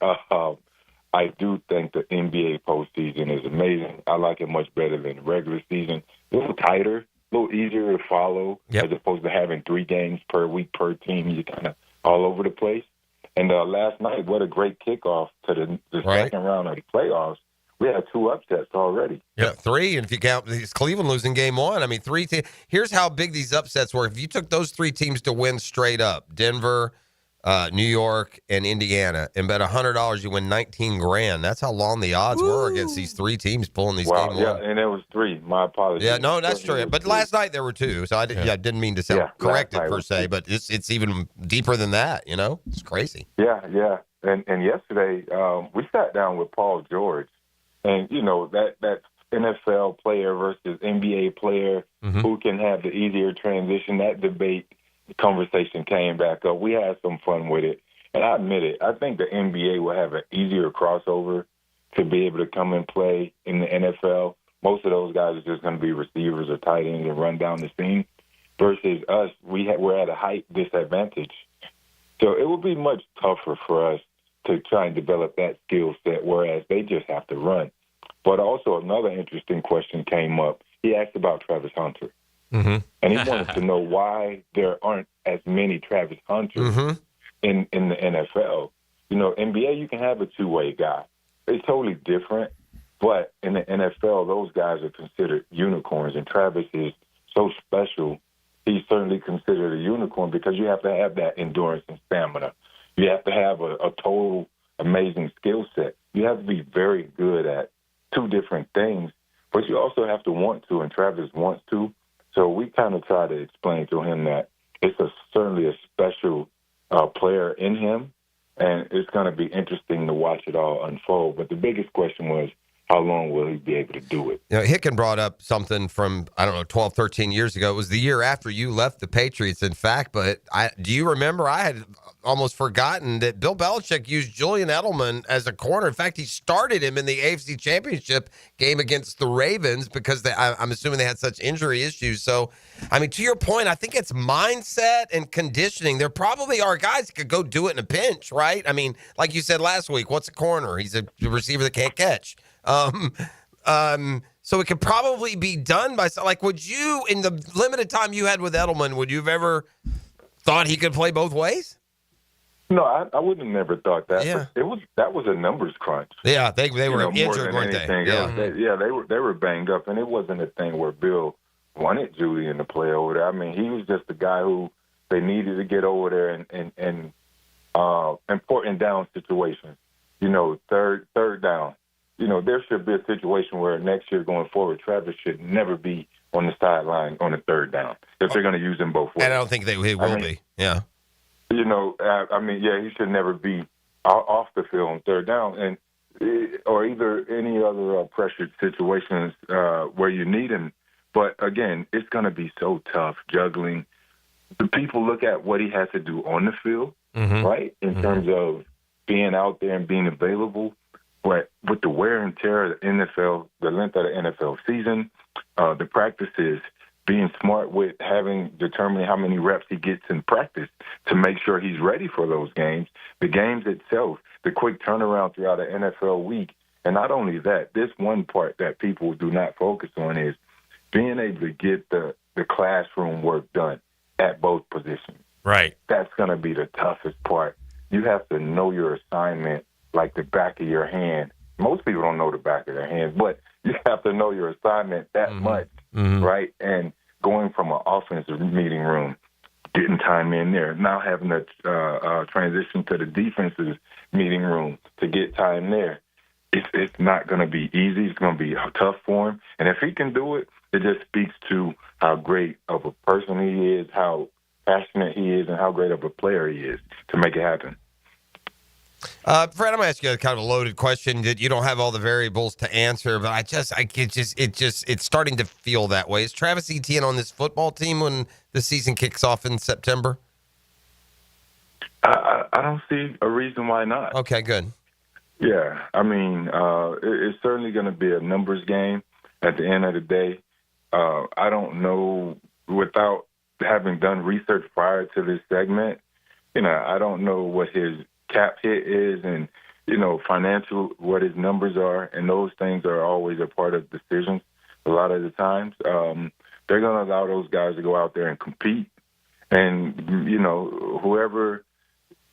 I do think the NBA postseason is amazing. I like it much better than the regular season. A little tighter, a little easier to follow, as opposed to having 3 games per week per team. You're kind of all over the place. And last night, what a great kickoff to the second round of the playoffs. We had 2 upsets already. Yeah, 3, and if you count Cleveland losing game 1, I mean, 3 teams. Here's how big these upsets were. If you took those 3 teams to win straight up, Denver, New York, and Indiana, and bet $100, you win $19,000. That's how long the odds were against these 3 teams pulling these game 1. Yeah, and it was 3. My apologies. Yeah, no, that's true. But last night there were 2, so I didn't mean to sound corrected per se, but it's even deeper than that. You know, it's crazy. Yeah. And yesterday we sat down with Paul George. And, you know, that NFL player versus NBA player who can have the easier transition, that debate, the conversation came back up. We had some fun with it. And I admit it, I think the NBA will have an easier crossover to be able to come and play in the NFL. Most of those guys are just going to be receivers or tight ends and run down the seam. Versus us, we're at a height disadvantage. So it would be much tougher for us to try and develop that skill set, whereas they just have to run. But also another interesting question came up. He asked about Travis Hunter. Mm-hmm. And he wanted to know why there aren't as many Travis Hunters in the NFL. You know, NBA, you can have a two-way guy. It's totally different. But in the NFL, those guys are considered unicorns. And Travis is so special. He's certainly considered a unicorn because you have to have that endurance and stamina. You have to have a total amazing skill set. You have to be very good at two different things, but you also have to want to, and Travis wants to. So we kind of try to explain to him that it's certainly a special player in him, and it's going to be interesting to watch it all unfold. But the biggest question was, how long will he be able to do it? You know, Hicken brought up something from, 12, 13 years ago. It was the year after you left the Patriots, in fact. But do you remember, I had almost forgotten that Bill Belichick used Julian Edelman as a corner. In fact, he started him in the AFC Championship game against the Ravens because I'm assuming they had such injury issues. So, I mean, to your point, I think it's mindset and conditioning. There probably are guys that could go do it in a pinch, right? I mean, like you said last week, what's a corner? He's a receiver that can't catch. So it could probably be done by, like, would you, in the limited time you had with Edelman, would you have ever thought he could play both ways? No, I would have never thought that. Yeah. But that was a numbers crunch. Yeah, they were injured, weren't they? Yeah. They were banged up, and it wasn't a thing where Bill wanted Julian to play over there. I mean, he was just the guy who they needed to get over there in important down situations. You know, third down. You know, there should be a situation where next year going forward, Travis should never be on the sideline on the third down if they're going to use him both ways. And I don't think he will be. Yeah. You know, he should never be off the field on third down, or either any other pressured situations where you need him. But again, it's going to be so tough juggling. The people look at what he has to do on the field, right, in terms of being out there and being available. But with the wear and tear of the NFL, the length of the NFL season, the practices, being smart with determining how many reps he gets in practice to make sure he's ready for those games, the games itself, the quick turnaround throughout the NFL week. And not only that, this one part that people do not focus on is being able to get the classroom work done at both positions. Right. That's going to be the toughest part. You have to know your assignment like the back of your hand. Most people don't know the back of their hands, but you have to know your assignment that much, right? And going from an offensive meeting room, getting time in there, now having to transition to the defensive meeting room to get time there. It's not going to be easy. It's going to be tough for him. And if he can do it, it just speaks to how great of a person he is, how passionate he is, and how great of a player he is to make it happen. Fred, I'm going to ask you a kind of a loaded question that you don't have all the variables to answer, but it's starting to feel that way. Is Travis Etienne on this football team when the season kicks off in September? I don't see a reason why not. Okay, good. Yeah, I mean, it's certainly going to be a numbers game at the end of the day. I don't know, without having done research prior to this segment, I don't know what his cap hit is and, financial, what his numbers are, and those things are always a part of decisions a lot of the times. They're going to allow those guys to go out there and compete, and, whoever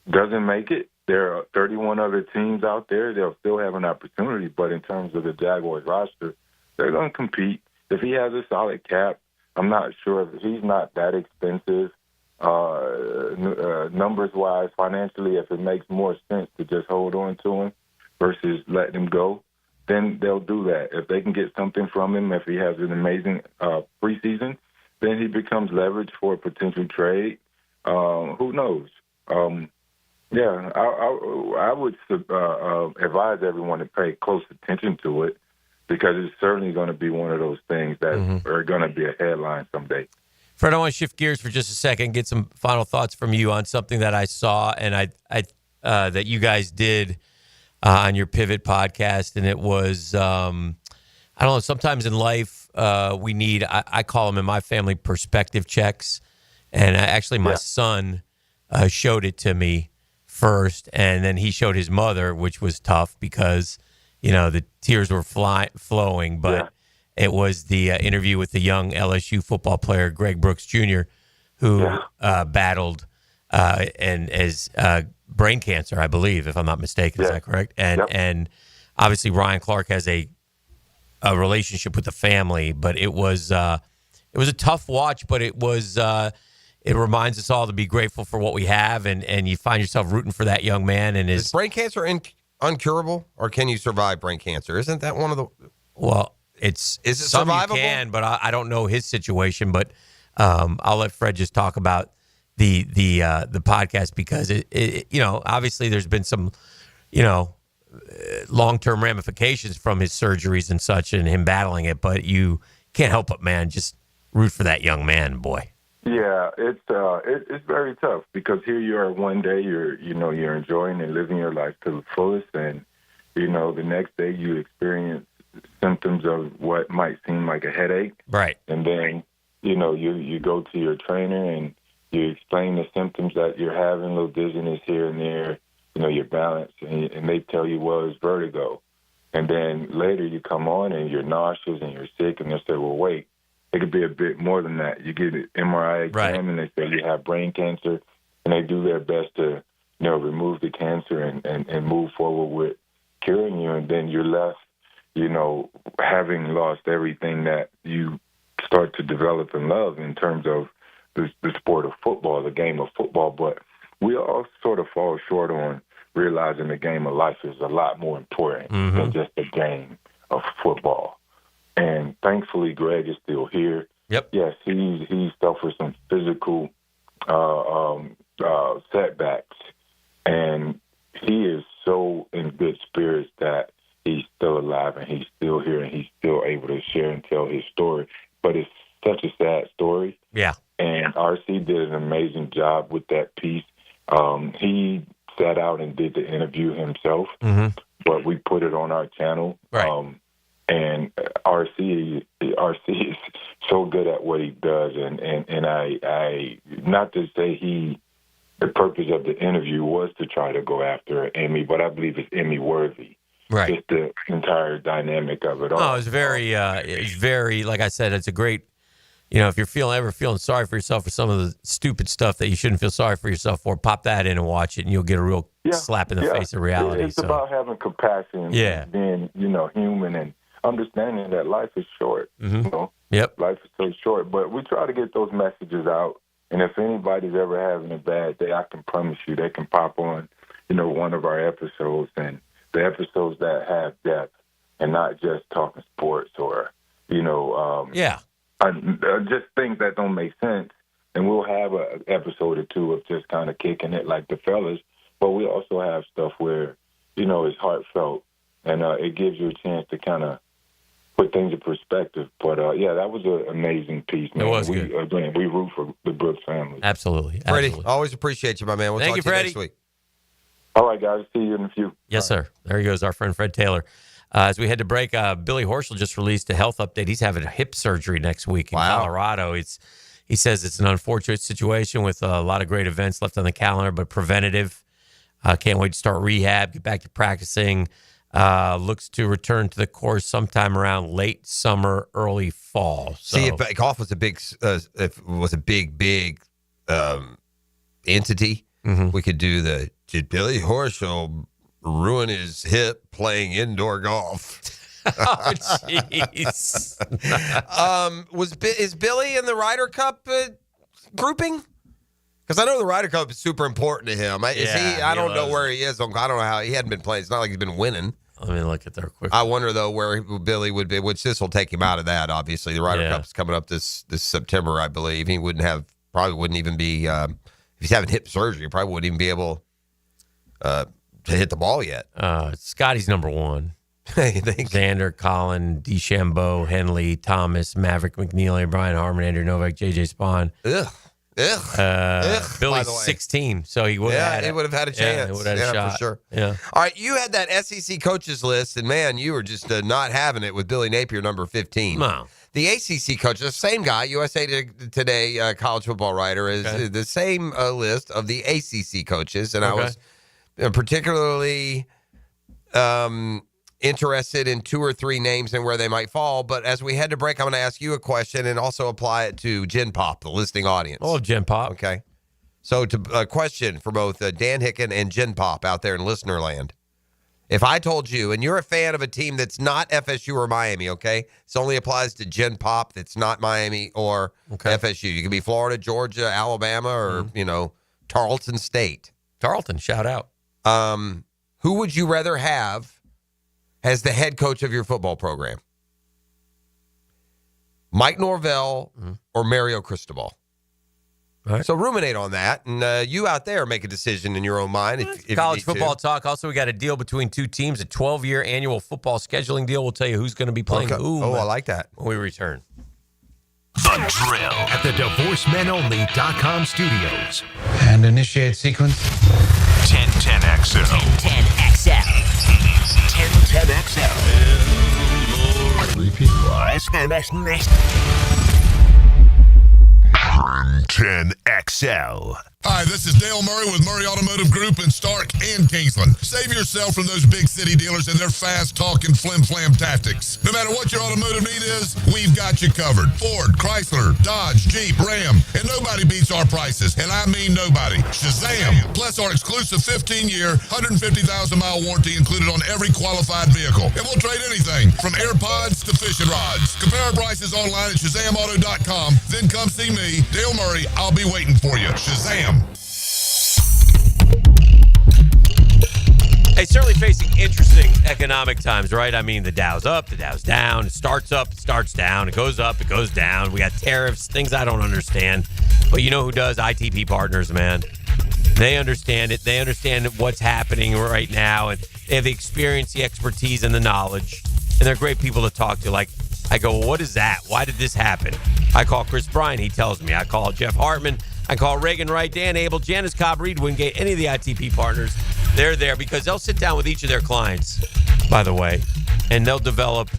doesn't make it, there are 31 other teams out there. They'll still have an opportunity, but in terms of the Jaguars roster, they're going to compete. If he has a solid cap, I'm not sure if he's not that expensive. Numbers-wise, financially, if it makes more sense to just hold on to him versus letting him go, then they'll do that. If they can get something from him, if he has an amazing preseason, then he becomes leverage for a potential trade. Who knows? I would advise everyone to pay close attention to it because it's certainly going to be one of those things that are going to be a headline someday. Fred, I want to shift gears for just a second, get some final thoughts from you on something that I saw and I that you guys did on your Pivot podcast, and it was I don't know. Sometimes in life we need I call them in my family perspective checks, and actually my son showed it to me first, and then he showed his mother, which was tough because, the tears were flowing. But it was the interview with the young LSU football player, Greg Brooks Jr., who battled and as brain cancer, I believe, if I'm not mistaken. Is that correct? And obviously Ryan Clark has a relationship with the family, but it was a tough watch, but it was it reminds us all to be grateful for what we have, and you find yourself rooting for that young man. And is brain cancer uncurable, or can you survive brain cancer? Isn't that one of the? Well, is it some survivable? You can, but I don't know his situation. But I'll let Fred just talk about the podcast, because it obviously there's been some long-term ramifications from his surgeries and such, and him battling it. But you can't help but, man, just root for that young man, boy. Yeah, it's very tough, because here you are one day you're enjoying and living your life to the fullest, and the next day you experience symptoms of what might seem like a headache. Right. And then you go to your trainer and you explain the symptoms that you're having, a little dizziness here and there, your balance, and they tell you, well, it's vertigo. And then later you come on and you're nauseous and you're sick, and they say, well, wait, it could be a bit more than that. You get an MRI exam, and they say you have brain cancer, and they do their best to, remove the cancer and move forward with curing you. And then you're left, having lost everything that you start to develop and love in terms of the sport of football, the game of football. But we all sort of fall short on realizing the game of life is a lot more important than just the game of football. And thankfully, Greg is still here. Yep. Yes, he suffered some physical setbacks, and he is so in good spirits that he's still alive and he's still here and he's still able to share and tell his story. But it's such a sad story. Yeah. And RC did an amazing job with that piece. He sat out and did the interview himself, but we put it on our channel. Right. And RC is so good at what he does, and I not to say the purpose of the interview was to try to go after Emmy, but I believe it's Emmy worthy. Right. Just the entire dynamic of it all. No, it's very, like I said, it's a great, if you're ever feeling sorry for yourself for some of the stupid stuff that you shouldn't feel sorry for yourself for, pop that in and watch it, and you'll get a real slap in the face of reality. It's about having compassion, being, human, and understanding that life is short. Yep. Life is so short, but we try to get those messages out. And if anybody's ever having a bad day, I can promise you they can pop on, one of our episodes, and the episodes that have depth and not just talking sports or, just things that don't make sense. And we'll have an episode or two of just kind of kicking it like the fellas, but we also have stuff where, it's heartfelt, and it gives you a chance to kind of put things in perspective. But, that was an amazing piece, man. It was good. Again, we root for the Brooks family. Absolutely. Freddie, always appreciate you, my man. We'll Thank talk you, to you Freddie. next week. All right, guys. See you in a few. Yes, sir. There he goes, our friend Fred Taylor. As we head to break, Billy Horschel just released a health update. He's having a hip surgery next week in Colorado. He says it's an unfortunate situation with a lot of great events left on the calendar, but preventative. Can't wait to start rehab, get back to practicing. Looks to return to the course sometime around late summer, early fall. So, see, if golf was a big, entity, we could do did Billy Horschel ruin his hip playing indoor golf? Oh, jeez. Is Billy in the Ryder Cup grouping? Because I know the Ryder Cup is super important to him. I don't know where he is. I don't know how he hadn't been playing. It's not like he's been winning. Let me look at there quick. I wonder though where Billy would be. Which this will take him out of that. Obviously, the Ryder Cup is coming up this September, I believe. He probably wouldn't even be if he's having hip surgery. He probably wouldn't even be able to hit the ball yet. Scotty's number one. You think? Xander, Colin, DeChambeau, Henley, Thomas, Maverick McNeely, Brian Harmon, Andrew Novak, JJ Spawn. Billy's 16, so he would have had a chance. He would have had a shot. For sure. Yeah. All right, you had that SEC coaches list, and man, you were just not having it with Billy Napier, number 15. No. the ACC coach, the same guy, USA Today college football writer, is the same list of the ACC coaches. And I was particularly interested in 2 or 3 names and where they might fall. But as we head to break, I'm going to ask you a question and also apply it to Gen Pop, the listening audience. Oh, Gen Pop. Okay. So a question for both Dan Hicken and Gen Pop out there in listener land. If I told you, and you're a fan of a team that's not FSU or Miami, okay? This only applies to Gen Pop that's not Miami or FSU. You can be Florida, Georgia, Alabama, or, Tarleton State. Tarleton, shout out. Who would you rather have as the head coach of your football program? Mike Norvell or Mario Cristobal? Right. So ruminate on that, and you out there make a decision in your own mind. If College football talk. Also, we got a deal between 2 teams, a 12-year annual football scheduling deal. We'll tell you who's going to be playing who. Oh, I like that. When we return. The Drill at the DivorceMenOnly.com studios. And initiate sequence. 1010XL. 1010XL. 1010XL. Repeat. 1010XL. Hi, this is Dale Murray with Murray Automotive Group in Stark and Kingsland. Save yourself from those big city dealers and their fast-talking flim-flam tactics. No matter what your automotive need is, we've got you covered. Ford, Chrysler, Dodge, Jeep, Ram, and nobody beats our prices, and I mean nobody. Shazam! Plus our exclusive 15-year, 150,000-mile warranty included on every qualified vehicle. And we'll trade anything from AirPods to fishing rods. Compare our prices online at ShazamAuto.com. Then come see me, Dale Murray. I'll be waiting for you. Shazam! Hey, certainly facing interesting economic times, right? I mean, the Dow's up, the Dow's down. It starts up, it starts down. It goes up, it goes down. We got tariffs, things I don't understand. But you know who does? ITP Partners, man. They understand it. They understand what's happening right now. And they have the experience, the expertise, and the knowledge. And they're great people to talk to. Like, I go, what is that? Why did this happen? I call Chris Bryan. He tells me. I call Jeff Hartman. I call Reagan Wright, Dan Abel, Janice Cobb, Reed Wingate, any of the ITP partners. They're there because they'll sit down with each of their clients, by the way, and they'll develop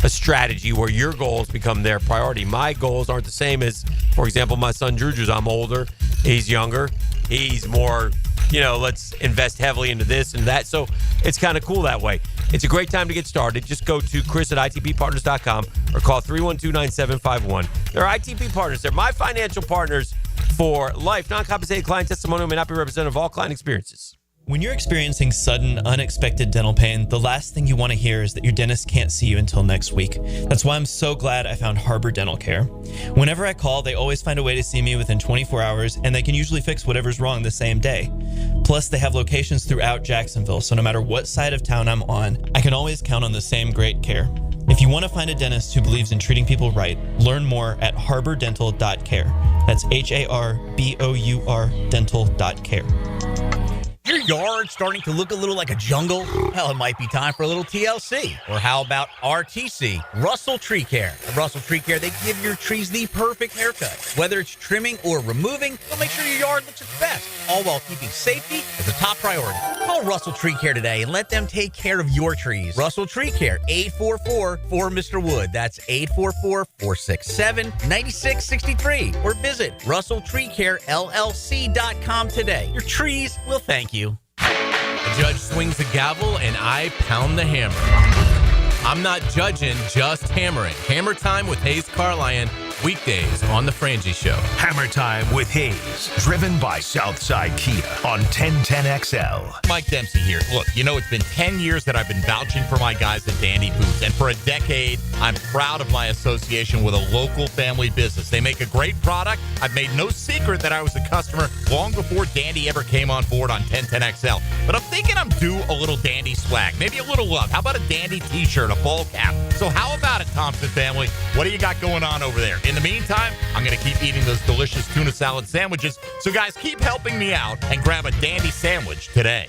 a strategy where your goals become their priority. My goals aren't the same as, for example, my son Juju's. I'm older. He's younger. He's more, let's invest heavily into this and that. So it's kind of cool that way. It's a great time to get started. Just go to chris@itppartners.com or call 312-9751. They're ITP partners. They're my financial partners for life. Non-compensated client testimonial may not be representative of all client experiences. When you're experiencing sudden, unexpected dental pain, the last thing you want to hear is that your dentist can't see you until next week. That's why I'm so glad I found Harbor Dental Care. Whenever I call, they always find a way to see me within 24 hours, and they can usually fix whatever's wrong the same day. Plus, they have locations throughout Jacksonville, so no matter what side of town I'm on, I can always count on the same great care. If you want to find a dentist who believes in treating people right, learn more at harbordental.care. That's HARBOUR dental.care. Your yard starting to look a little like a jungle? Well, it might be time for a little TLC. Or how about RTC, Russell Tree Care? At Russell Tree Care, they give your trees the perfect haircut. Whether it's trimming or removing, they'll make sure your yard looks its best, all while keeping safety as a top priority. Call Russell Tree Care today and let them take care of your trees. Russell Tree Care, 844-4Mr. Wood. That's 844-467-9663. Or visit RussellTreeCareLLC.com today. Your trees will thank you. The judge swings the gavel and I pound the hammer. I'm not judging, just hammering. Hammer Time with Hayes Carlyon, weekdays on The Frangie Show. Hammer Time with Hayes, driven by Southside Kia on 1010XL. Mike Dempsey here. Look, it's been 10 years that I've been vouching for my guys at Dandy Boots, and for a decade, I'm proud of my association with a local family business. They make a great product. I've made no secret that I was a customer long before Dandy ever came on board on 1010XL. But I'm thinking I'm due a little Dandy swag, maybe a little love. How about a Dandy t-shirt, a ball cap? So how about it, Thompson family? What do you got going on over there? In the meantime, I'm going to keep eating those delicious tuna salad sandwiches. So guys, keep helping me out and grab a Dandy sandwich today.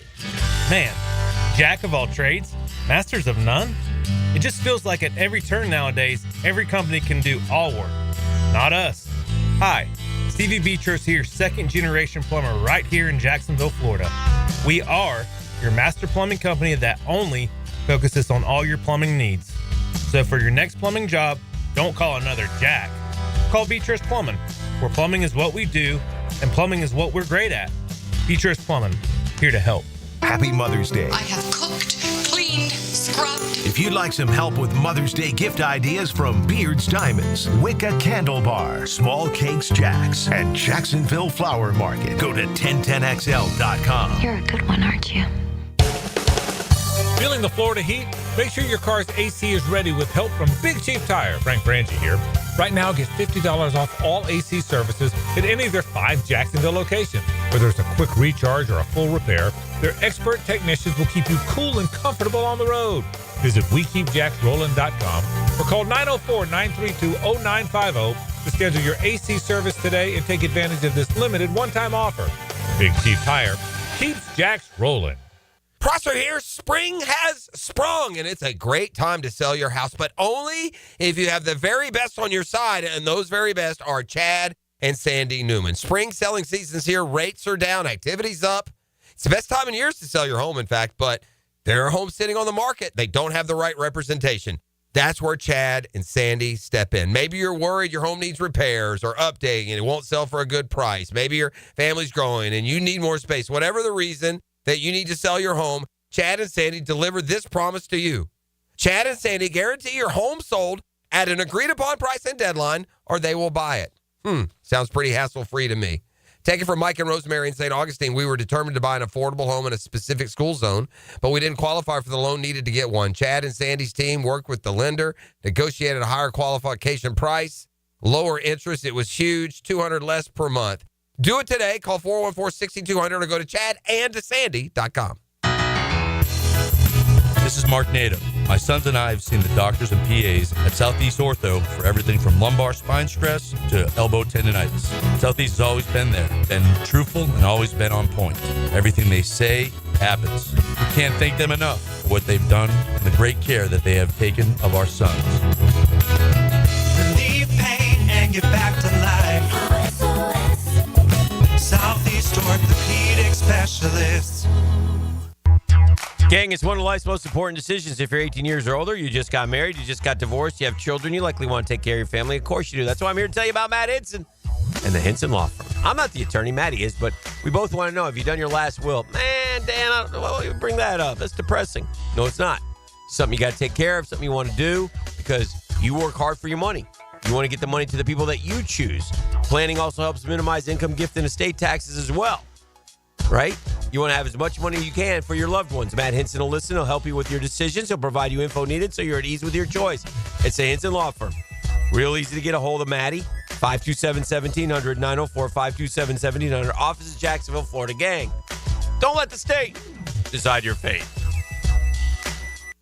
Man, jack of all trades, masters of none? It just feels like at every turn nowadays, every company can do all work. Not us. Hi, Stevie Beatrice here, second-generation plumber right here in Jacksonville, Florida. We are your master plumbing company that only focuses on all your plumbing needs. So for your next plumbing job, Don't call another Jack. Call Beatrice Plumbing, where plumbing is what we do, and plumbing is what we're great at. Beatrice Plumbing, here to help. Happy Mother's Day. I have cooked, cleaned, scrubbed. If you'd like some help with Mother's Day gift ideas from Beard's Diamonds, Wicca Candle Bar, Small Cakes Jacks, and Jacksonville Flower Market, go to 1010XL.com. You're a good one, aren't you? Feeling the Florida heat? Make sure your car's AC is ready with help from Big Chief Tire. Frank Frangie here. Right now, get $50 off all AC services at any of their 5 Jacksonville locations. Whether it's a quick recharge or a full repair, their expert technicians will keep you cool and comfortable on the road. Visit WeKeepJacksRollin.com or call 904-932-0950 to schedule your AC service today and take advantage of this limited one-time offer. Big Chief Tire keeps Jacks rolling. Prosser here. Spring has sprung, and it's a great time to sell your house, but only if you have the very best on your side, and those very best are Chad and Sandy Newman. Spring selling season's here. Rates are down. Activity's up. It's the best time in years to sell your home, in fact, but there are homes sitting on the market. They don't have the right representation. That's where Chad and Sandy step in. Maybe you're worried your home needs repairs or updating and it won't sell for a good price. Maybe your family's growing and you need more space. Whatever the reason that you need to sell your home, Chad and Sandy deliver this promise to you. Chad and Sandy guarantee your home sold at an agreed-upon price and deadline, or they will buy it. Sounds pretty hassle-free to me. Take it from Mike and Rosemary in St. Augustine. We were determined to buy an affordable home in a specific school zone, but we didn't qualify for the loan needed to get one. Chad and Sandy's team worked with the lender, negotiated a higher qualification price, lower interest. It was huge, $200 less per month. Do it today. Call 414-6200 or go to chadandsandy.com. This is Mark Nato. My sons and I have seen the doctors and PAs at Southeast Ortho for everything from lumbar spine stress to elbow tendonitis. Southeast has always been there, been truthful, and always been on point. Everything they say happens. We can't thank them enough for what they've done and the great care that they have taken of our sons. Relieve pain and get back to life. Southeast Orthopedic Specialists. Gang, it's one of life's most important decisions. If you're 18 years or older, you just got married, you just got divorced, you have children, you likely want to take care of your family. Of course you do. That's why I'm here to tell you about Matt Hinson and the Hinson Law Firm. I'm not the attorney, Matty is, but we both want to know, have you done your last will? Man, Dan, I don't know why you bring that up. That's depressing. No, it's not. Something you got to take care of, something you want to do because you work hard for your money. You want to get the money to the people that you choose. Planning also helps minimize income, gift, and estate taxes as well. Right? You want to have as much money as you can for your loved ones. Matt Hinson will listen. He'll help you with your decisions. He'll provide you info needed so you're at ease with your choice. It's the Hinson Law Firm. Real easy to get a hold of Matty. 527-1700, 904-527-1700. Office is Jacksonville, Florida. Gang, don't let the state decide your fate.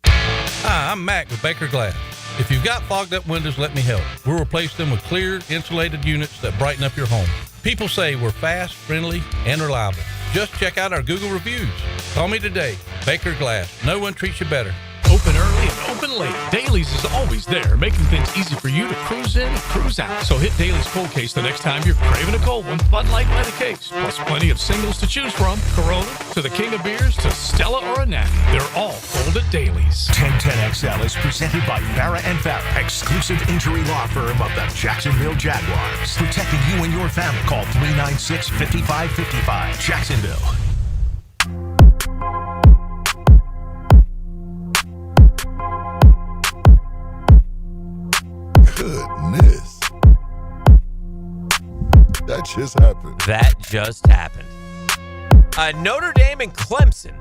Hi, I'm Mac with Baker Glass. If you've got fogged up windows, let me help. We'll replace them with clear, insulated units that brighten up your home. People say we're fast, friendly, and reliable. Just check out our Google reviews. Call me today. Baker Glass. No one treats you better. Open early and open late. Dailies is always there, making things easy for you to cruise in and cruise out. So hit Dailies Cold Case the next time you're craving a cold one. Bud Light by the case. Plus plenty of singles to choose from. Corona to the King of Beers to Stella or a Natty. They're all cold at Dailies. 1010XL is presented by Farrah & Farrah, exclusive injury law firm of the Jacksonville Jaguars. Protecting you and your family. Call 396-5555. Jacksonville. Goodness. That just happened. That just happened. Notre Dame and Clemson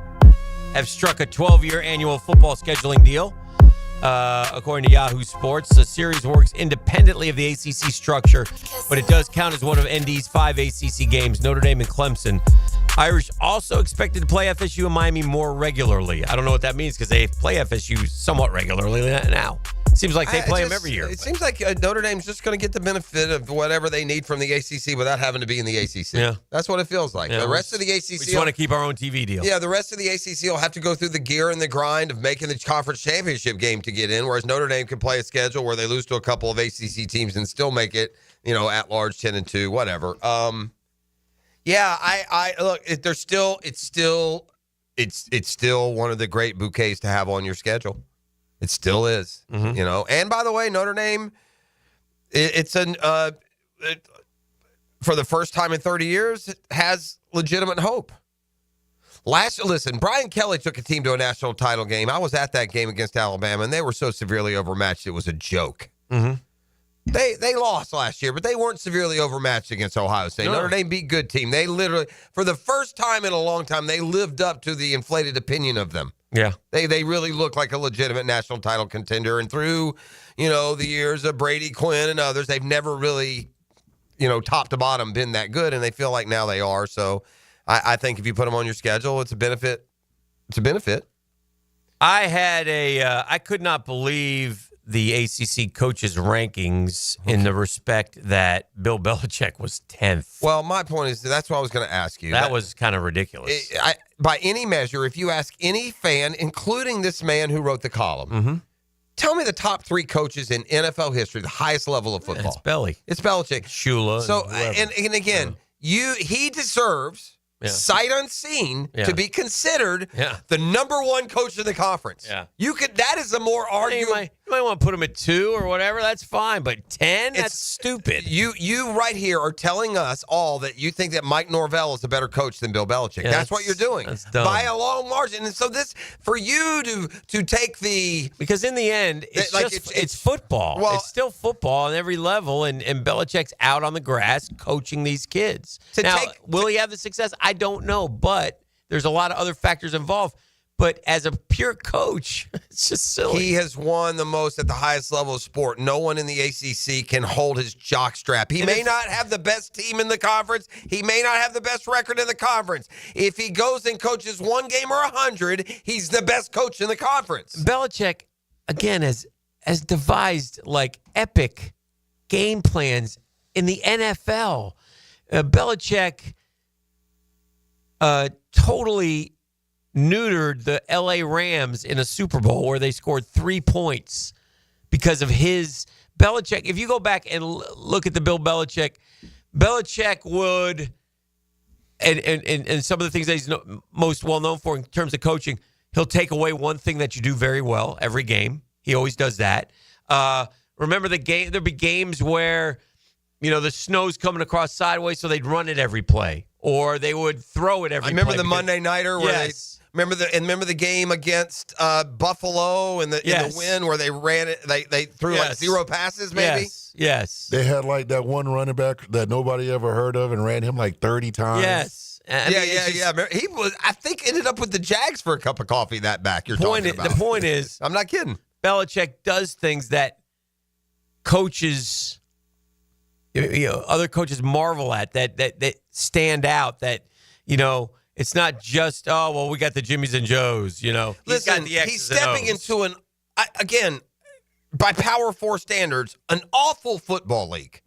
have struck a 12-year annual football scheduling deal. According to Yahoo Sports, the series works independently of the ACC structure, but it does count as one of ND's 5 ACC games. Notre Dame and Clemson. Irish also expected to play FSU and Miami more regularly. I don't know what that means because they play FSU somewhat regularly now. Seems like they play them every year. It seems like Notre Dame's just going to get the benefit of whatever they need from the ACC without having to be in the ACC. Yeah. That's what it feels like. Yeah, the rest of the ACC... We just want to keep our own TV deal. Yeah, the rest of the ACC will have to go through the gear and the grind of making the conference championship game to get in, whereas Notre Dame can play a schedule where they lose to a couple of ACC teams and still make it, at large 10-2, whatever. Yeah, I look, it's still one of the great bouquets to have on your schedule. It still is, And by the way, Notre Dame, For the first time in 30 years, it has legitimate hope. Listen, Brian Kelly took a team to a national title game. I was at that game against Alabama, and they were so severely overmatched, it was a joke. Mm-hmm. They lost last year, but they weren't severely overmatched against Ohio State. No. Notre Dame beat good team. They literally, for the first time in a long time, they lived up to the inflated opinion of them. Yeah. They really look like a legitimate national title contender. And through, the years of Brady Quinn and others, they've never really, top to bottom been that good, and they feel like now they are. So I think if you put them on your schedule, it's a benefit. It's a benefit. I could not believe the ACC coaches' rankings in the respect that Bill Belichick was 10th. Well, my point is that's what I was going to ask you. That was kind of ridiculous. By any measure, if you ask any fan, including this man who wrote the column, tell me the top 3 coaches in NFL history, the highest level of football. It's Belichick. Shula. So, and again, he deserves, sight unseen, to be considered the number 1 coach in the conference. Yeah. That is a more arguable. You might want to put him at 2 or whatever. That's fine. But 10? That's stupid. You right here are telling us all that you think that Mike Norvell is a better coach than Bill Belichick. Yeah, that's what you're doing. That's dumb. By a long margin. And so for you to take the... Because in the end, it's football. Well, it's still football on every level, and Belichick's out on the grass coaching these kids. Will he have the success? I don't know, but there's a lot of other factors involved. But as a pure coach, it's just silly. He has won the most at the highest level of sport. No one in the ACC can hold his jockstrap. He may not have the best team in the conference. He may not have the best record in the conference. If he goes and coaches 1 game or 100, he's the best coach in the conference. Belichick, again, has devised epic game plans in the NFL. Belichick totally neutered the LA Rams in a Super Bowl where they scored 3 points because of his Belichick. If you go back and look at the Bill Belichick would, and some of the things that he's most well known for in terms of coaching, he'll take away one thing that you do very well every game. He always does that. Remember there'd be games where, the snow's coming across sideways, so they'd run it every play, or they would throw it every play. I remember the Monday Nighter where remember the game against Buffalo in the win where they ran it. They threw 0 passes, maybe. Yes. They had that one running back that nobody ever heard of and ran him 30 times. Yes. He was, I think, ended up with the Jags for a cup of coffee that back you're talking about. The point is, I'm not kidding. Belichick does things that coaches, other coaches marvel at, that stand out, that, it's not just, we got the Jimmies and Joes, Listen, he's stepping into again, by Power 4 standards, an awful football league.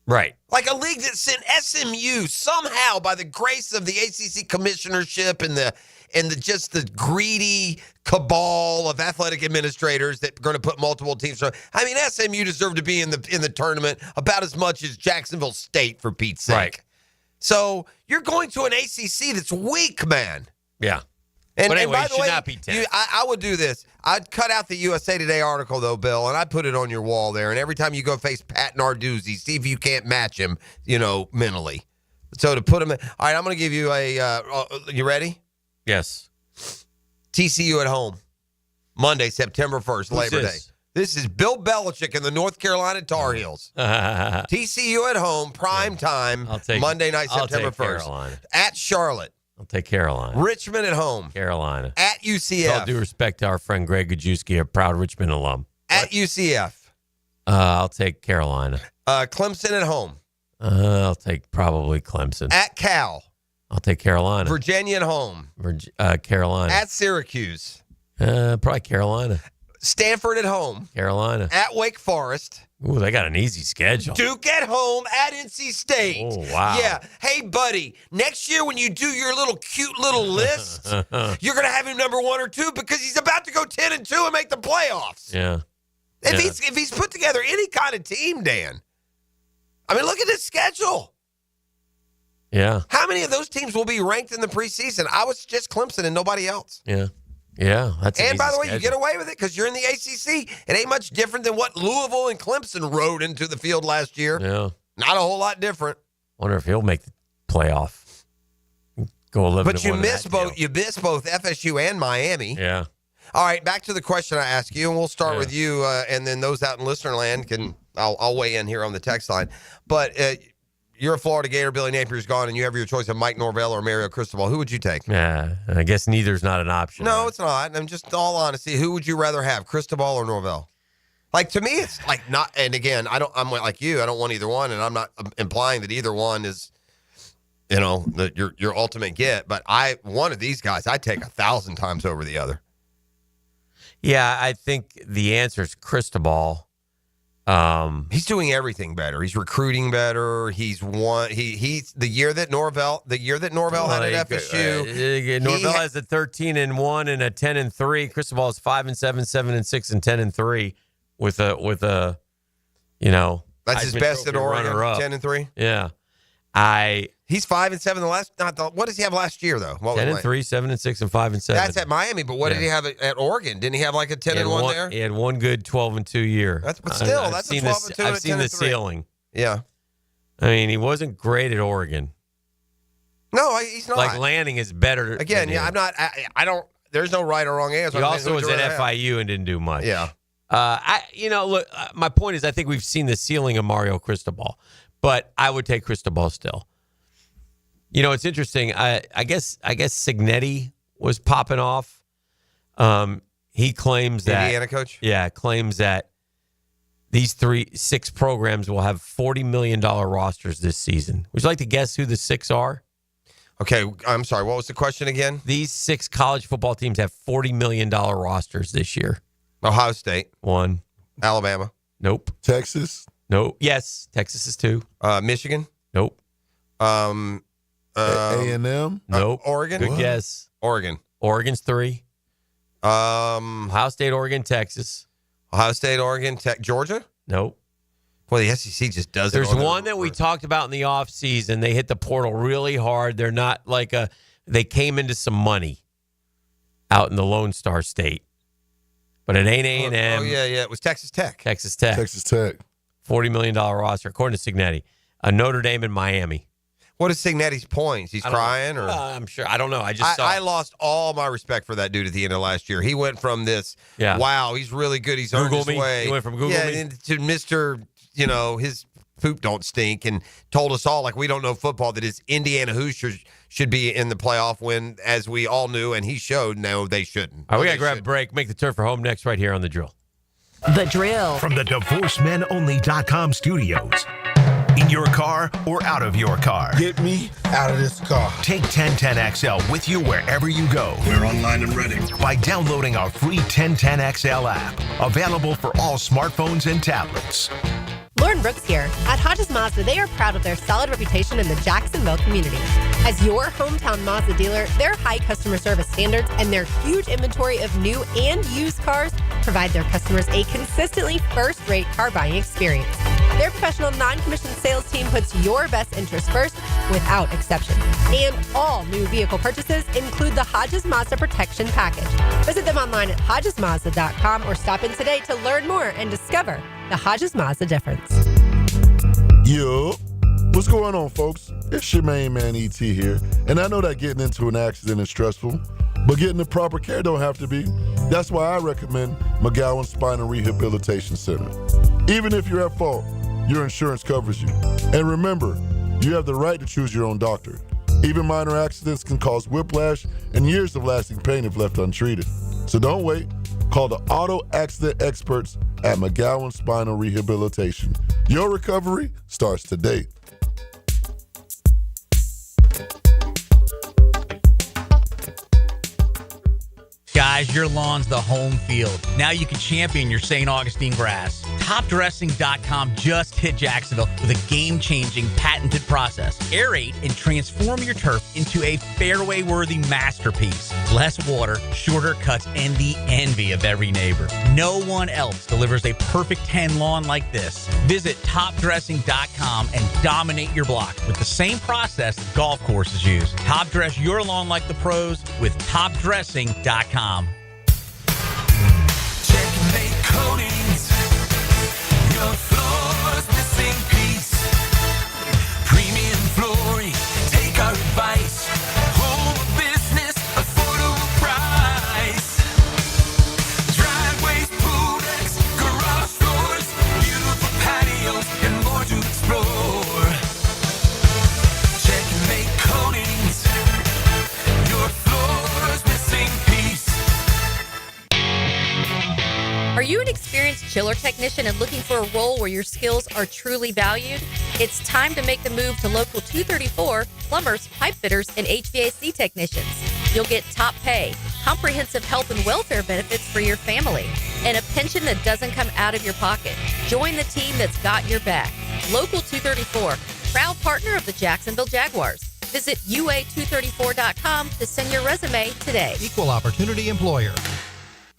Right. Like a league that sent SMU somehow, by the grace of the ACC commissionership and the greedy cabal of athletic administrators that are going to put multiple teams. I mean, SMU deserved to be in the tournament about as much as Jacksonville State, for Pete's sake. Right. So you're going to an ACC that's weak, man. Yeah. But anyway, by it the should way, not be 10. I would do this. I'd cut out the USA Today article, though, Bill, and I'd put it on your wall there. And every time you go face Pat Narduzzi, see if you can't match him, mentally. So to put him in. All right, I'm going to give you you ready? Yes. TCU at home. Monday, September 1st, Labor Day. This is Bill Belichick and the North Carolina Tar Heels. TCU at home, prime time, Monday night, September 1st. Carolina. At Charlotte. I'll take Carolina. Richmond at home. Carolina. At UCF. With all due respect to our friend Greg Gajewski, a proud Richmond alum. At UCF. I'll take Carolina. Clemson at home. I'll take probably Clemson. At Cal. I'll take Carolina. Virginia at home. Carolina. At Syracuse. Probably Carolina. Stanford at home. Carolina. At Wake Forest. Ooh, they got an easy schedule. Duke at home. At NC State. Oh, wow. Yeah. Hey, buddy, next year when you do your cute little list, you're going to have him number 1 or 2 because he's about to go 10-2 and make the playoffs. Yeah. If he's put together any kind of team, Dan. I mean, look at his schedule. Yeah. How many of those teams will be ranked in the preseason? I was just Clemson and nobody else. Yeah. Yeah, that's and by the way, you get away with it because you're in the ACC. It ain't much different than what Louisville and Clemson rode into the field last year. Yeah, not a whole lot different. Wonder if he'll make the playoff. Go 11. But you miss both. You miss both FSU and Miami. Yeah. All right, back to the question I asked you, and we'll start with you, and then those out in listener land can. I'll weigh in here on the text line. But you're a Florida Gator. Billy Napier's gone, and you have your choice of Mike Norvell or Mario Cristobal. Who would you take? Yeah, I guess neither's not an option. No, it's not. I'm just all honesty. Who would you rather have, Cristobal or Norvell? Like, to me, it's like not. And again, I'm like you. I don't want either one, and I'm not implying that either one is, your ultimate get. But one of these guys, I take 1,000 times over the other. Yeah, I think the answer is Cristobal. He's doing everything better. He's recruiting better. He's won. He's the year that Norvell had at FSU. Norvell has a 13-1 and a 10-3. Cristobal is 5-7, 7-6, and 10-3 with a that's his best at Oregon. 10-3. Yeah, he's 5-7 the last. What does he have last year though? 10-3, 7-6, and 5-7. That's at Miami, but what did he have at Oregon? Didn't he have like a 10-1 there? He had one good 12-2 year. But still, that's a 12-2. I've seen the ceiling. Yeah, I mean, he wasn't great at Oregon. No, he's not. Like Lanning is better. Again, yeah, I'm not. I don't. There's no right or wrong answer. He also was at FIU and didn't do much. Yeah. Look, my point is, I think we've seen the ceiling of Mario Cristobal, but I would take Cristobal still. It's interesting. I guess Signetti was popping off. He claims that Indiana coach. Yeah, claims that these 6 programs will have $40 million rosters this season. Would you like to guess who the 6 are? Okay, I'm sorry. What was the question again? These 6 college football teams have $40 million rosters this year. Ohio State. 1. Alabama. Nope. Texas. Nope. Yes, Texas is 2. Michigan. Nope. A&M. Nope. Oregon. Good guess. Oregon's 3. Ohio State, Oregon, Texas. Ohio State, Oregon, Georgia. Nope. Well, the SEC just does it. There's one that we talked about in the offseason. They hit the portal really hard. They're not like they came into some money out in the Lone Star State. But it ain't A&M. Oh, yeah. It was Texas Tech. Texas Tech. $40 million roster, according to Signetti. Notre Dame and Miami. What is Signetti's points? He's crying? Or I'm sure. I don't know. I lost all my respect for that dude at the end of last year. He went from this, wow, he's really good. He's earned his way. He went from Google me. To Mr., his poop don't stink, and told us all, like we don't know football, that his Indiana Hoosiers should be in the playoff when, as we all knew, and he showed, no, they shouldn't. All right, we got to grab a break. Make the turn for home next right here on The Drill. The Drill. From the DivorceMenOnly.com studios. In your car or out of your car. Get me out of this car. Take 1010XL with you wherever you go. We're online and ready. By downloading our free 1010XL app. Available for all smartphones and tablets. Lauren Brooks here. At Hodges Mazda, they are proud of their solid reputation in the Jacksonville community. As your hometown Mazda dealer, their high customer service standards and their huge inventory of new and used cars provide their customers a consistently first-rate car buying experience. Their professional non-commissioned sales team puts your best interests first without exception. And all new vehicle purchases include the Hodges Mazda Protection Package. Visit them online at HodgesMazda.com or stop in today to learn more and discover the Hodges Mazda difference. Yo, what's going on, folks? It's your main man, E.T. here. And I know that getting into an accident is stressful, but getting the proper care don't have to be. That's why I recommend McGowan Spine and Rehabilitation Center. Even if you're at fault, your insurance covers you. And remember, you have the right to choose your own doctor. Even minor accidents can cause whiplash and years of lasting pain if left untreated. So don't wait. Call the auto accident experts at McGowan Spinal Rehabilitation. Your recovery starts today. Guys, your lawn's the home field. Now you can champion your St. Augustine grass. TopDressing.com just hit Jacksonville with a game-changing patented process. Aerate and transform your turf into a fairway-worthy masterpiece. Less water, shorter cuts, and the envy of every neighbor. No one else delivers a perfect 10 lawn like this. Visit TopDressing.com and dominate your block with the same process golf courses use. Top dress your lawn like the pros with TopDressing.com. missing piece. Premium flooring, take our advice. Home business, affordable price. Driveways, pool decks, garage doors, beautiful patios, and more to explore. Checkmate coatings, your floor's missing piece. Are you an experienced chiller technician and looking for a role where your skills are truly valued? It's time to make the move to Local 234, plumbers, pipe fitters, and HVAC technicians. You'll get top pay, comprehensive health and welfare benefits for your family, and a pension that doesn't come out of your pocket. Join the team that's got your back. Local 234, proud partner of the Jacksonville Jaguars. Visit UA234.com to send your resume today. Equal opportunity employer.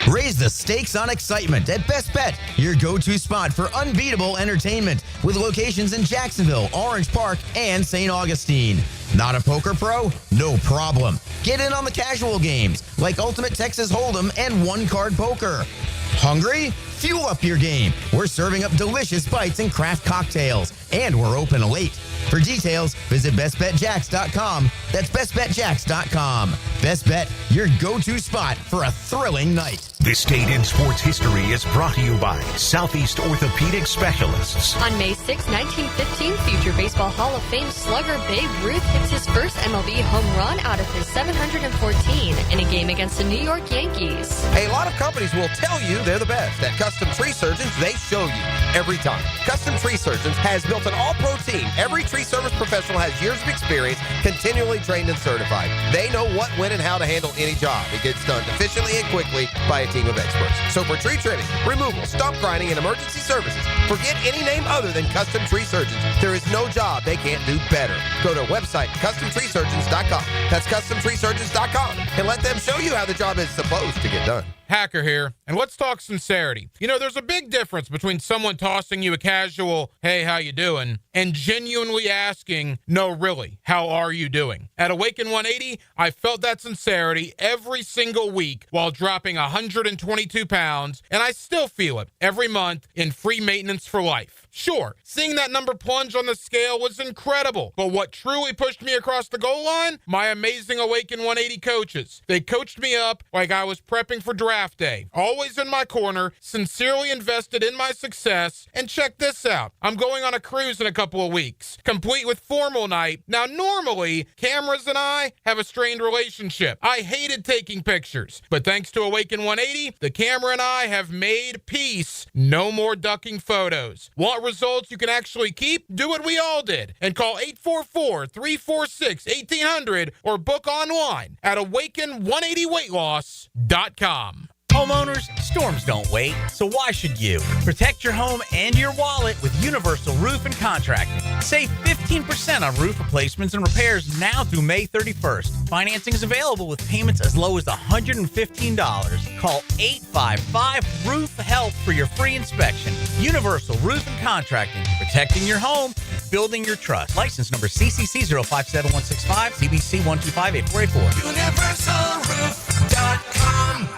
Raise the stakes on excitement at Best Bet, your go-to spot for unbeatable entertainment with locations in Jacksonville, Orange Park, and St. Augustine. Not a poker pro? No problem. Get in on the casual games like Ultimate Texas Hold'em and one-card poker. Hungry? Fuel up your game. We're serving up delicious bites and craft cocktails, and we're open late. For details, visit bestbetjacks.com. That's bestbetjacks.com. Best Bet, your go-to spot for a thrilling night. This date in sports history is brought to you by Southeast Orthopedic Specialists. On May 6, 1915, future Baseball Hall of Fame slugger Babe Ruth hits his first MLB home run out of his 714 in a game against the New York Yankees. A lot of companies will tell you they're the best. At Custom Tree Surgeons, they show you every time. Custom Tree Surgeons has built an all-pro team. Every tree service professional has years of experience, continually trained and certified. They know what, when, and how to handle any job. It gets done efficiently and quickly by a team of experts. So for tree trimming, removal, stump grinding, and emergency services, forget any name other than Custom Tree Surgeons. There is no job they can't do better. Go to website CustomTreeSurgeons.com. That's CustomTreeSurgeons.com, and let them show you how the job is supposed to get done. Hacker here, and let's talk sincerity. You know, there's a big difference between someone tossing you a casual, hey, how you doing, and genuinely asking, no, really, how are you doing? At Awaken 180, I felt that sincerity every single week while dropping 122 pounds, and I still feel it every month in free maintenance for life. Sure, seeing that number plunge on the scale was incredible, but what truly pushed me across the goal line? My amazing Awaken 180 coaches. They coached me up like I was prepping for draft day, always in my corner, sincerely invested in my success, and check this out. I'm going on a cruise in a couple of weeks, complete with formal night. Now, normally, cameras and I have a strained relationship. I hated taking pictures, but thanks to Awaken 180, the camera and I have made peace. No more ducking photos. Want results you can actually keep? Do what we all did and call 844-346-1800 or book online at awaken180weightloss.com. Homeowners, storms don't wait, so why should you? Protect your home and your wallet with Universal Roof and Contracting. Save 15% on roof replacements and repairs now through May 31st. Financing is available with payments as low as $115. Call 855-ROOF-HELP for your free inspection. Universal Roof and Contracting. Protecting your home, building your trust. License number CCC 057165, CBC 1258484. UniversalRoof.com.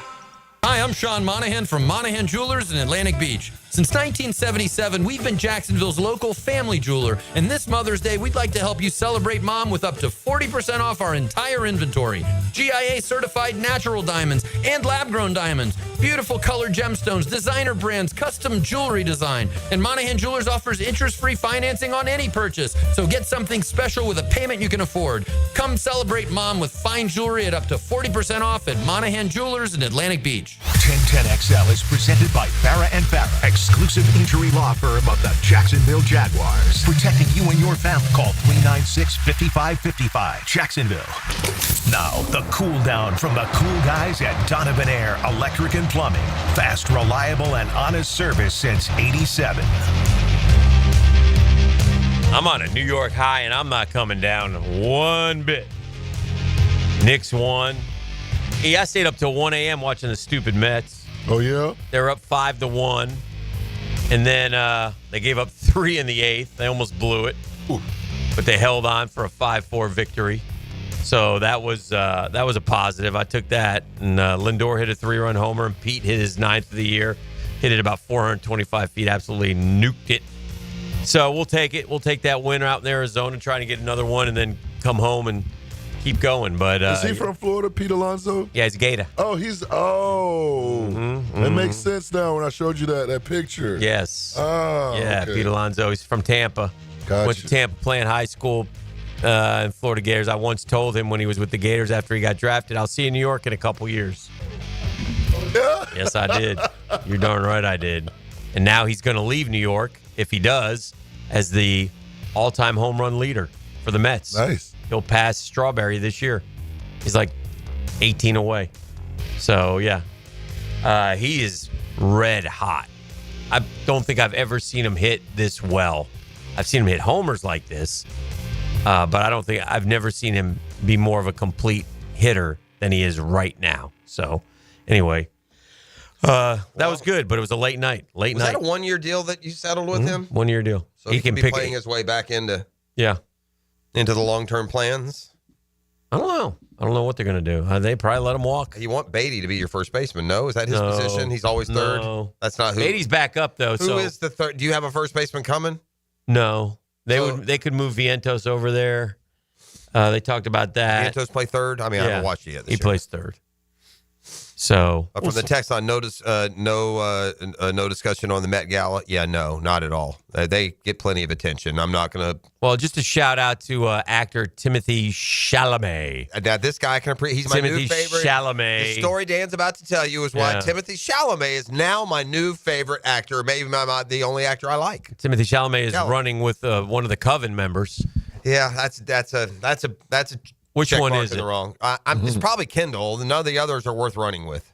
Hi, I'm Sean Monahan from Monahan Jewelers in Atlantic Beach. Since 1977, we've been Jacksonville's local family jeweler, and this Mother's Day, we'd like to help you celebrate Mom with up to 40% off our entire inventory. GIA-certified natural diamonds and lab-grown diamonds, beautiful colored gemstones, designer brands, custom jewelry design. And Monahan Jewelers offers interest-free financing on any purchase, so get something special with a payment you can afford. Come celebrate Mom with fine jewelry at up to 40% off at Monahan Jewelers in Atlantic Beach. 1010XL is presented by Farrah & Farrah, exclusive injury law firm of the Jacksonville Jaguars. Protecting you and your family. Call 396-5555. Jacksonville. Now, the cool down from the cool guys at Donovan Air Electric and Plumbing. Fast, reliable, and honest service since '87. I'm on a New York high, and I'm not coming down one bit. Knicks won. Yeah, I stayed up till 1 a.m. watching the stupid Mets. Oh, yeah? They're up 5-1. And then they gave up 3 in the 8th. They almost blew it. Ooh. But they held on for a 5-4 victory. So that was a positive. I took that. And Lindor hit a 3-run homer, and Pete hit his 9th of the year. Hit it about 425 feet. Absolutely nuked it. So we'll take it. We'll take that win out in Arizona, trying to get another one, and then come home and keep going. But is he from Florida, Pete Alonso? Yeah, he's a Gator. Oh, It makes sense now when I showed you that picture. Yes. Oh, yeah, okay. Pete Alonso. He's from Tampa. Gotcha. Went to Tampa playing high school in Florida Gators. I once told him when he was with the Gators after he got drafted, I'll see you in New York in a couple years. Yes, I did. You're darn right I did. And now he's going to leave New York, if he does, as the all-time home run leader for the Mets. Nice. He'll pass Strawberry this year. He's like 18 away. So, yeah. He is red hot. I don't think I've ever seen him hit this well. I've seen him hit homers like this, but I've never seen him be more of a complete hitter than he is right now. So, anyway, that was good, but it was a late night. Was that a 1-year deal that you settled with him? 1-year deal. So he can be playing his way back into the long-term plans? I don't know. I don't know what they're going to do. They probably let him walk. You want Beatty to be your first baseman, no? Is that his position? He's always third? No. That's not who. Beatty's back up, though. Who is the third? Do you have a first baseman coming? No. They could move Vientos over there. They talked about that. Vientos play third? I mean, I haven't watched it yet. He plays third. So from the text on no discussion on the Met Gala. Yeah, no, not at all. They get plenty of attention. I'm not going to. Well, just a shout out to actor Timothy Chalamet. Now this guy he's my new favorite. Chalamet. The story Dan's about to tell you is why Timothy Chalamet is now my new favorite actor. Maybe the only actor I like. Timothy Chalamet is running with one of the Coven members. Yeah, that's a. Which check one mark is in it? the wrong. It's probably Kendall. None of the others are worth running with.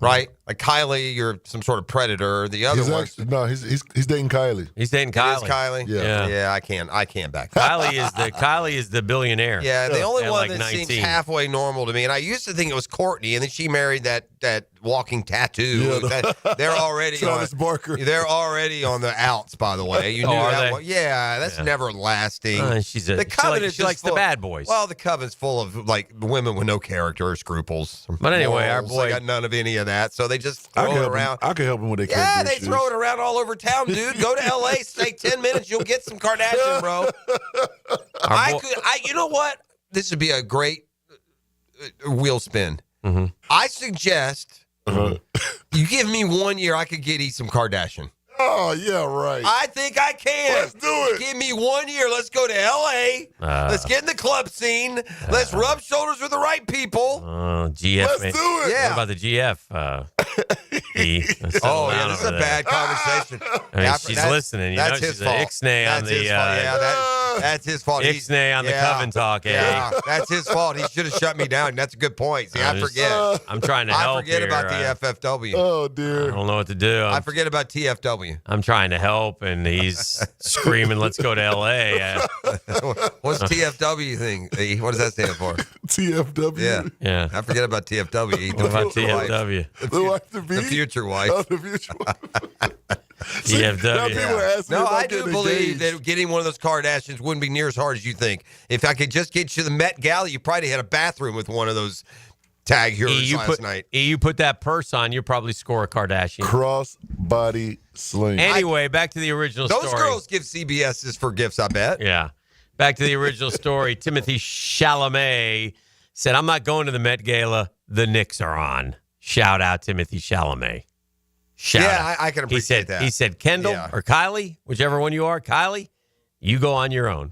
Right? Like Kylie, you're some sort of predator. The other one. He's dating Kylie. He's dating Kylie. It is Kylie? Yeah, I can't back that. Kylie is the billionaire. Yeah, the only one like that 19. seems halfway normal to me, and I used to think it was Courtney, and then she married that walking tattoo. They're already Travis Barker. They're already on the outs, by the way. You knew that one. Yeah, that's never lasting. She likes the bad boys. Well, the Coven's full of like women with no character or scruples. But anyway, our morals. boy They got none of any of that, so they just throw it around. I can help him with their Yeah, character they issues. throw it around all over town, dude. Go to L.A., stay 10 minutes, you'll get some Kardashian, bro. You know what? This would be a great wheel spin. Mm-hmm. I suggest you give me 1 year, I could get some Kardashian. Oh, yeah, right. I think I can. Let's do it. Give me 1 year. Let's go to L.A. Let's get in the club scene. Let's rub shoulders with the right people. GF. Let's do it. Yeah. What about the GF? This is a bad conversation. She's listening. That's she's his fault. Ixnay on the. His fault. Yeah, that's his fault. Ixnay on the Coven talk. Yeah, that's his fault. He should have shut me down. That's a good point. See, I forget. I'm trying to help. I forget here. about the FFW. Oh, dear. I don't know what to do. I forget about TFW. I'm trying to help, and he's screaming, "Let's go to L.A." What's TFW thing? What does that stand for? TFW. Yeah. I forget about TFW. What about TFW? The future wife. Oh, the future wife. TFW. No, I do believe that getting one of those Kardashians wouldn't be near as hard as you think. If I could just get you the Met Gala, you probably had a bathroom with one of those tag heroes last night. You put that purse on, you probably score a Kardashian. Cross body sling. Anyway, back to the original story. Those girls give CBS's for gifts, I bet. Yeah. Back to the original story. Timothy Chalamet said, "I'm not going to the Met Gala. The Knicks are on." Shout out Timothy Chalamet. I can appreciate that. He said, Kendall or Kylie, whichever one you are, Kylie, you go on your own.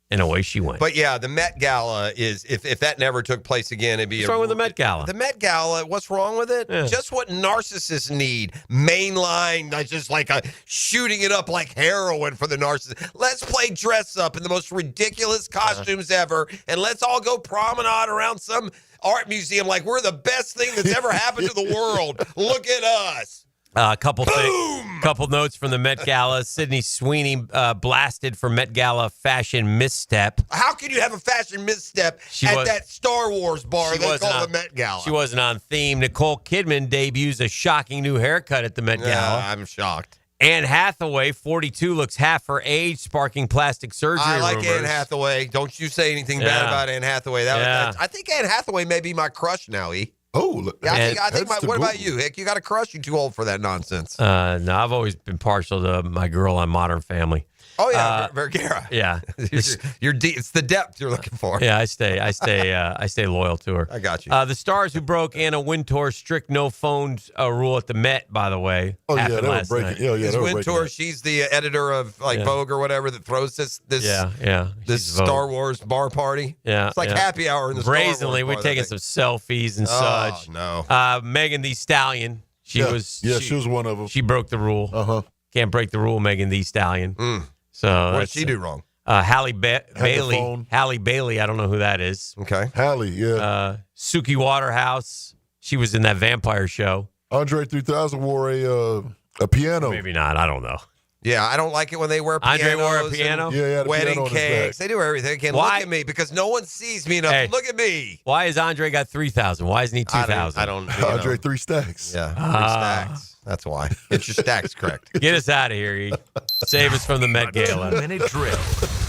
And away she went. But yeah, the Met Gala is, if that never took place again, it'd be What's wrong with the Met Gala? The Met Gala, what's wrong with it? Yeah. Just what narcissists need. Mainline, just like shooting it up like heroin for the narcissist. Let's play dress up in the most ridiculous costumes ever, and let's all go promenade around some art museum like we're the best thing that's ever happened to the world. Look at us. A couple notes from the Met Gala. Sydney Sweeney blasted for Met Gala fashion misstep. How can you have a fashion misstep at that Star Wars bar they call the Met Gala? She wasn't on theme. Nicole Kidman debuts a shocking new haircut at the Met Gala. I'm shocked. Anne Hathaway, 42, looks half her age, sparking plastic surgery I like rumors. Anne Hathaway. Don't you say anything bad about Anne Hathaway. I think Anne Hathaway may be my crush now, E. Oh, look. Yeah, I think That's what the about Google. you, Hick? You got a crush? You too old for that nonsense? No, I've always been partial to my girl on Modern Family. Oh yeah, Vergara. Yeah, you're deep. It's the depth you're looking for. Yeah, I stay loyal to her. I got you. The Stars who broke Anna Wintour's strict no phones rule at the Met, by the way. Oh yeah, happened they were last breaking. night. Yeah, Is they were breaking Wintour? that. She's the editor of Vogue or whatever that throws this Yeah. this she's Vogue. Star Wars bar party. Yeah, It's like yeah. happy hour in the Brazenly, Star Wars we're bar, taking I think. some selfies and such. No. Megan Thee Stallion. She was one of them. She broke the rule. Can't break the rule, Megan Thee Stallion. So What did that's- she do wrong? Halle Bailey. phone. Halle Bailey. I don't know who that is. Okay. Halle, yeah. Suki Waterhouse. She was in that vampire show. Andre 3000 wore a piano. Maybe not. I don't know. Yeah, I don't like it when they wear pianos. Andre wore a and piano? Yeah, he had a wedding piano on his cakes. back. They do everything. Again, Why? look at me because no one sees me enough. Hey. Look at me. Why is Andre got 3,000? Why isn't he 2,000? I don't. Andre 3 stacks. Yeah, 3 stacks. That's why. Get your stacks correct. Get us out of here. E. Save us from the Met Gala. 2-minute drill.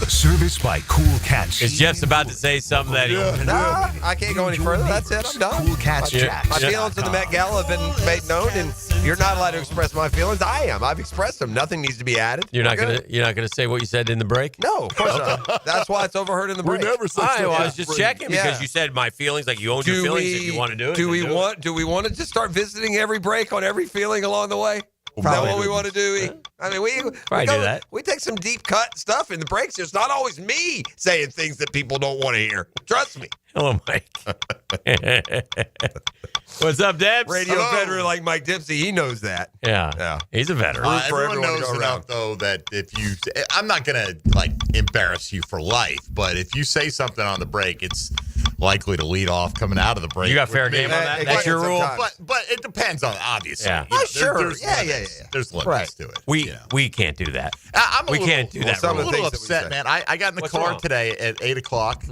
Service by Cool Cats. Is Jeff's about to say something that he... Nah, I can't go any further. That's it. I'm done. Cool Cats My feelings of the Met Gala have been made known, and you're not allowed to express my feelings. I am. I've expressed them. Nothing needs to be added. You're not We're gonna good. say what you said in the break? No, of course not. That's why it's overheard in the break. We never said All right, well, I stuff was just like checking Yeah. because you said my feelings, like you owned your feelings if you want to do it. Do we then do it. want to just start visiting every break on every feeling along the way? Is that Probably what we want to do? I mean, we Probably do that. We take some deep cut stuff in the breaks. It's not always me saying things that people don't want to hear. Trust me. Hello, Mike. What's up, Debs? Radio veteran like Mike Dempsey, he knows that. Yeah. He's a veteran. For Everyone everyone to knows go enough, around. though, that if you, I'm not going to embarrass you for life, but if you say something on the break, it's likely to lead off coming out of the break. You got fair with me. game on that? It That's can your rule? sometimes. But it depends on, obviously. Yeah. You know, Sure. There's Yeah. There's limits Right. to it. We can't do that. I'm a We little, can't do that. some I'm a of the little things that we upset, say. man. I got in the What's car wrong? today at 8 o'clock.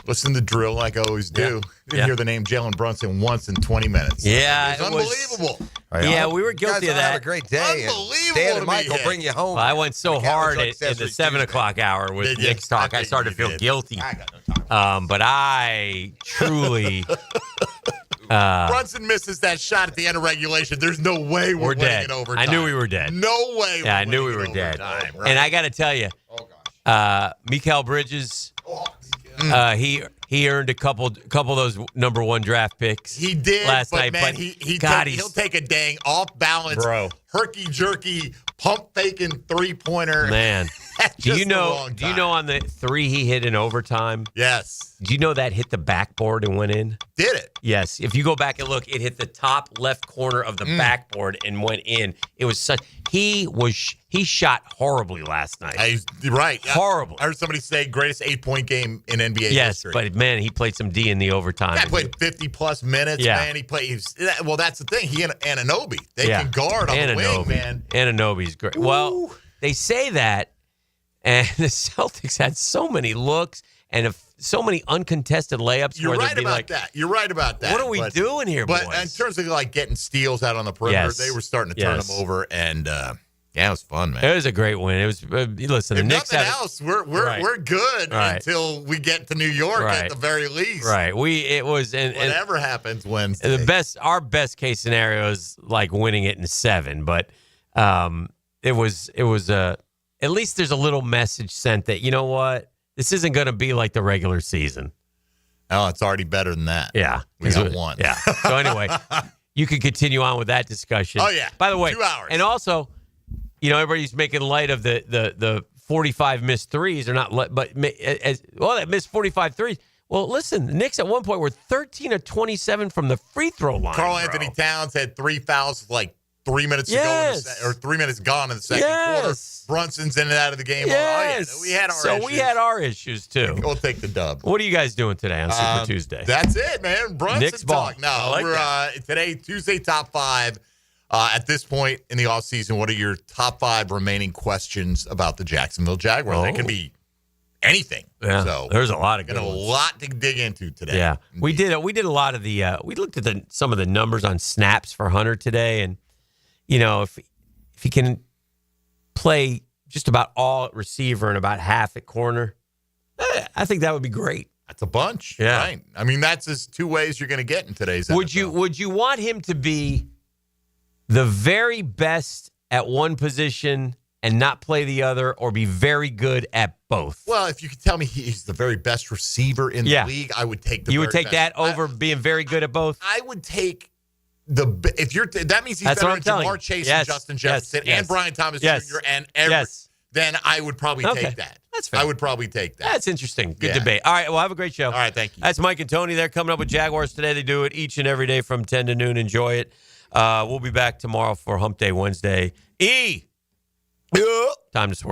Listen to drill like I always do. Didn't Yeah. hear the name Jalen Brunson once in 20 minutes. Yeah, It's it was- unbelievable. Yeah, we were You guys guilty of have that. a great day. and Unbelievable Dan to and Mike me, will Hick. bring you home. Well, I went so Like hard Couch in the Accessory 7 Tuesday. o'clock hour with Did you? Nick's talk. I I started to think you feel did. guilty. I got no time. But I truly... Brunson misses that shot at the end of regulation. There's no way we're winning dead. in overtime. I knew we were dead. No way. Yeah, I knew we winning were in dead. overtime, right? And I got to tell you, Mikal Bridges, he earned a couple of those number one draft picks. He did last but night. man, But he'll take a dang off balance, Bro. herky jerky, pump faking 3-pointer. Man, do Just you the know? wrong Do you time. know on the 3 he hit in overtime? Yes. Do you know that hit the backboard and went in? Did it? Yes. If you go back and look, it hit the top left corner of the backboard and went in. It was such. He shot horribly last night. Right. Horrible. I heard somebody say greatest 8-point game in NBA Yes, history. but man, he played some D in the overtime. Guy played 50-plus minutes, Yeah. man. He played. Well, that's the thing. He and Anunoby, they Yeah. can guard on the wing, man. Anunoby's great. Well, they say that, and the Celtics had so many looks and so many uncontested layups. You're where right they'd be about like, that. You're right about that. What are we doing here, But boys? in terms of getting steals out on the perimeter, Yes. they were starting to turn Yes. them over, and yeah, it was fun, man. It was a great win. It was. Listen, the If Knicks nothing had else, we're Right. good Right. until we get to New York Right. at the very least. right. It was and Whatever happens Wednesday. our best case scenario is like winning it in 7, but it was at least there's a little message sent that, you know what, this isn't going to be like the regular season. Oh, it's already better than that. Yeah, We got one. Yeah. So anyway, you can continue on with that discussion. Oh, yeah. By the way, 2 hours. and also, everybody's making light of the 45 missed threes, or not, but they missed 45 threes. Well, listen, the Knicks at one point were 13 of 27 from the free throw line. Karl Anthony Towns had 3 fouls like 3 minutes Yes. ago, or 3 minutes gone in the second quarter. Yes. Brunson's in and out of the game. Yes. Oh, yeah. We had our issues. we had our issues too. We'll take the dub. What are you guys doing today on Super Tuesday? That's it, man. Brunson Knicks ball. talk. No, I like we're that. today, Tuesday, top 5. At this point in the offseason, what are your top 5 remaining questions about the Jacksonville Jaguars? That can be anything. Yeah, So there's a lot of got good a ones. lot to dig into today. Yeah, we did a lot of the. We looked at some of the numbers on snaps for Hunter today, and if he can play just about all at receiver and about half at corner, I think that would be great. That's a bunch. Yeah. Right. I mean, that's as two ways you're going to get in today's NFL. Would you want him to be the very best at one position and not play the other, or be very good at both? Well, if you could tell me he's the very best receiver in the league, I would take the You would very take best. that over being very good at both? I would take that means he's That's better what than I'm telling Jamar you. Chase Yes, and Justin Jefferson yes, and Brian Thomas yes, Jr. and then I would probably Okay. take that. That's fair. I would probably take that. That's interesting. Good Yeah. debate. All right, well, have a great show. All right, thank you. That's Mike and Tony. They're coming up with Jaguars today. They do it each and every day from 10 to noon. Enjoy it. We'll be back tomorrow for Hump Day Wednesday. Time to swerve.